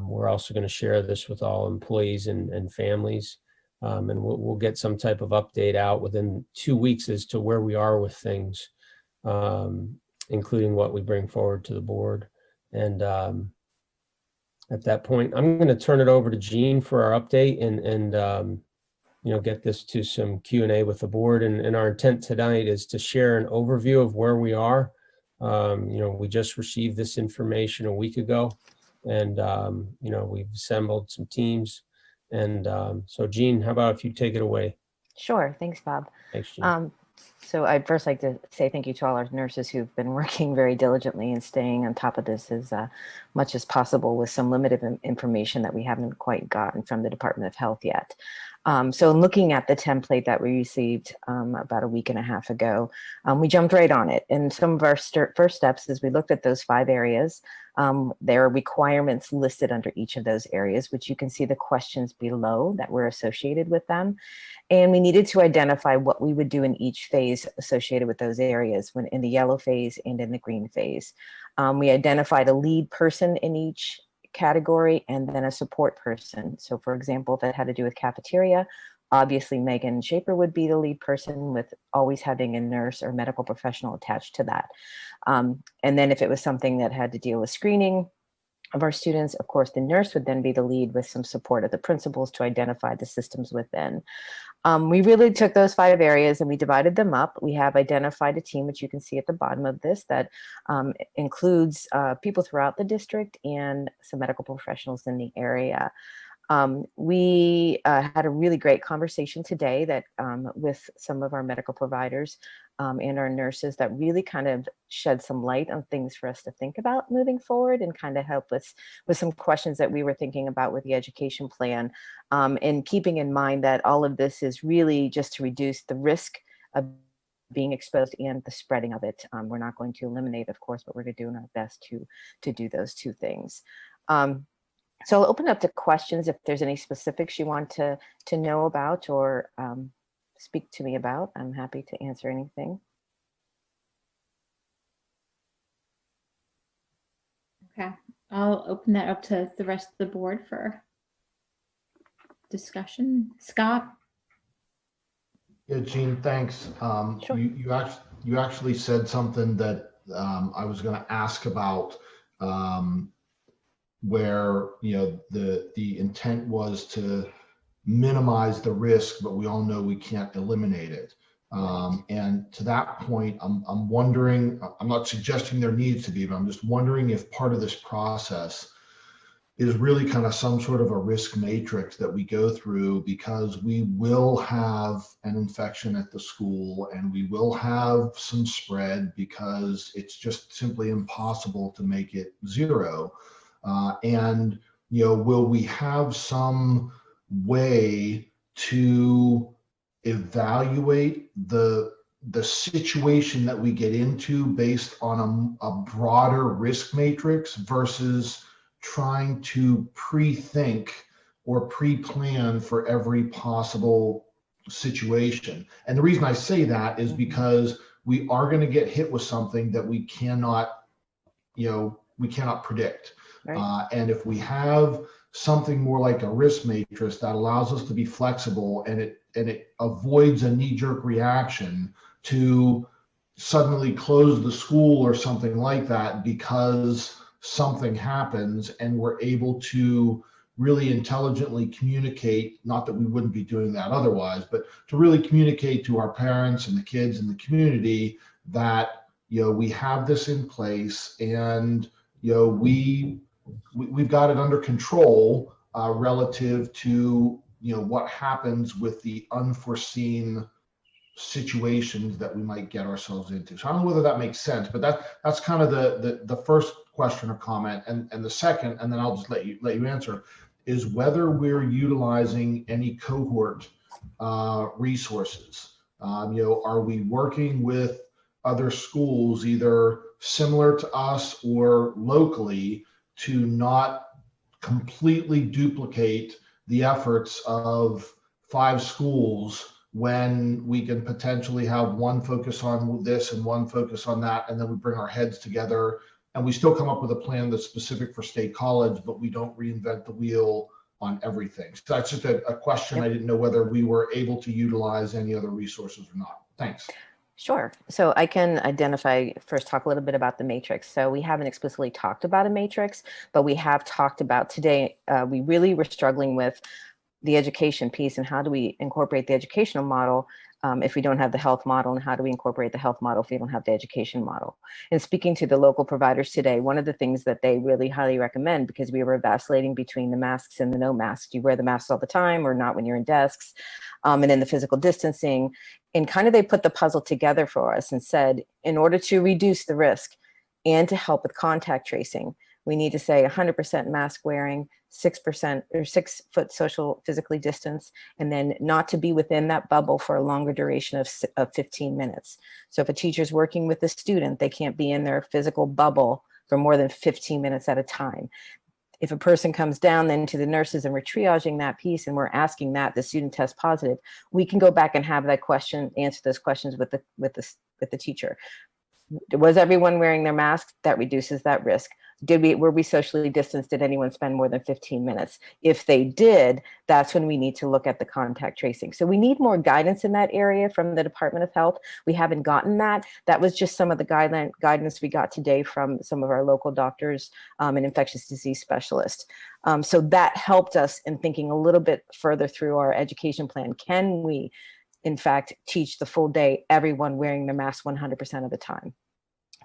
We're also going to share this with all employees and families, and we'll get some type of update out within 2 weeks as to where we are with things, including what we bring forward to the board. And at that point, I'm going to turn it over to Jean for our update and get this to some Q&A with the board. And our intent tonight is to share an overview of where we are. We just received this information a week ago, and we've assembled some teams. And so Jean, how about if you take it away? Sure. Thanks, Bob. Thanks, Jean. So I'd first like to say thank you to all our nurses who've been working very diligently and staying on top of this as much as possible with some limited information that we haven't quite gotten from the Department of Health yet. So in looking at the template that we received about a week and a half ago, we jumped right on it. And some of our first steps is we looked at those 5 areas. There are requirements listed under each of those areas, which you can see the questions below that were associated with them. And we needed to identify what we would do in each phase associated with those areas, when in the yellow phase and in the green phase. We identified a lead person in each category and then a support person. So for example, if it had to do with cafeteria, obviously Megan Shaper would be the lead person, with always having a nurse or medical professional attached to that. And then if it was something that had to deal with screening of our students, of course, the nurse would then be the lead with some support of the principals to identify the systems within. We really took those 5 areas and we divided them up. We have identified a team, which you can see at the bottom of this, that includes people throughout the district and some medical professionals in the area. We had a really great conversation today that with some of our medical providers and our nurses that really kind of shed some light on things for us to think about moving forward and kind of help us with some questions that we were thinking about with the education plan, and keeping in mind that all of this is really just to reduce the risk of being exposed and the spreading of it. We're not going to eliminate, of course, but we're doing our best to do those two things. So I'll open up to questions if there's any specifics you want to know about or speak to me about. I'm happy to answer anything. Okay, I'll open that up to the rest of the board for discussion. Scott? Yeah, Jean, thanks. Sure. You actually said something that I was going to ask about, where the intent was to minimize the risk, but we all know we can't eliminate it. And to that point, I'm wondering, I'm not suggesting there needs to be, but I'm just wondering if part of this process is really kind of some sort of a risk matrix that we go through, because we will have an infection at the school and we will have some spread because it's just simply impossible to make it zero. And will we have some way to evaluate the situation that we get into based on a broader risk matrix versus trying to pre-think or pre-plan for every possible situation? And the reason I say that is because we are going to get hit with something that we cannot predict. Right. And if we have something more like a risk matrix that allows us to be flexible and it avoids a knee-jerk reaction to suddenly close the school or something like that because something happens, and we're able to really intelligently communicate, not that we wouldn't be doing that otherwise, but to really communicate to our parents and the kids in the community that we have this in place and we've got it under control relative to what happens with the unforeseen situations that we might get ourselves into. So I don't know whether that makes sense, but that's kind of the first question or comment, and the second, and then I'll just let you answer, is whether we're utilizing any cohort resources. Are we working with other schools, either similar to us or locally, to not completely duplicate the efforts of 5 schools when we can potentially have one focus on this and one focus on that, and then we bring our heads together and we still come up with a plan that's specific for State College, but we don't reinvent the wheel on everything. So that's just a question. Yep. I didn't know whether we were able to utilize any other resources or not. Thanks. Sure. So I can talk a little bit about the matrix. So we haven't explicitly talked about a matrix, but we have talked about today, we really were struggling with the education piece and how do we incorporate the educational model if we don't have the health model, and how do we incorporate the health model if we don't have the education model. And speaking to the local providers today, one of the things that they really highly recommend, because we were vacillating between the masks and the no masks, do you wear the masks all the time or not when you're in desks, and then the physical distancing, and kind of they put the puzzle together for us and said, in order to reduce the risk and to help with contact tracing, we need to say 100% mask wearing, 6% or 6 foot social physically distance, and then not to be within that bubble for a longer duration of 15 minutes. So if a teacher's working with a student, they can't be in their physical bubble for more than 15 minutes at a time. If a person comes down then to the nurses and we're triaging that piece and we're asking that the student tests positive, we can go back and have that question, answer those questions with the teacher. Was everyone wearing their masks? That reduces that risk. Were we socially distanced? Did anyone spend more than 15 minutes? If they did, that's when we need to look at the contact tracing. So we need more guidance in that area from the Department of Health. We haven't gotten that. That was just some of the guidance we got today from some of our local doctors and infectious disease specialists. So that helped us in thinking a little bit further through our education plan. Can we, in fact, teach the full day, everyone wearing their mask 100% of the time?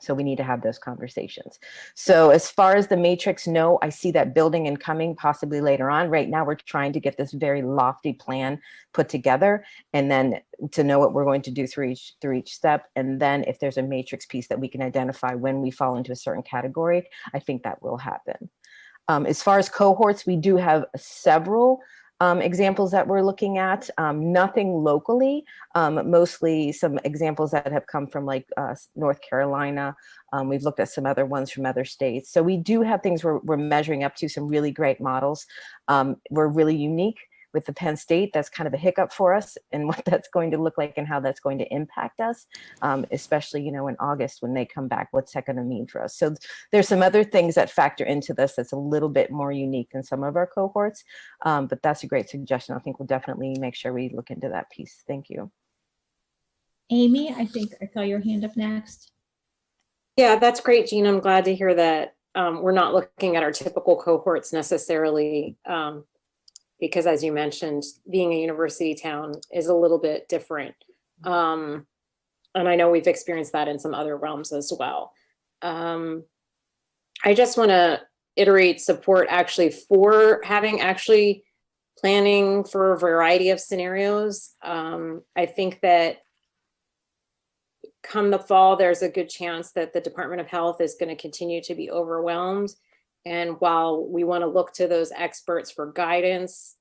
So we need to have those conversations. So as far as the matrix, no, I see that building and coming possibly later on. Right now, we're trying to get this very lofty plan put together, and then to know what we're going to do through each step. And then if there's a matrix piece that we can identify when we fall into a certain category, I think that will happen. As far as cohorts, we do have several examples that we're looking at, nothing locally, mostly some examples that have come from like North Carolina. We've looked at some other ones from other states. So we do have things we're measuring up to, some really great models. We're really unique with the Penn State. That's kind of a hiccup for us and what that's going to look like and how that's going to impact us, especially, you know, in August when they come back, what's that going to mean for us? So there's some other things that factor into this that's a little bit more unique than some of our cohorts, but that's a great suggestion. I think we'll definitely make sure we look into that piece. Thank you. Amy, I think I saw your hand up next. Yeah, that's great, Jean. I'm glad to hear that we're not looking at our typical cohorts necessarily, because as you mentioned, being a university town is a little bit different. And I know we've experienced that in some other realms as well. I just want to iterate support actually for having actually planning for a variety of scenarios. I think that come the fall, there's a good chance that the Department of Health is going to continue to be overwhelmed. And while we want to look to those experts for guidance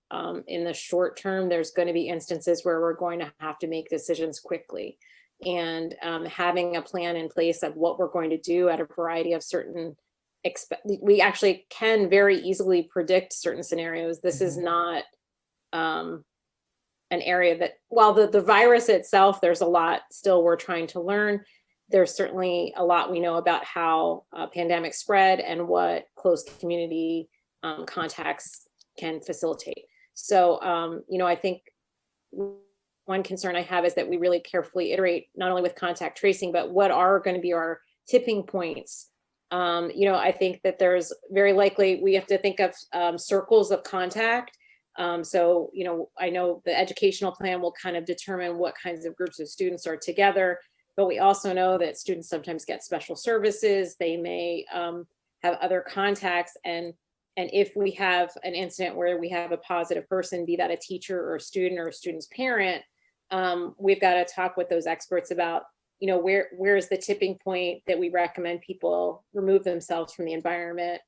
in the short term, there's going to be instances where we're going to have to make decisions quickly. And having a plan in place of what we're going to do at a variety of certain, we actually can very easily predict certain scenarios. This is not an area that, while the virus itself, there's a lot still we're trying to learn. There's certainly a lot we know about how pandemic spread and what close community contacts can facilitate. So, you know, I think one concern I have is that we really carefully iterate not only with contact tracing, but what are going to be our tipping points. You know, I think that there's very likely we have to think of circles of contact. So, you know, I know the educational plan will kind of determine what kinds of groups of students are together. But we also know that students sometimes get special services. They may have other contacts. And if we have an incident where we have a positive person, be that a teacher or a student or a student's parent, we've got to talk with those experts about, you know, where is the tipping point that we recommend people remove themselves from the environment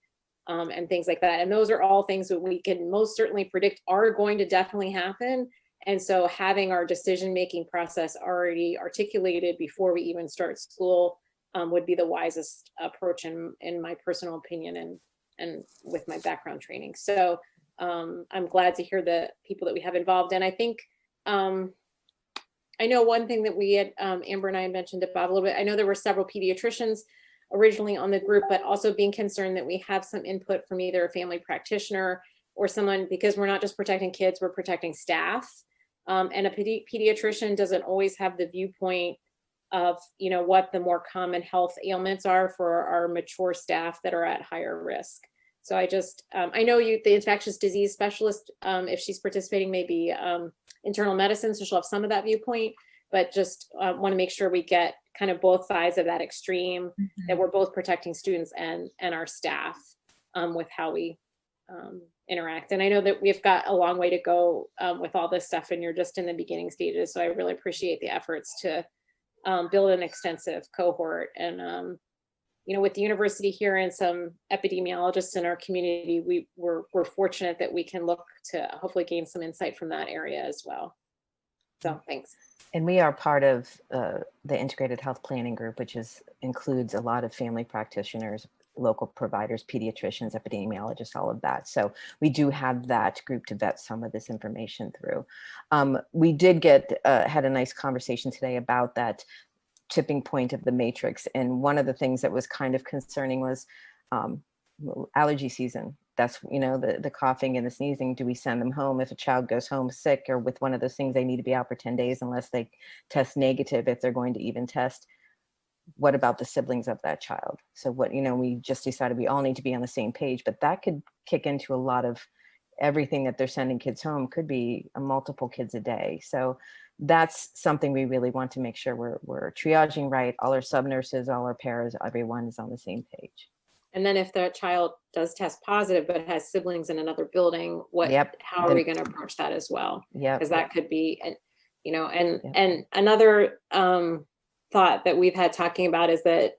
and things like that. And those are all things that we can most certainly predict are going to definitely happen. And so having our decision-making process already articulated before we even start school would be the wisest approach in my personal opinion and with my background training. So I'm glad to hear the people that we have involved. And I think, I know one thing that we had, Amber and I had mentioned about a little bit, I know there were several pediatricians originally on the group, but also being concerned that we have some input from either a family practitioner or someone, because we're not just protecting kids, we're protecting staff. And a pediatrician doesn't always have the viewpoint of, you know, what the more common health ailments are for our mature staff that are at higher risk. So I just, I know the infectious disease specialist, if she's participating, maybe internal medicine, so she'll have some of that viewpoint, but just want to make sure we get kind of both sides of that extreme, that we're both protecting students and our staff with how we interact. And I know that we've got a long way to go with all this stuff, and you're just in the beginning stages. So I really appreciate the efforts to build an extensive cohort. And you know, with the university here and some epidemiologists in our community, we're fortunate that we can look to hopefully gain some insight from that area as well. So thanks. And we are part of the Integrated Health Planning Group, which includes a lot of family practitioners, local providers, pediatricians, epidemiologists, all of that. So we do have that group to vet some of this information through. We did had a nice conversation today about that tipping point of the matrix. And one of the things that was kind of concerning was allergy season. That's, you know, the coughing and the sneezing. Do we send them home if a child goes home sick or with one of those things they need to be out for 10 days unless they test negative, if they're going to even test? What about the siblings of that child? So what, you know, we just decided we all need to be on the same page, but that could kick into a lot of everything that they're sending kids home could be multiple kids a day. So that's something we really want to make sure we're triaging right. All our sub nurses, all our paras, everyone is on the same page. And then if the child does test positive but has siblings in another building, how are Then- we going to approach that as well? Yep. Because that could be, and another thought that we've had talking about is that,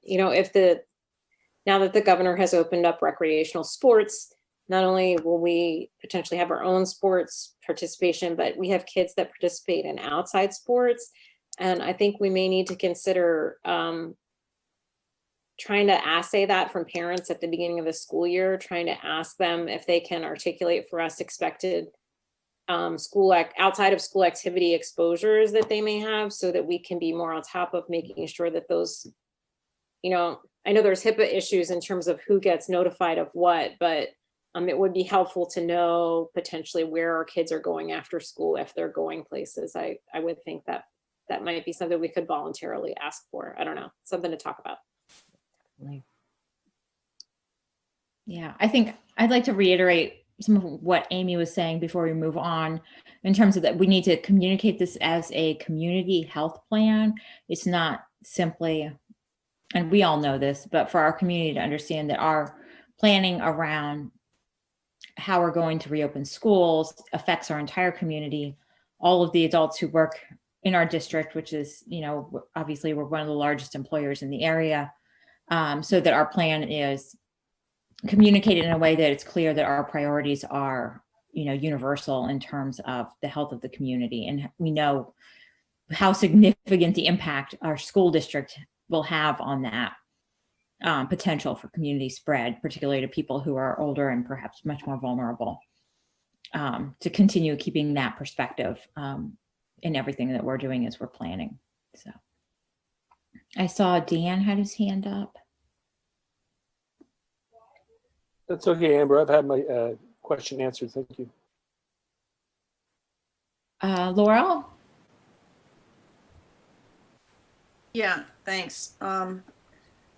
now that the governor has opened up recreational sports, not only will we potentially have our own sports participation, but we have kids that participate in outside sports. And I think we may need to consider trying to assay that from parents at the beginning of the school year, trying to ask them if they can articulate for us expected outside of school activity exposures that they may have, so that we can be more on top of making sure that those, I know there's HIPAA issues in terms of who gets notified of what, but it would be helpful to know potentially where our kids are going after school if they're going places. I would think that that might be something we could voluntarily ask for. I don't know, something to talk about. Yeah, I think I'd like to reiterate some of what Amy was saying before we move on, in terms of that we need to communicate this as a community health plan. It's not simply, and we all know this, but for our community to understand that our planning around how we're going to reopen schools affects our entire community, all of the adults who work in our district, which is, obviously we're one of the largest employers in the area, so that our plan is communicated in a way that it's clear that our priorities are, universal in terms of the health of the community. And we know how significant the impact our school district will have on that potential for community spread, particularly to people who are older and perhaps much more vulnerable, to continue keeping that perspective in everything that we're doing as we're planning. So I saw Dan had his hand up. That's okay, Amber. I've had my question answered. Thank you. Laurel? Yeah, thanks.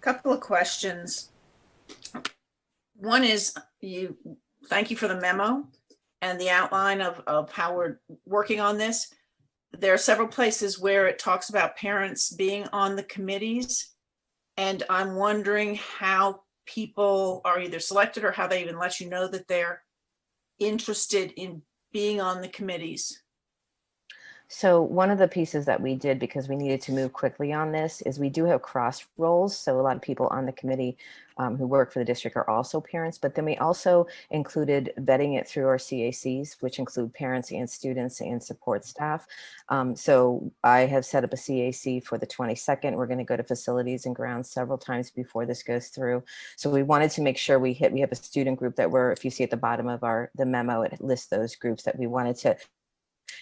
Couple of questions. One is, thank you for the memo and the outline of how we're working on this. There are several places where it talks about parents being on the committees, and I'm wondering how people are either selected or how they even let you know that they're interested in being on the committees. So one of the pieces that we did, because we needed to move quickly on this, is we do have cross roles. So a lot of people on the committee who work for the district are also parents, but then we also included vetting it through our CACs, which include parents and students and support staff. So I have set up a CAC for the 22nd. We're going to go to facilities and grounds several times before this goes through. So we wanted to make sure we have a student group that if you see at the bottom of the memo, it lists those groups that we wanted to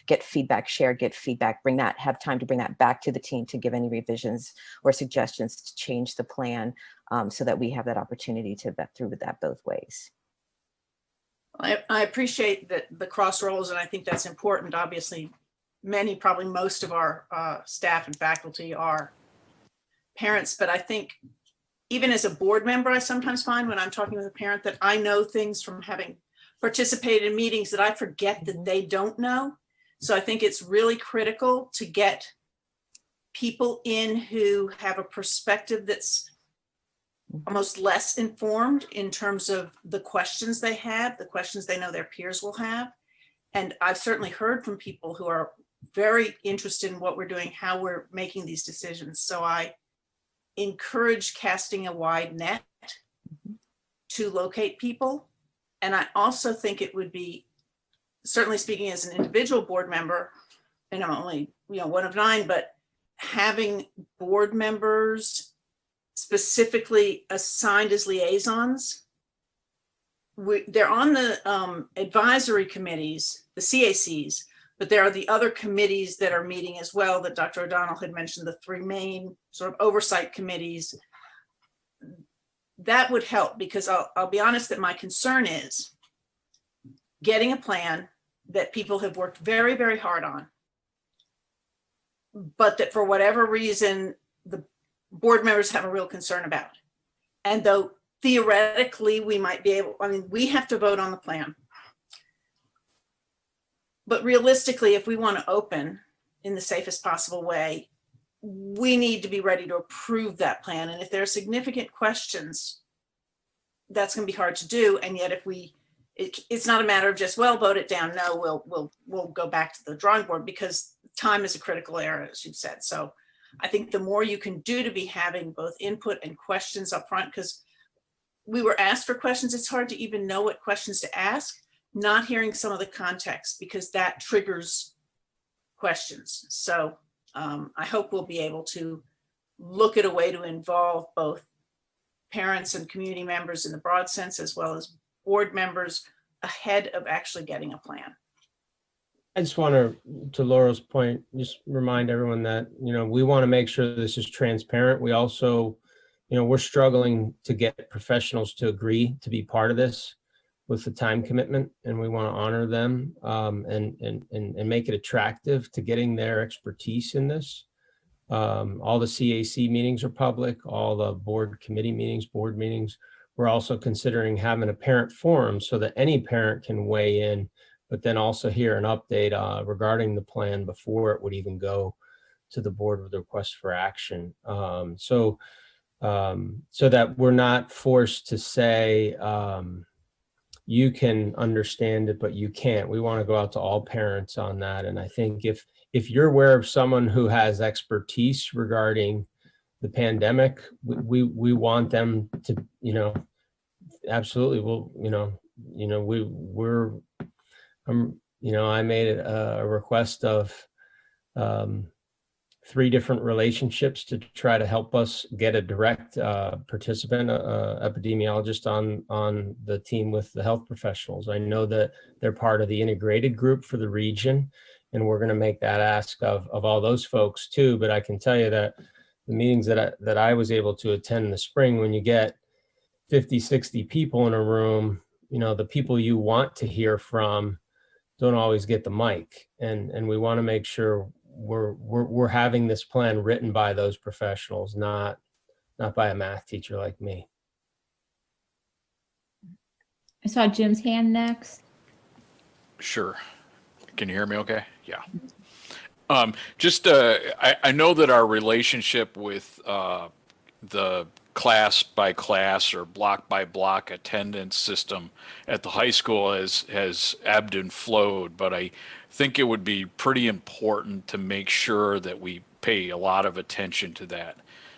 get feedback, have time to bring that back to the team to give any revisions or suggestions to change the plan, so that we have that opportunity to vet through with that both ways. I appreciate the cross roles, and I think that's important. Obviously, probably most of our staff and faculty are parents, but I think even as a board member, I sometimes find when I'm talking with a parent that I know things from having participated in meetings that I forget that they don't know. So I think it's really critical to get people in who have a perspective that's almost less informed in terms of the questions they have, the questions they know their peers will have. And I've certainly heard from people who are very interested in what we're doing, how we're making these decisions. So I encourage casting a wide net to locate people. And I also think it would be, certainly speaking as an individual board member, and I'm only one of 9, but having board members specifically assigned as liaisons. They're on the advisory committees, the CACs, but there are the other committees that are meeting as well that Dr. O'Donnell had mentioned, the 3 main sort of oversight committees. That would help, because I'll be honest that my concern is getting a plan that people have worked very, very hard on, but that for whatever reason, the board members have a real concern about. And though theoretically we might be able, we have to vote on the plan. But realistically, if we want to open in the safest possible way, we need to be ready to approve that plan. And if there are significant questions, that's going to be hard to do. And yet if it's not a matter of just, well, vote it down. No, we'll go back to the drawing board, because time is a critical area, as you've said. So I think the more you can do to be having both input and questions up front, because we were asked for questions. It's hard to even know what questions to ask, not hearing some of the context, because that triggers questions. So I hope we'll be able to look at a way to involve both parents and community members in the broad sense, as well as board members ahead of actually getting a plan. I just want to Laurel's point, just remind everyone that, we want to make sure this is transparent. We also, we're struggling to get professionals to agree to be part of this with the time commitment, and we want to honor them and make it attractive to getting their expertise in this. All the CAC meetings are public, all the board committee meetings, board meetings. We're also considering having a parent forum so that any parent can weigh in, but then also hear an update regarding the plan before it would even go to the board with a request for action. So that we're not forced to say, you can understand it, but you can't. We want to go out to all parents on that. And I think if you're aware of someone who has expertise regarding the pandemic, we want them to, absolutely. I made a request of 3 different relationships to try to help us get a direct participant, epidemiologist on the team with the health professionals. I know that they're part of the integrated group for the region, and we're going to make that ask of all those folks too. But I can tell you that the meetings that I was able to attend in the spring, when you get 50, 60 people in a room, the people you want to hear from don't always get the mic. And we want to make sure we're having this plan written by those professionals, not by a math teacher like me. I saw Jim's hand next. Sure. Can you hear me okay? Yeah. I know that our relationship with the class by class or block by block attendance system at the high school has ebbed and flowed, but I think it would be pretty important to make sure that we pay a lot of attention to that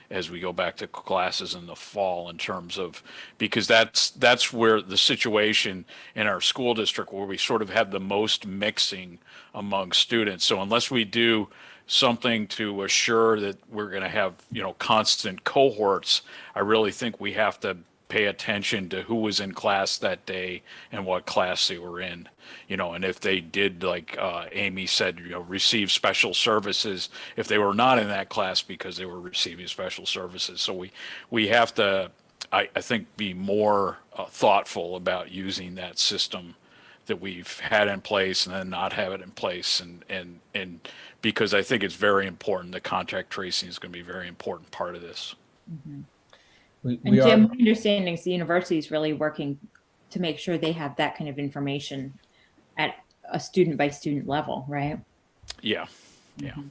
as we go back to classes in the fall, in terms of, because that's where the situation in our school district where we sort of have the most mixing among students. So unless we do something to assure that we're going to have, constant cohorts, I really think we have to pay attention to who was in class that day and what class they were in, and if they did, like Amy said, receive special services, if they were not in that class because they were receiving special services. So we have to, I think, be more thoughtful about using that system that we've had in place and then not have it in place. And because I think it's very important, the contact tracing is going to be a very important part of this. Mm-hmm. And Jim, my understanding is the university is really working to make sure they have that kind of information at a student by student level, right? Yeah. Yeah. Mm-hmm.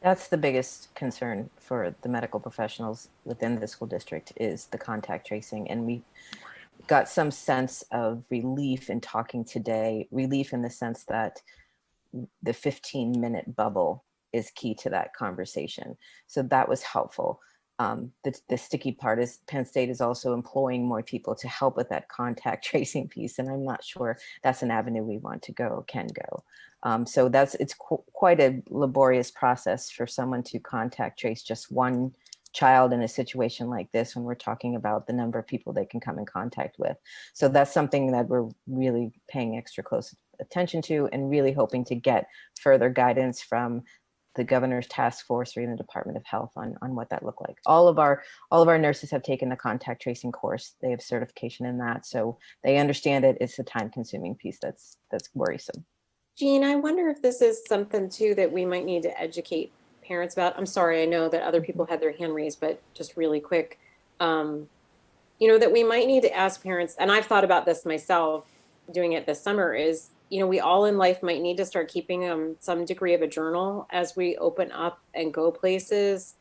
That's the biggest concern for the medical professionals within the school district, is the contact tracing. And we got some sense of relief in talking today, relief in the sense that the 15-minute bubble is key to that conversation. So that was helpful. The sticky part is Penn State is also employing more people to help with that contact tracing piece. And I'm not sure that's an avenue we want to go, can go. So it's quite a laborious process for someone to contact trace just one child in a situation like this, when we're talking about the number of people they can come in contact with. So that's something that we're really paying extra close attention to, and really hoping to get further guidance from the governor's task force or even the Department of Health on what that looked like. All of our nurses have taken the contact tracing course. They have certification in that, so they understand it. It's a time-consuming piece that's worrisome. Jean, I wonder if this is something too that we might need to educate parents about. I'm sorry, I know that other people had their hand raised, but just really quick, that we might need to ask parents, and I've thought about this myself doing it this summer, is we all in life might need to start keeping some degree of a journal as we open up and go places.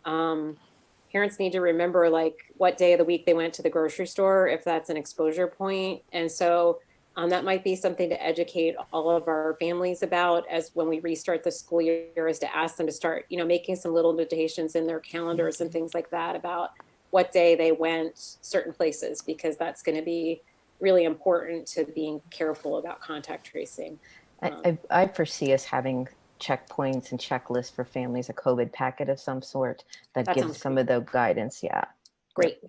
Parents need to remember like what day of the week they went to the grocery store, if that's an exposure point. And so that might be something to educate all of our families about as when we restart the school year, is to ask them to start, making some little notations in their calendars and things like that about what day they went certain places, because that's going to be really important to being careful about contact tracing. I foresee us having checkpoints and checklists for families, a COVID packet of some sort that gives some of the guidance. Yeah. Great.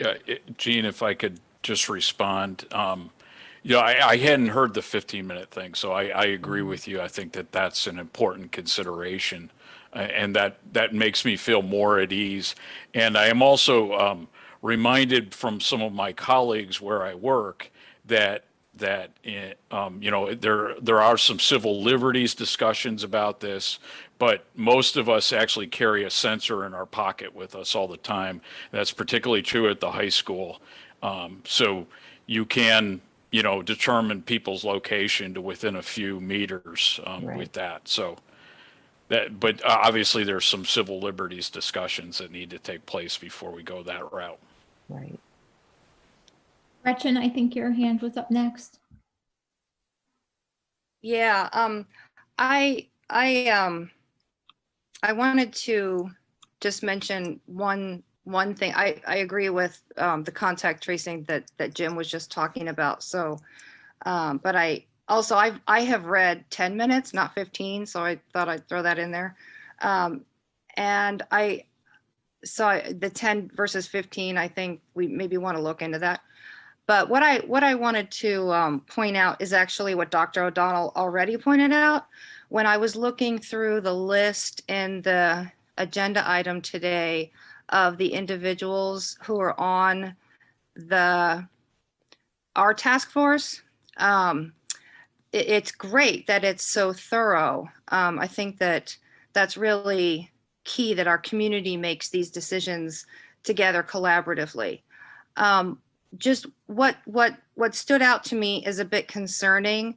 Yeah, Gene, if I could just respond. I hadn't heard the 15-minute thing, so I agree with you. I think that that's an important consideration, and that makes me feel more at ease. And I am also reminded from some of my colleagues where I work that there are some civil liberties discussions about this, but most of us actually carry a sensor in our pocket with us all the time. That's particularly true at the high school. So you can, determine people's location to within a few meters with that. So but obviously there's some civil liberties discussions that need to take place before we go that route. Right. Gretchen, I think your hand was up next. Yeah, I wanted to just mention one thing. I agree with the contact tracing that Jim was just talking about. So, but I have read 10 minutes, not 15. So I thought I'd throw that in there. And I saw the 10 versus 15. I think we maybe want to look into that. But what I wanted to point out is actually what Dr. O'Donnell already pointed out. When I was looking through the list in the agenda item today of the individuals who are on our task force, it's great that it's so thorough. I think that's really key, that our community makes these decisions together collaboratively. Just what stood out to me is a bit concerning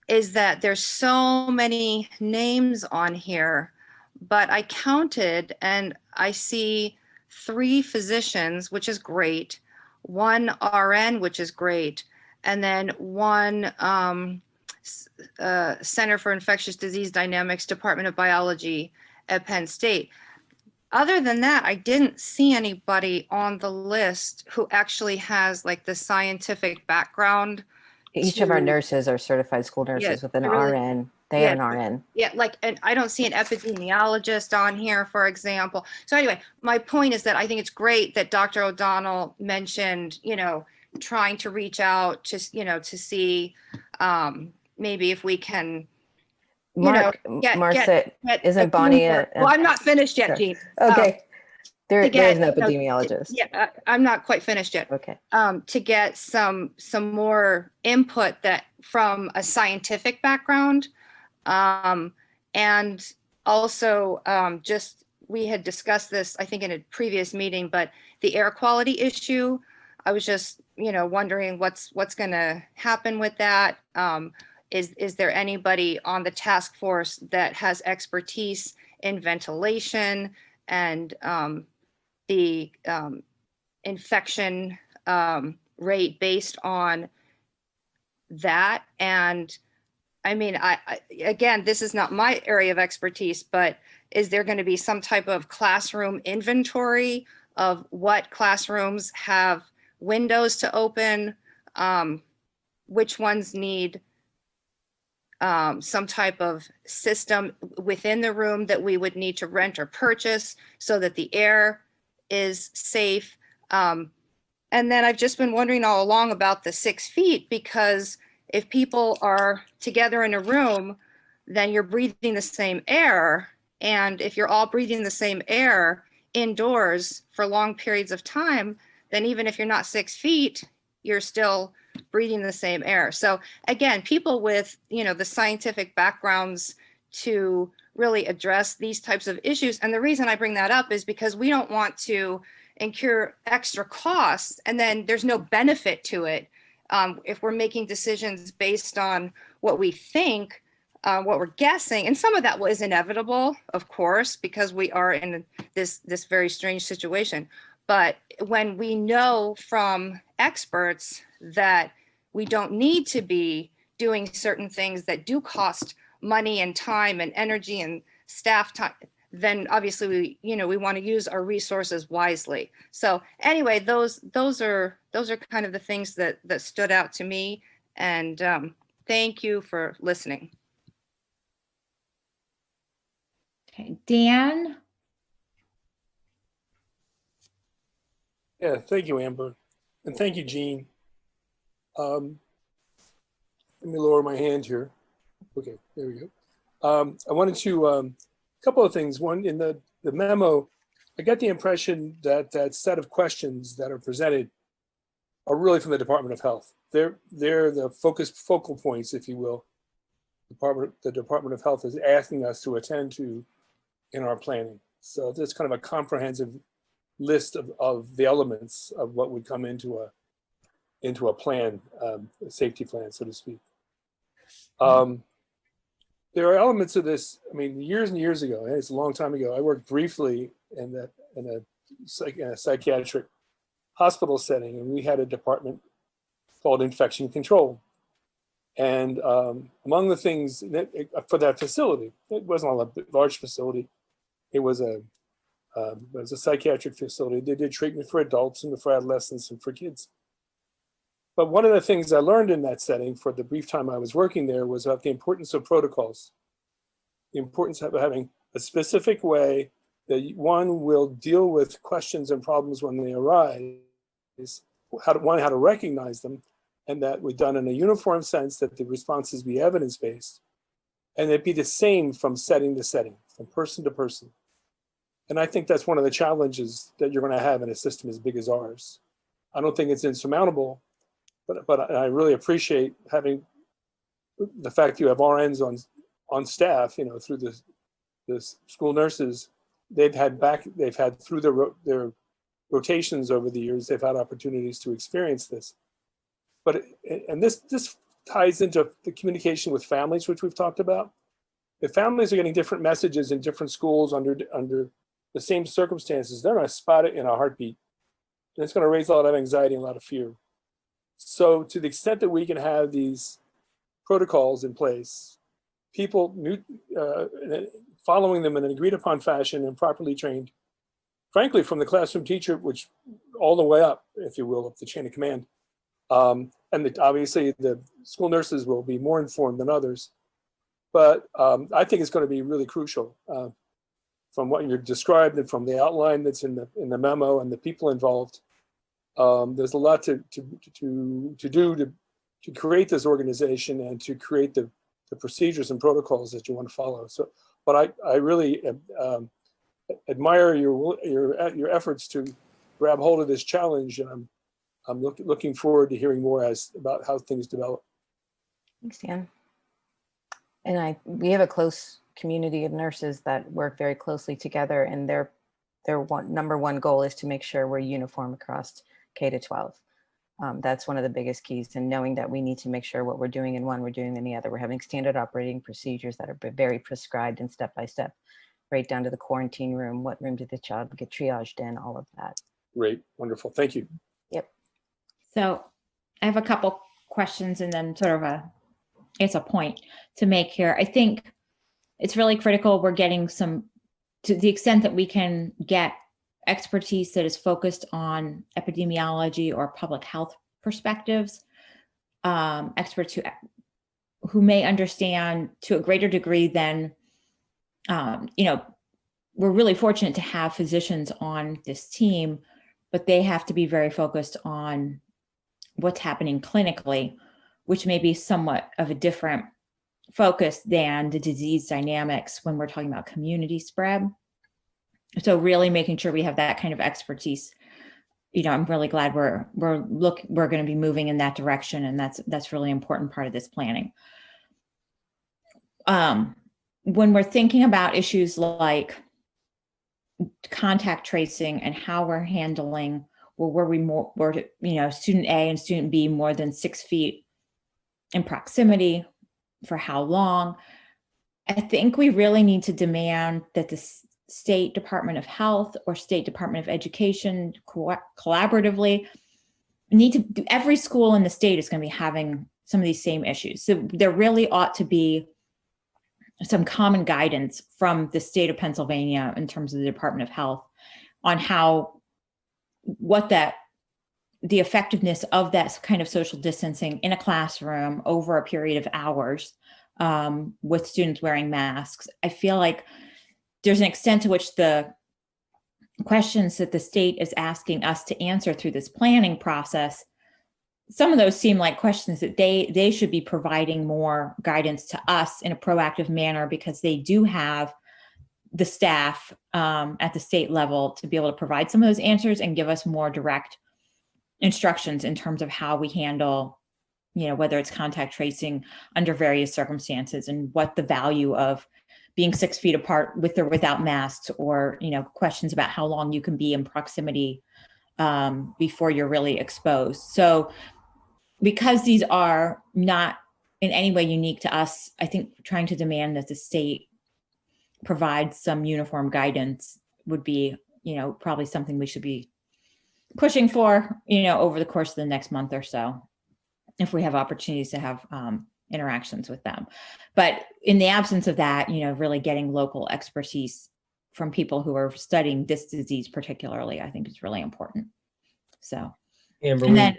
is that there's so many names on here, but I counted and I see 3 physicians, which is great, 1 RN, which is great, and then 1 Center for Infectious Disease Dynamics, Department of Biology at Penn State. Other than that, I didn't see anybody on the list who actually has like the scientific background. Each of our nurses are certified school nurses with an RN. They have an RN. Yeah, and I don't see an epidemiologist on here, for example. So anyway, my point is that I think it's great that Dr. O'Donnell mentioned, trying to reach out to, to see maybe if we can, Marcia, isn't Bonnie well, I'm not finished yet, Jean. Okay. There's an epidemiologist. Yeah, I'm not quite finished yet. Okay. To get some more input from a scientific background. And also we had discussed this, I think, in a previous meeting, but the air quality issue, I was just, wondering what's going to happen with that. Is there anybody on the task force that has expertise in ventilation and the infection rate based on that? And I mean, again, this is not my area of expertise, but is there going to be some type of classroom inventory of what classrooms have windows to open, which ones need some type of system within the room that we would need to rent or purchase so that the air is safe? And then I've just been wondering all along about the 6 feet, because if people are together in a room, then you're breathing the same air. And if you're all breathing the same air indoors for long periods of time, then even if you're not 6 feet, you're still breathing the same air. So again, people with, the scientific backgrounds to really address these types of issues. And the reason I bring that up is because we don't want to incur extra costs and then there's no benefit to it. if we're making decisions based on what we think, what we're guessing, and some of that was inevitable, of course, because we are in this very strange situation. But when we know from experts that we don't need to be doing certain things that do cost money and time and energy and staff time, then obviously we want to use our resources wisely. So anyway, those are kind of the things that stood out to me. And thank you for listening. Okay, Dan? Yeah, thank you, Amber. And thank you, Jean. Let me lower my hand here. Okay, there we go. I wanted to, a couple of things. One, in the memo, I got the impression that that set of questions that are presented are really from the Department of Health. They're the focal points, if you will. The Department of Health is asking us to attend to in our planning. So there's kind of a comprehensive list of the elements of what would come into a plan, a safety plan, so to speak. There are elements of this. I mean, years and years ago, and it's a long time ago, I worked briefly in a psychiatric hospital setting, and we had a department called infection control. And among the things for that facility, it wasn't a large facility. It was a psychiatric facility. They did treatment for adults and for adolescents and for kids. But one of the things I learned in that setting for the brief time I was working there was about the importance of protocols, the importance of having a specific way that one will deal with questions and problems when they arise, how to recognize them, and that we've done in a uniform sense, that the responses be evidence-based, and it be the same from setting to setting, from person to person. And I think that's one of the challenges that you're going to have in a system as big as ours. I don't think it's insurmountable, but I really appreciate having the fact you have RNs on staff, through the school nurses. They've had through their rotations over the years, they've had opportunities to experience this. And this ties into the communication with families, which we've talked about. If families are getting different messages in different schools under the same circumstances, they're going to spot it in a heartbeat. And it's going to raise a lot of anxiety and a lot of fear. So to the extent that we can have these protocols in place, people following them in an agreed upon fashion and properly trained, frankly, from the classroom teacher, which all the way up, if you will, up the chain of command. And obviously the school nurses will be more informed than others. But I think it's going to be really crucial from what you've described and from the outline that's in the memo and the people involved. There's a lot to do to create this organization and to create the procedures and protocols that you want to follow. So, but I really admire your efforts to grab hold of this challenge, and I'm looking forward to hearing more about how things develop. Thanks, Dan. And we have a close community of nurses that work very closely together, and their number one goal is to make sure we're uniform across K-12. That's one of the biggest keys, and knowing that we need to make sure what we're doing in one, we're doing in the other. We're having standard operating procedures that are very prescribed and step-by-step, right down to the quarantine room. What room did the child get triaged in? All of that. Great, wonderful, thank you. Yep. So I have a couple questions and then sort of it's a point to make here. I think it's really critical we're getting to the extent that we can get expertise that is focused on epidemiology or public health perspectives, experts who may understand to a greater degree than, we're really fortunate to have physicians on this team, but they have to be very focused on what's happening clinically, which may be somewhat of a different focus than the disease dynamics when we're talking about community spread. So really making sure we have that kind of expertise. I'm really glad we're going to be moving in that direction, and that's really important part of this planning. When we're thinking about issues like contact tracing and how we're handling Or were we more, or, student A and student B more than 6 feet in proximity? For how long? I think we really need to demand that the State Department of Health or State Department of Education collaboratively need to do. Every school in the state is going to be having some of these same issues. So there really ought to be some common guidance from the state of Pennsylvania in terms of the Department of Health on the effectiveness of that kind of social distancing in a classroom over a period of hours with students wearing masks. I feel like there's an extent to which the questions that the state is asking us to answer through this planning process, some of those seem like questions that they should be providing more guidance to us in a proactive manner, because they do have the staff at the state level to be able to provide some of those answers and give us more direct instructions in terms of how we handle, whether it's contact tracing under various circumstances, and what the value of being 6 feet apart with or without masks, or, questions about how long you can be in proximity before you're really exposed. So because these are not in any way unique to us, I think trying to demand that the state provide some uniform guidance would be, probably something we should be pushing for, over the course of the next month or so, if we have opportunities to have interactions with them. But in the absence of that, really getting local expertise from people who are studying this disease particularly, I think is really important. So, Amber, and then,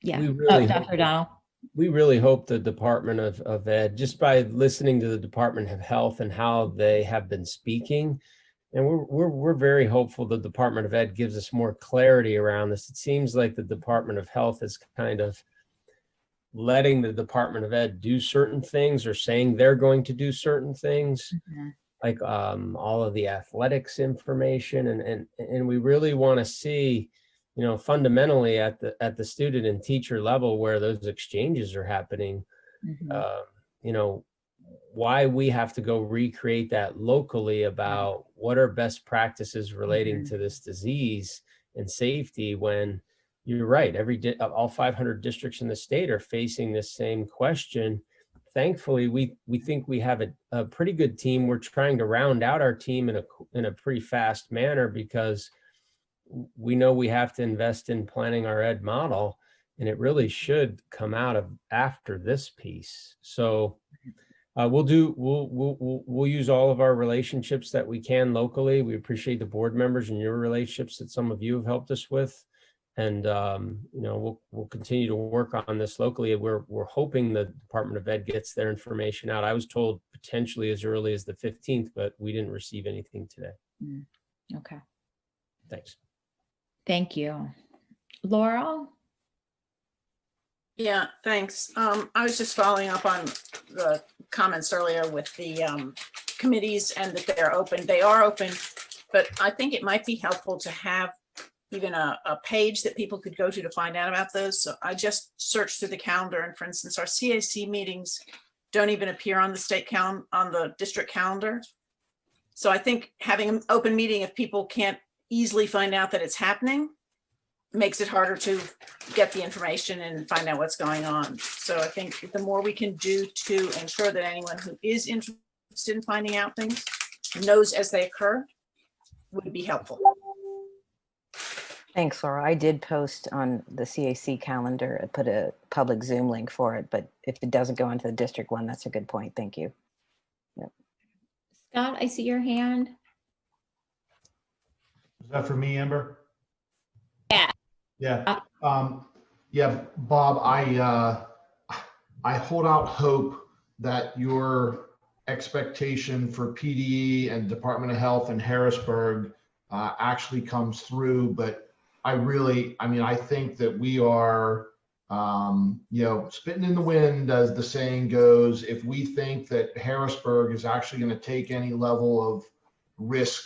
we really Dr. O'Donnell. We really hope the Department of Ed, just by listening to the Department of Health and how they have been speaking, and we're very hopeful the Department of Ed gives us more clarity around this. It seems like the Department of Health is kind of letting the Department of Ed do certain things, or saying they're going to do certain things, like all of the athletics information, and we really want to see, fundamentally at the student and teacher level where those exchanges are happening, why we have to go recreate that locally about what are best practices relating to this disease and safety, when you're right, all 500 districts in the state are facing this same question. Thankfully, we think we have a pretty good team. We're trying to round out our team in a pretty fast manner, because we know we have to invest in planning our ed model, and it really should come out of after this piece. So we'll use all of our relationships that we can locally. We appreciate the board members and your relationships that some of you have helped us with. And we'll continue to work on this locally. We're hoping the Department of Ed gets their information out. I was told potentially as early as the 15th, but we didn't receive anything today. Okay. Thanks. Thank you. Laurel? Yeah, thanks. I was just following up on the comments earlier with the committees, and that they're open. They are open, but I think it might be helpful to have even a page that people could go to find out about those. So I just searched through the calendar, and for instance, our CAC meetings don't even appear on the district calendar. So I think having an open meeting, if people can't easily find out that it's happening, makes it harder to get the information and find out what's going on. So I think the more we can do to ensure that anyone who is interested in finding out things knows as they occur would be helpful. Thanks, Laura. I did post on the CAC calendar, I put a public Zoom link for it, but if it doesn't go into the district one, that's a good point. Thank you. Yep. Scott, I see your hand. Is that for me, Amber? Yeah. Yeah. Yeah, Bob, I hold out hope that your expectation for PDE and Department of Health in Harrisburg actually comes through. But I think that we are, spitting in the wind, as the saying goes, if we think that Harrisburg is actually going to take any level of risk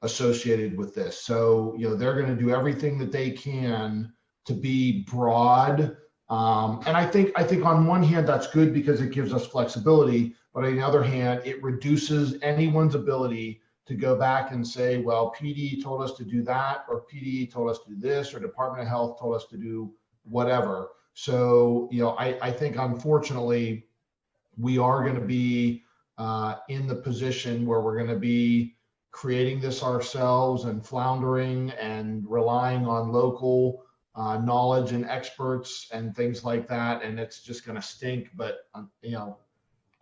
associated with this. So, they're going to do everything that they can to be broad. And I think on one hand, that's good because it gives us flexibility, but on the other hand, it reduces anyone's ability to go back and say, well, PD told us to do that, or PD told us to do this, or Department of Health told us to do whatever. So, I think unfortunately, we are going to be in the position where we're going to be creating this ourselves and floundering and relying on local knowledge and experts and things like that. And it's just going to stink. But, and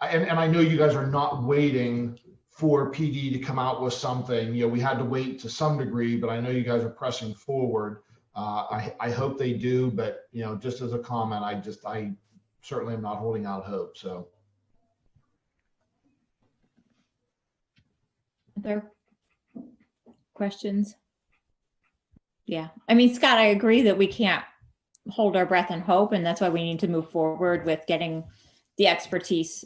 I know you guys are not waiting for PD to come out with something. We had to wait to some degree, but I know you guys are pressing forward. I hope they do, but just as a comment, I certainly am not holding out hope. So. Other questions? Yeah, I mean, Scott, I agree that we can't hold our breath and hope, and that's why we need to move forward with getting the expertise,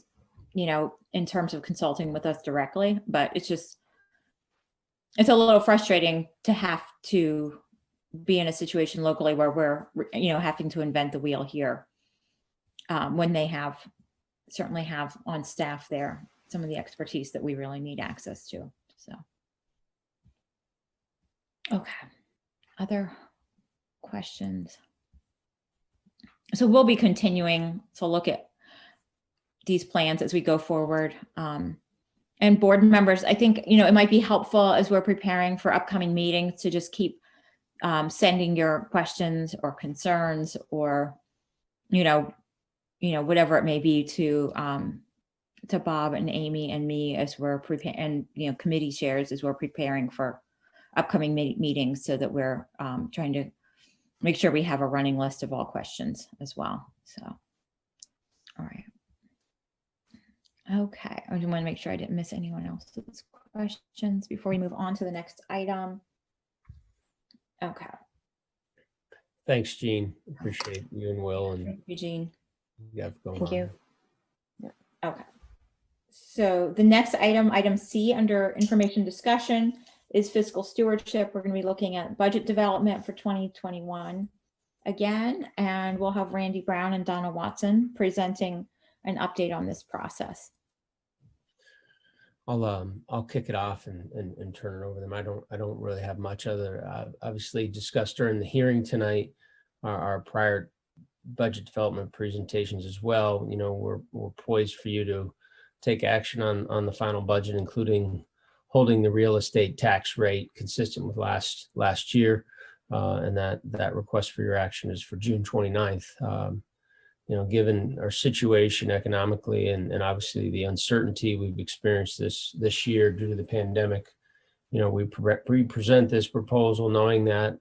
in terms of consulting with us directly. But it's a little frustrating to have to be in a situation locally where we're, having to invent the wheel here, when they certainly have on staff there some of the expertise that we really need access to. So, okay. Other questions? So we'll be continuing to look at these plans as we go forward. And board members, I think, it might be helpful as we're preparing for upcoming meetings to just keep sending your questions or concerns or, whatever it may be to Bob and Amy and me as we're preparing, and, committee chairs as we're preparing for upcoming meetings, so that we're trying to make sure we have a running list of all questions as well. So, all right. Okay, I just want to make sure I didn't miss anyone else's questions before we move on to the next item. Okay. Thanks, Jean. Appreciate you and Will and Thank you, Jean. Thank you. Okay. So the next item, item C under information discussion, is fiscal stewardship. We're going to be looking at budget development for 2021 again, and we'll have Randy Brown and Donna Watson presenting an update on this process. I'll kick it off and turn it over to them. I don't really have much other, obviously discussed during the hearing tonight, our prior budget development presentations as well. We're poised for you to take action on the final budget, including holding the real estate tax rate consistent with last year. And that request for your action is for June 29th. Given our situation economically and obviously the uncertainty we've experienced this year due to the pandemic, we present this proposal knowing that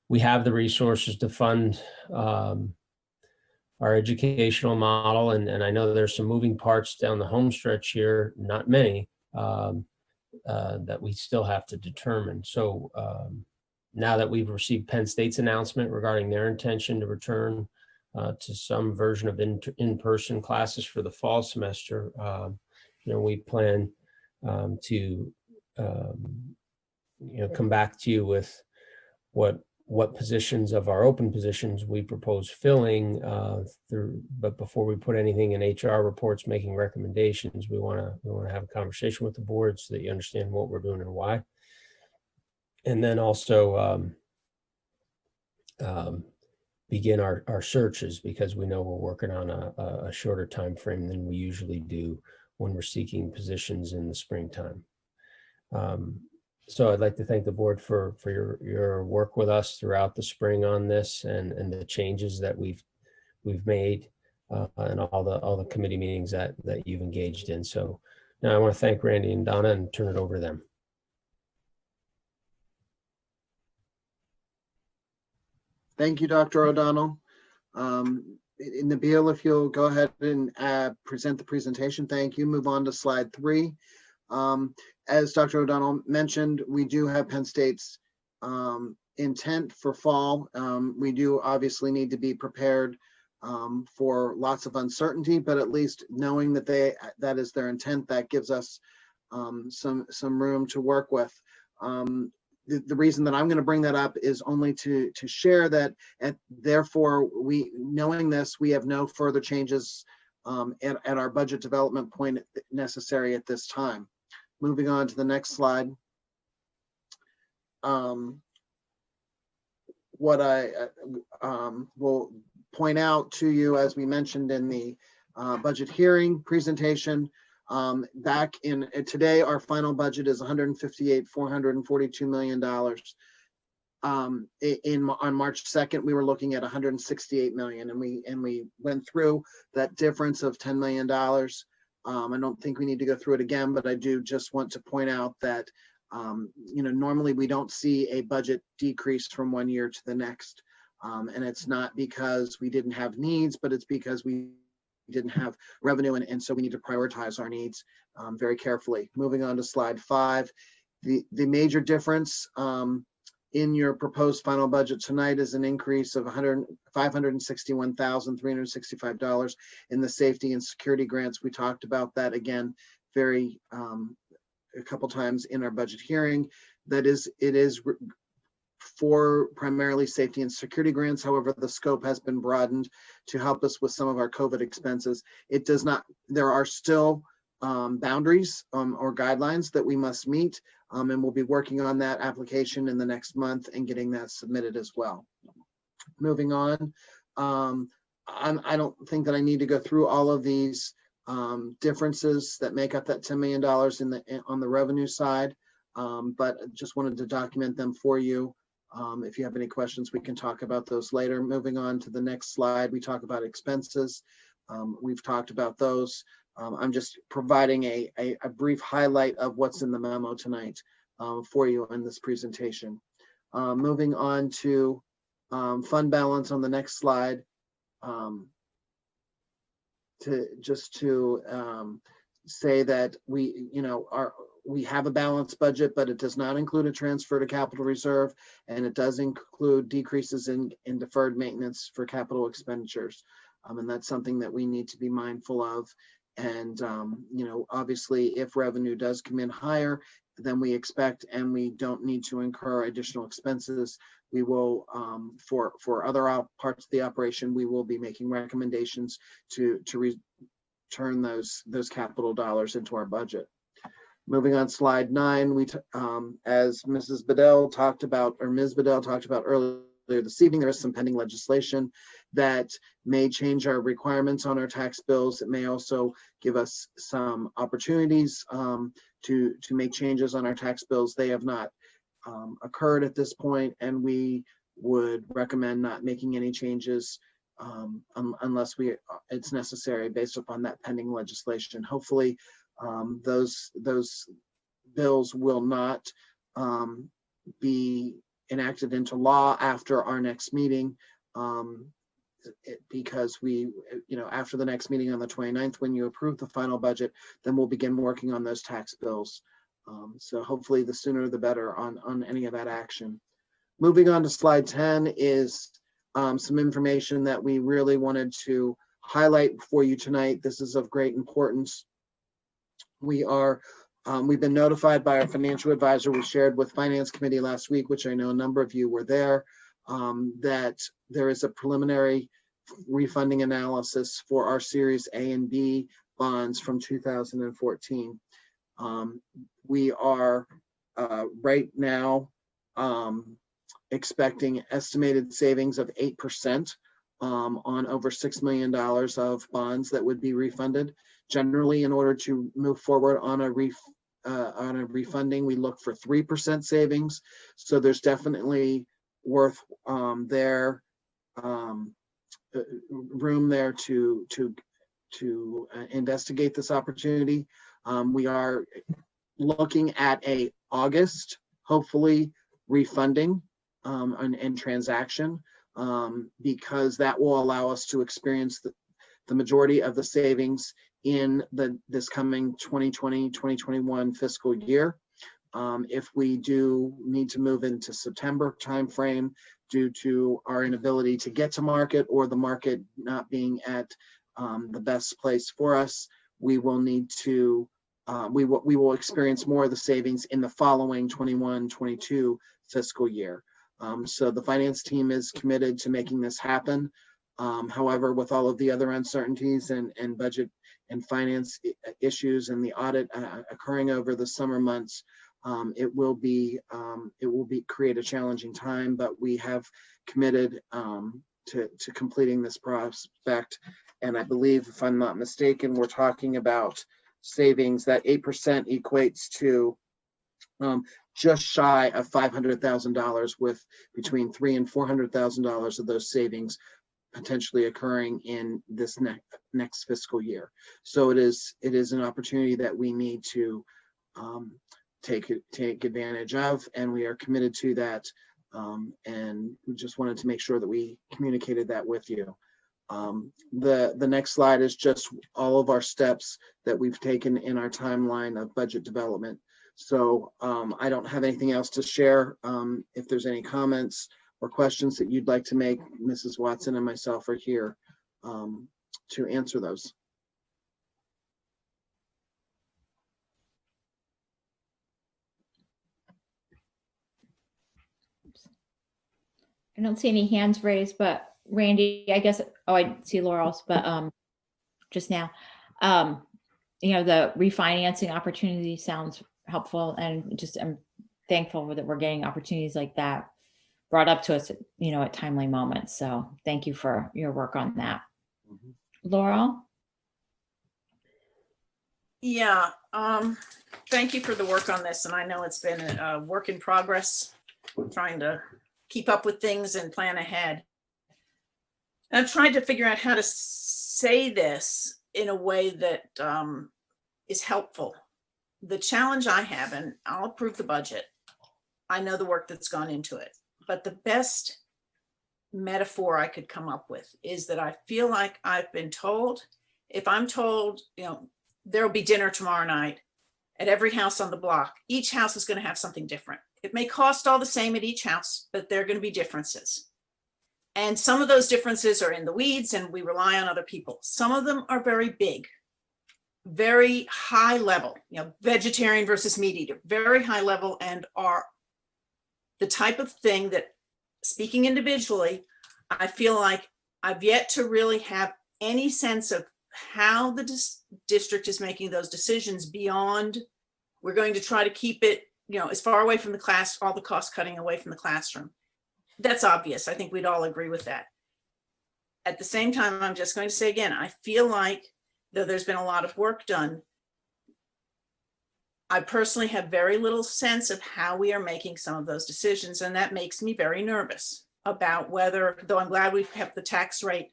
we have the resources to fund our educational model. And I know there's some moving parts down the home stretch here, not many, that we still have to determine. So now that we've received Penn State's announcement regarding their intention to return to some version of in-person classes for the fall semester, we plan to come back to you with what positions of our open positions we propose filling but before we put anything in HR reports making recommendations, we want to have a conversation with the board so that you understand what we're doing and why. And then also begin our searches, because we know we're working on a shorter time frame than we usually do when we're seeking positions in the springtime. So I'd like to thank the board for your work with us throughout the spring on this and the changes that we've made and all the committee meetings that you've engaged in. So now I want to thank Randy and Donna and turn it over to them. Thank you, Dr. O'Donnell. Nabil, if you'll go ahead and present the presentation. Thank you. Move on to slide 3. As Dr. O'Donnell mentioned, we do have Penn State's intent for fall. We do obviously need to be prepared for lots of uncertainty, but at least knowing that that is their intent, that gives us some room to work with. The reason that I'm going to bring that up is only to share that, and therefore, knowing this, we have no further changes at our budget development point necessary at this time. Moving on to the next slide. What I will point out to you, as we mentioned in the budget hearing presentation, back in today, our final budget is $442 million. On March 2nd, we were looking at 168 million, and we went through that difference of $10 million. I don't think we need to go through it again, but I do just want to point out that normally we don't see a budget decrease from one year to the next, and it's not because we didn't have needs, but it's because we didn't have revenue, and so we need to prioritize our needs very carefully. Moving on to slide 5, the major difference in your proposed final budget tonight is an increase of $561,365 in the safety and security grants. We talked about that again very a couple times in our budget hearing. It is for primarily safety and security grants. However, the scope has been broadened to help us with some of our COVID expenses. It does not, there are still boundaries or guidelines that we must meet, and we'll be working on that application in the next month and getting that submitted as well. Moving on, I don't think that I need to go through all of these differences that make up that $10 million on the revenue side, but just wanted to document them for you. If you have any questions, we can talk about those later. Moving on to the next slide, we talk about expenses. We've talked about those. I'm just providing a brief highlight of what's in the memo tonight for you in this presentation. Moving on to fund balance on the next slide. To say that we have a balanced budget, but it does not include a transfer to capital reserve, and it does include decreases in deferred maintenance for capital expenditures. And that's something that we need to be mindful of. And obviously, if revenue does come in higher than we expect and we don't need to incur additional expenses, we will, for other parts of the operation, we will be making recommendations to return those capital dollars into our budget. Moving on, slide 9, as Mrs. Bedell talked about, or Ms. Bedell talked about earlier this evening, there is some pending legislation that may change our requirements on our tax bills. It may also give us some opportunities to make changes on our tax bills. They have not occurred at this point, and we would recommend not making any changes unless it's necessary based upon that pending legislation. Hopefully, those bills will not be enacted into law after our next meeting, because after the next meeting on the 29th, when you approve the final budget, then we'll begin working on those tax bills. So hopefully the sooner the better on any of that action. Moving on to slide 10 is some information that we really wanted to highlight for you tonight. This is of great importance. We've been notified by our financial advisor. We shared with Finance Committee last week, which I know a number of you were there, that there is a preliminary refunding analysis for our Series A and B bonds from 2014. We are right now expecting estimated savings of 8% on over $6 million of bonds that would be refunded. Generally, in order to move forward on a refunding, we look for 3% savings. So there's definitely room there to investigate this opportunity. We are looking at a August, hopefully, refunding and transaction, because that will allow us to experience the majority of the savings in this coming 2020-2021 fiscal year. If we do need to move into September timeframe due to our inability to get to market or the market not being at the best place for us, we will need to we will experience more of the savings in the following 21-22 fiscal year. So the finance team is committed to making this happen. However, with all of the other uncertainties and budget and finance issues and the audit occurring over the summer months, it will create a challenging time, but we have committed to completing this prospect. And I believe, if I'm not mistaken, we're talking about savings. That 8% equates to just shy of $500,000, with between $300,000 and $400,000 of those savings potentially occurring in this next fiscal year. So it is an opportunity that we need to take advantage of, and we are committed to that. And we just wanted to make sure that we communicated that with you. The next slide is just all of our steps that we've taken in our timeline of budget development. So I don't have anything else to share. If there's any comments or questions that you'd like to make, Mrs. Watson and myself are here to answer those. I don't see any hands raised, but Randy, I guess, oh, I see Laurel's, but just now, the refinancing opportunity sounds helpful, and just I'm thankful that we're getting opportunities like that brought up to us, at timely moments. So thank you for your work on that. Laurel? Yeah, thank you for the work on this. And I know it's been a work in progress, trying to keep up with things and plan ahead. And I've tried to figure out how to say this in a way that is helpful. The challenge I have, and I'll approve the budget, I know the work that's gone into it, but the best metaphor I could come up with is that I feel like I've been told, if I'm told, there'll be dinner tomorrow night at every house on the block, each house is going to have something different. It may cost all the same at each house, but there are going to be differences. And some of those differences are in the weeds and we rely on other people. Some of them are very big, very high level, vegetarian versus meat eater, very high level, and are the type of thing that, speaking individually, I feel like I've yet to really have any sense of how the district is making those decisions beyond, we're going to try to keep it, as far away from the class, all the cost cutting away from the classroom. That's obvious. I think we'd all agree with that. At the same time, I'm just going to say again, I feel like, though there's been a lot of work done, I personally have very little sense of how we are making some of those decisions. And that makes me very nervous about whether, though I'm glad we've kept the tax rate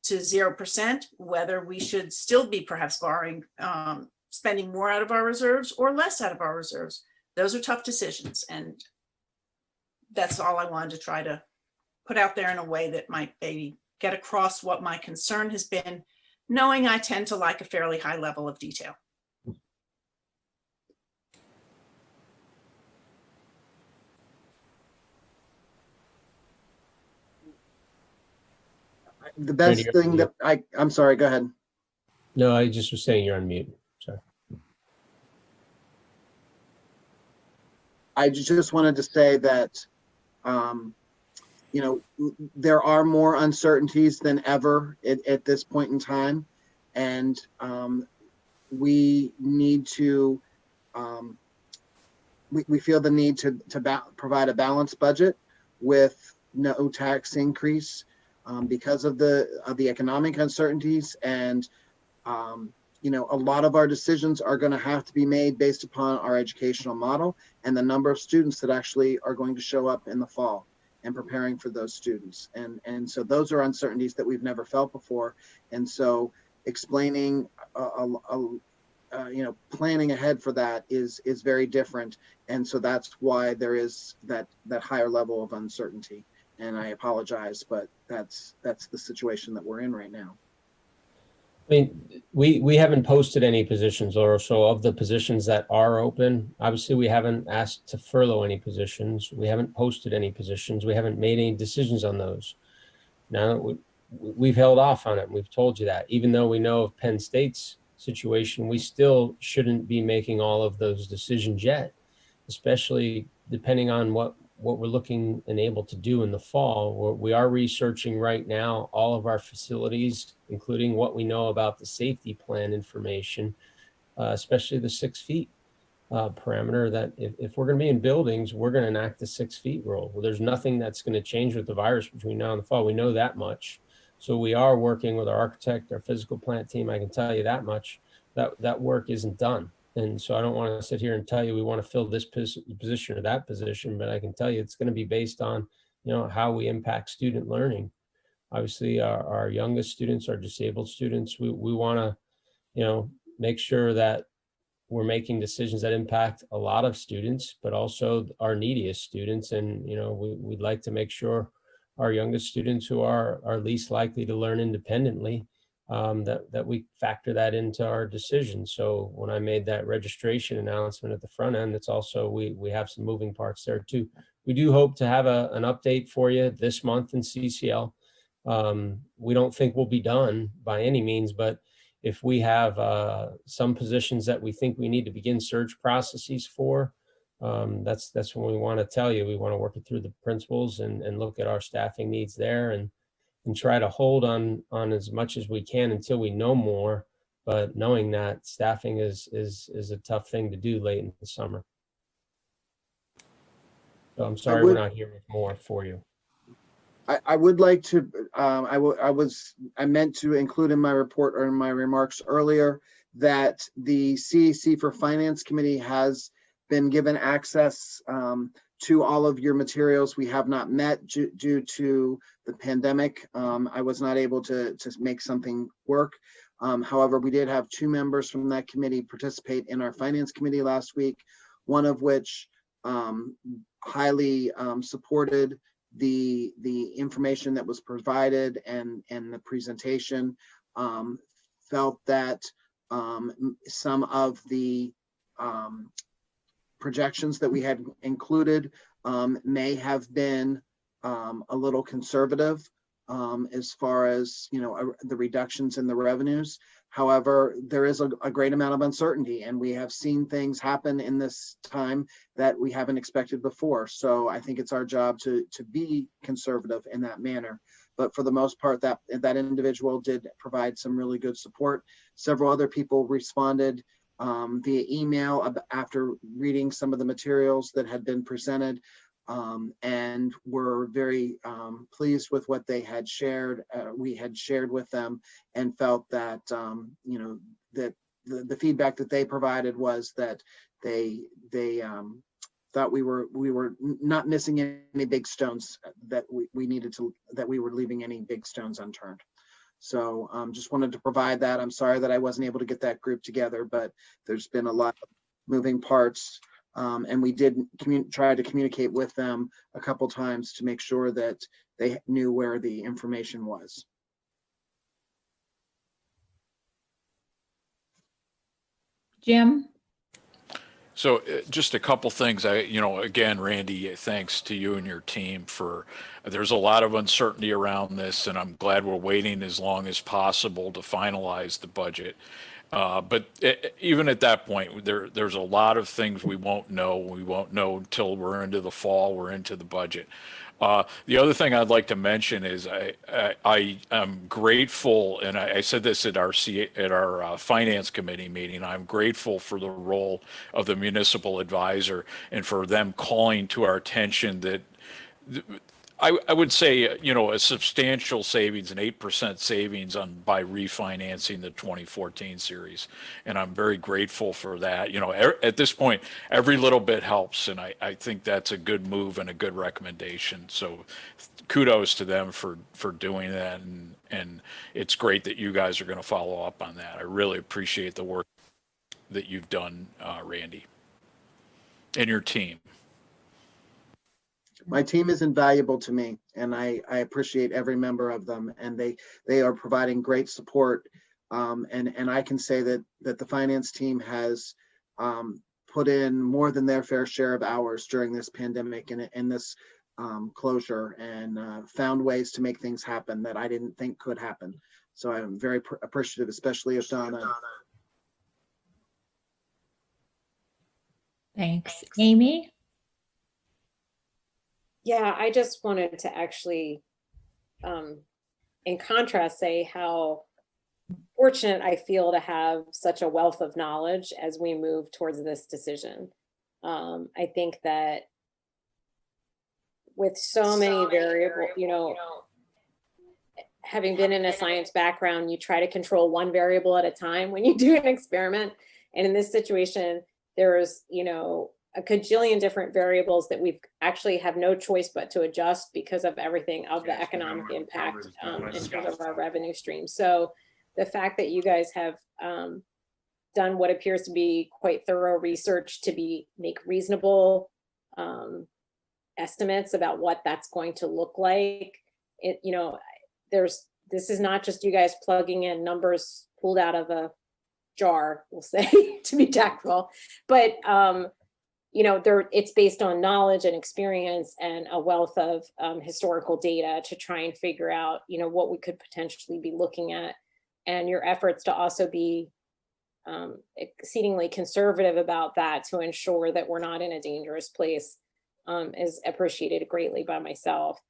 to 0%, whether we should still be perhaps borrowing, spending more out of our reserves or less out of our reserves. Those are tough decisions. And that's all I wanted to try to put out there in a way that might maybe get across what my concern has been, knowing I tend to like a fairly high level of detail. The best thing that I'm sorry, go ahead. No, I just was saying you're on mute. Sorry. I just wanted to say that, there are more uncertainties than ever at this point in time. And we need to, we feel the need to provide a balanced budget with no tax increase because of the economic uncertainties. And, a lot of our decisions are going to have to be made based upon our educational model and the number of students that actually are going to show up in the fall and preparing for those students. And so those are uncertainties that we've never felt before. And so explaining, planning ahead for that is very different. And so that's why there is that higher level of uncertainty. And I apologize, but that's the situation that we're in right now. I mean, we haven't posted any positions, or so of the positions that are open. Obviously, we haven't asked to furlough any positions. We haven't posted any positions. We haven't made any decisions on those. Now, we've held off on it. We've told you that. Even though we know of Penn State's situation, we still shouldn't be making all of those decisions yet, especially depending on what what we're looking and able to do in the fall. We are researching right now all of our facilities, including what we know about the safety plan information, especially the 6 feet parameter, that if we're going to be in buildings, we're going to enact the 6 feet rule. Well, there's nothing that's going to change with the virus between now and the fall. We know that much. So we are working with our architect, our physical plant team. I can tell you that much. That work isn't done. And so I don't want to sit here and tell you we want to fill this position or that position, but I can tell you it's going to be based on, how we impact student learning. Obviously, our youngest students, our disabled students, we want to, make sure that we're making decisions that impact a lot of students, but also our neediest students. And, we'd like to make sure our youngest students, who are least likely to learn independently, that we factor that into our decisions. So when I made that registration announcement at the front end, it's also, we have some moving parts there too. We do hope to have an update for you this month in CCL. We don't think we'll be done by any means, but if we have some positions that we think we need to begin search processes for, that's when we want to tell you. We want to work it through the principals and look at our staffing needs there and try to hold on as much as we can until we know more, but knowing that staffing is a tough thing to do late in the summer. So I'm sorry we're not here with more for you. I would like to, I meant to include in my report or in my remarks earlier that the CEC for Finance Committee has been given access to all of your materials. We have not met due to the pandemic. I was not able to make something work. However, we did have 2 members from that committee participate in our Finance Committee last week, one of which highly supported the information that was provided and the presentation, felt that some of the projections that we had included may have been a little conservative as far as the reductions in the revenues. However, there is a great amount of uncertainty, and we have seen things happen in this time that we haven't expected before. So I think it's our job to be conservative in that manner. But for the most part, that individual did provide some really good support. Several other people responded via email after reading some of the materials that had been presented, and were very pleased with what they had shared. We had shared with them and felt that that the feedback that they provided was that they thought we were not missing any big stones, that we needed to, that we were leaving any big stones unturned. So just wanted to provide that. I'm sorry that I wasn't able to get that group together, but there's been a lot of moving parts. And we did try to communicate with them a couple times to make sure that they knew where the information was. Jim? So just a couple things. Again, Randy, thanks to you and your team there's a lot of uncertainty around this, and I'm glad we're waiting as long as possible to finalize the budget. But even at that point, there's a lot of things we won't know. We won't know until we're into the fall, we're into the budget. The other thing I'd like to mention is I am grateful, and I said this at our finance committee meeting. I'm grateful for the role of the municipal advisor and for them calling to our attention that I would say, a substantial savings, an 8% savings by refinancing the 2014 series. And I'm very grateful for that. At this point, every little bit helps. And I think that's a good move and a good recommendation. So kudos to them for doing that. And it's great that you guys are going to follow up on that. I really appreciate the work that you've done, Randy, and your team. My team is invaluable to me, and I appreciate every member of them, and they are providing great support. And I can say that the finance team has put in more than their fair share of hours during this pandemic and this closure, and found ways to make things happen that I didn't think could happen. So I'm very appreciative, especially of Donna. Thanks. Amy? Yeah, I just wanted to actually, in contrast, say how fortunate I feel to have such a wealth of knowledge as we move towards this decision. I think that with so many variables, having been in a science background, you try to control one variable at a time when you do an experiment. And in this situation, there's, a cajillion different variables that we've actually have no choice but to adjust because of everything of the economic impact in terms of our revenue stream. So the fact that you guys have done what appears to be quite thorough research to make reasonable estimates about what that's going to look like, this is not just you guys plugging in numbers pulled out of a jar, we'll say, to be tactful, but it's based on knowledge and experience and a wealth of historical data to try and figure out, what we could potentially be looking at, and your efforts to also be exceedingly conservative about that to ensure that we're not in a dangerous place is appreciated greatly by myself.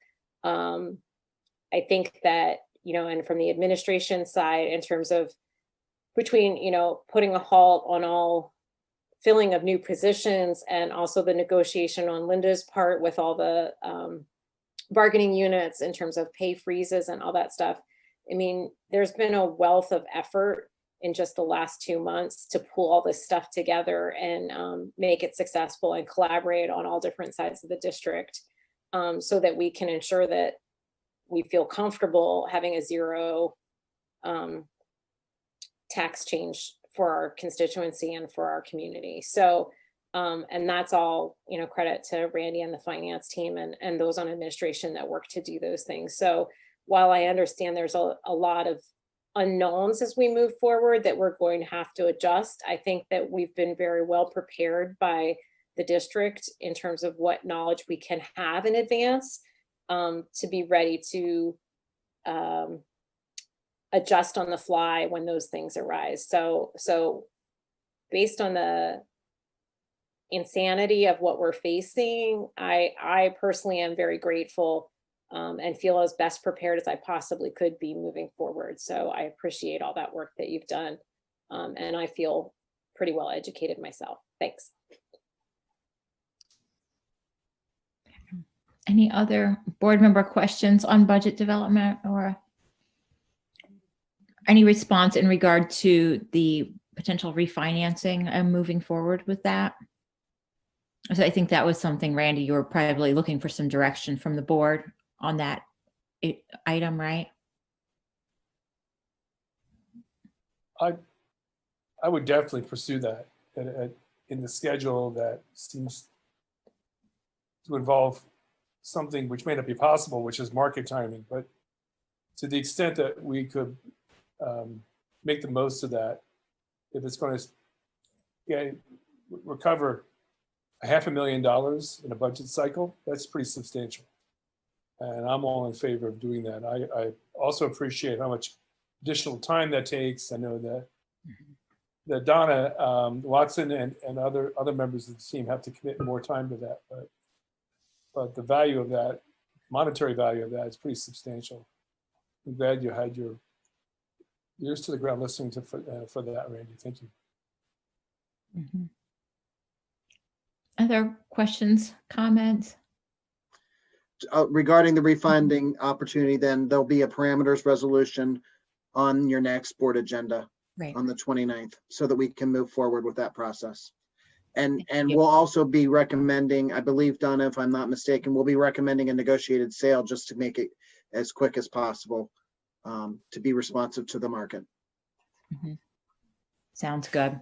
I think that, and from the administration side, in terms of between, putting a halt on all filling of new positions and also the negotiation on Linda's part with all the bargaining units in terms of pay freezes and all that stuff. I mean, there's been a wealth of effort in just the last 2 months to pull all this stuff together and make it successful and collaborate on all different sides of the district so that we can ensure that we feel comfortable having a zero tax change for our constituency and for our community. So, and that's all, credit to Randy and the finance team and those on administration that work to do those things. So while I understand there's a lot of unknowns as we move forward that we're going to have to adjust, I think that we've been very well prepared by the district in terms of what knowledge we can have in advance to be ready to adjust on the fly when those things arise. So based on the insanity of what we're facing, I personally am very grateful and feel as best prepared as I possibly could be moving forward. So I appreciate all that work that you've done. And I feel pretty well educated myself. Thanks. Any other board member questions on budget development or any response in regard to the potential refinancing and moving forward with that? So I think that was something, Randy, you were probably looking for some direction from the board on that item, right? I would definitely pursue that in the schedule that seems to involve something which may not be possible, which is market timing. But to the extent that we could make the most of that, if it's going to recover $500,000 in a budget cycle, that's pretty substantial. And I'm all in favor of doing that. I also appreciate how much additional time that takes. I know that Donna Watson and other members of the team have to commit more time to that. But the value of that, monetary value of that, is pretty substantial. I'm glad you had your ears to the ground listening for that, Randy. Thank you. Mm-hmm. Other questions, comments? Regarding the refunding opportunity, then there'll be a parameters resolution on your next board agenda on the 29th so that we can move forward with that process. And we'll also be recommending, I believe, Donna, if I'm not mistaken, we'll be recommending a negotiated sale just to make it as quick as possible to be responsive to the market. Mm-hmm. Sounds good.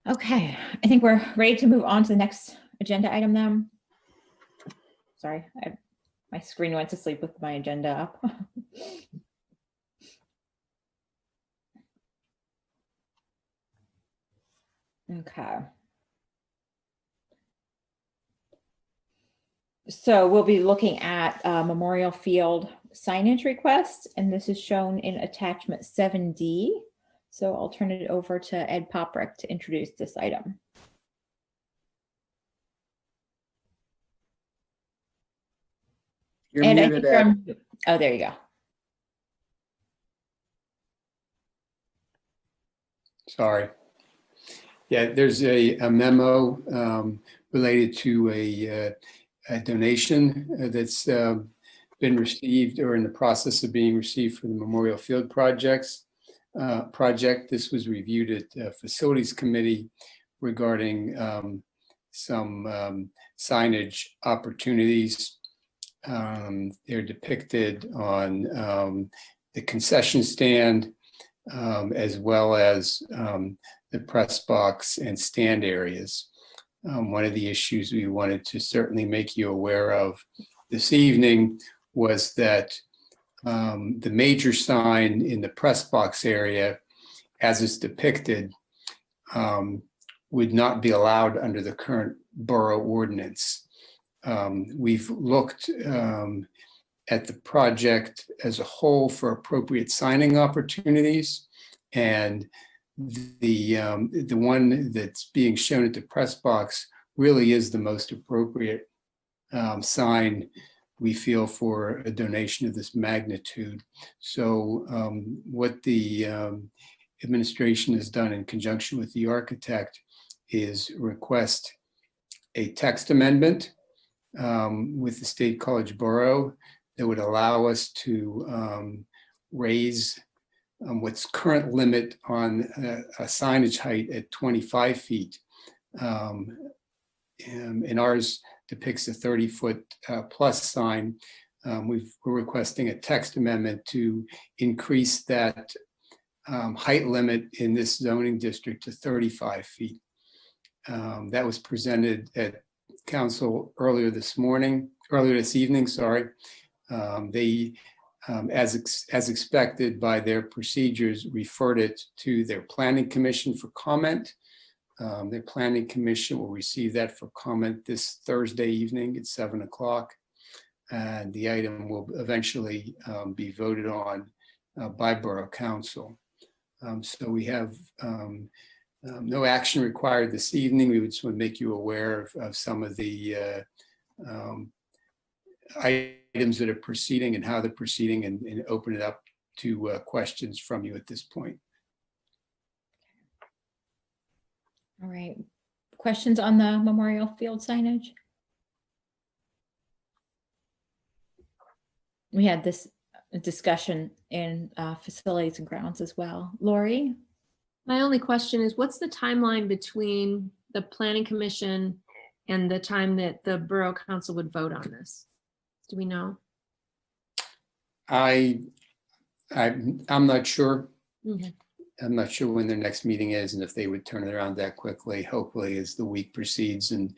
Okay, I think we're ready to move on to the next agenda item then. Sorry, my screen went to sleep with my agenda up. Okay. So we'll be looking at Memorial Field signage request, and this is shown in attachment 7D. So I'll turn it over to Ed Poprick to introduce this item. You're And I muted, think you're Ed. on, oh, there you go. Sorry. Yeah, there's a memo related to a donation that's been received or in the process of being received for the Memorial Field project. This was reviewed at Facilities Committee regarding some signage opportunities. They're depicted on the concession stand as well as the press box and stand areas. One of the issues we wanted to certainly make you aware of this evening was that the major sign in the press box area, as is depicted, would not be allowed under the current borough ordinance. We've looked at the project as a whole for appropriate signing opportunities, and the one that's being shown at the press box really is the most appropriate sign we feel for a donation of this magnitude. So what the administration has done in conjunction with the architect is request a text amendment with the State College Borough that would allow us to raise what's current limit on a signage height at 25 feet. And ours depicts a 30-foot plus sign. We're requesting a text amendment to increase that height limit in this zoning district to 35 feet. That was presented at council earlier this evening, sorry. They, as expected by their procedures, referred it to their planning commission for comment. Their planning commission will receive that for comment this Thursday evening at 7 o'clock. And the item will eventually be voted on by Borough Council. So we have no action required this evening. We would just want to make you aware of some of the items that are proceeding and how they're proceeding, and open it up to questions from you at this point. All right. Questions on the Memorial Field signage? We had this discussion in Facilities and Grounds as well. Lori? My only question is, what's the timeline between the Planning Commission and the time that the Borough Council would vote on this? Do we know? I'm not sure. Okay. I'm not sure when their next meeting is and if they would turn it around that quickly. Hopefully, as the week proceeds and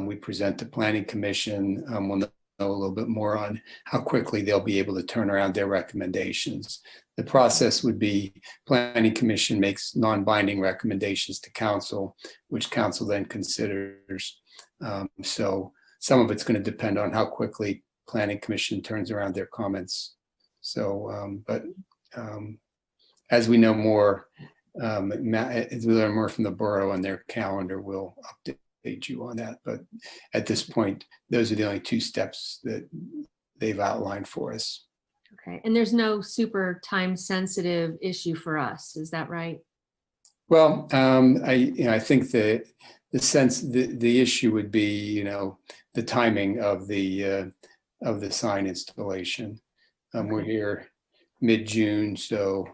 we present to Planning Commission, we'll know a little bit more on how quickly they'll be able to turn around their recommendations. The process would be Planning Commission makes non-binding recommendations to council, which council then considers. So some of it's going to depend on how quickly Planning Commission turns around their comments. So, as we know more, as we learn more from the borough on their calendar, we'll update you on that. But at this point, those are the only two steps that they've outlined for us. Okay, and there's no super time sensitive issue for us, is that right? Well, I think the issue would be, the timing of the sign installation. We're here mid-June, so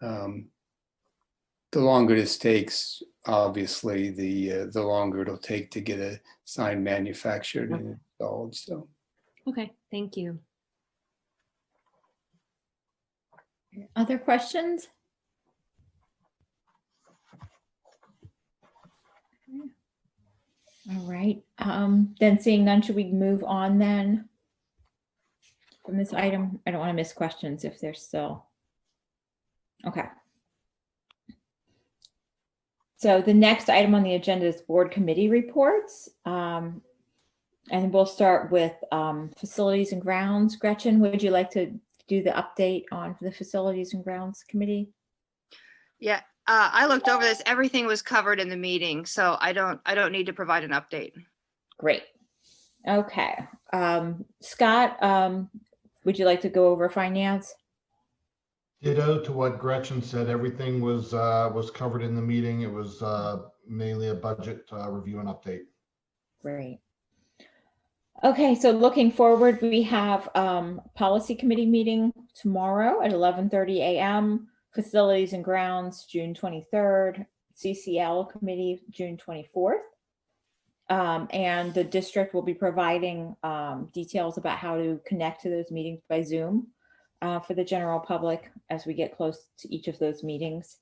the longer this takes, obviously, the longer it'll take to get a sign manufactured and installed. So, Okay, thank you. Other questions? All right, then seeing none, should we move on then from this item? I don't want to miss questions if there's still. Okay. So the next item on the agenda is board committee reports. And we'll start with Facilities and Grounds. Gretchen, would you like to do the update on the Facilities and Grounds Committee? Yeah, I looked over this. Everything was covered in the meeting, so I don't need to provide an update. Great. Okay. Scott, would you like to go over finance? Ditto to what Gretchen said. Everything was covered in the meeting. It was mainly a budget review and update. Great. Okay, so looking forward, we have policy committee meeting tomorrow at 11:30 a.m. Facilities and grounds, June 23rd. CCL committee, June 24th. And the district will be providing details about how to connect to those meetings by Zoom for the general public as we get close to each of those meetings.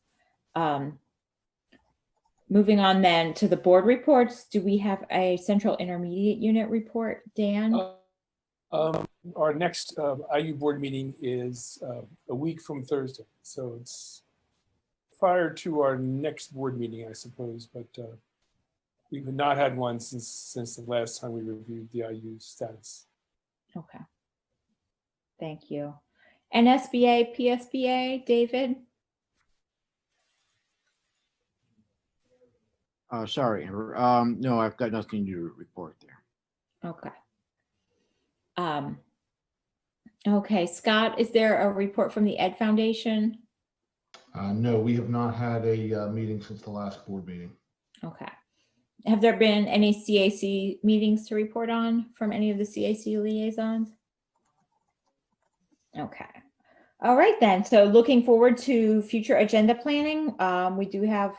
Moving on then to the board reports, do we have a central intermediate unit report, Dan? Our next IU board meeting is a week from Thursday, so it's prior to our next board meeting, I suppose, but we've not had one since the last time we reviewed the IU status. Okay. Thank you. And SBA, PSBA, David? Sorry, Amber. No, I've got nothing to report there. Okay. Okay, Scott, is there a report from the Ed Foundation? No, we have not had a meeting since the last board meeting. Okay. Have there been any CAC meetings to report on from any of the CAC liaisons? Okay. All right then. So looking forward to future agenda planning. We do have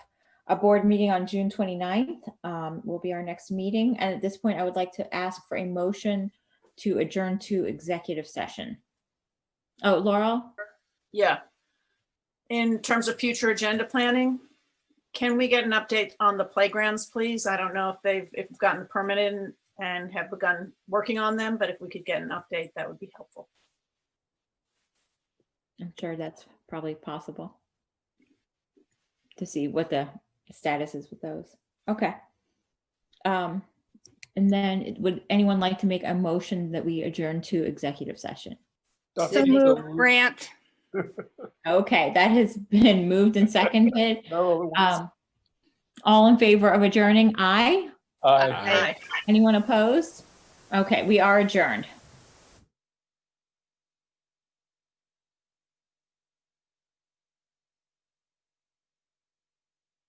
a board meeting on June 29th. Will be our next meeting. And at this point, I would like to ask for a motion to adjourn to executive session. Oh, Laurel? Yeah. In terms of future agenda planning, can we get an update on the playgrounds, please? I don't know if they've gotten permitted and have begun working on them, but if we could get an update, that would be helpful. I'm sure that's probably possible to see what the status is with those. Okay. And then would anyone like to make a motion that we adjourn to executive session? So moved, Grant. Okay, that has been moved and seconded. All in favor of adjourning, aye? Aye. Anyone opposed? Okay, we are adjourned.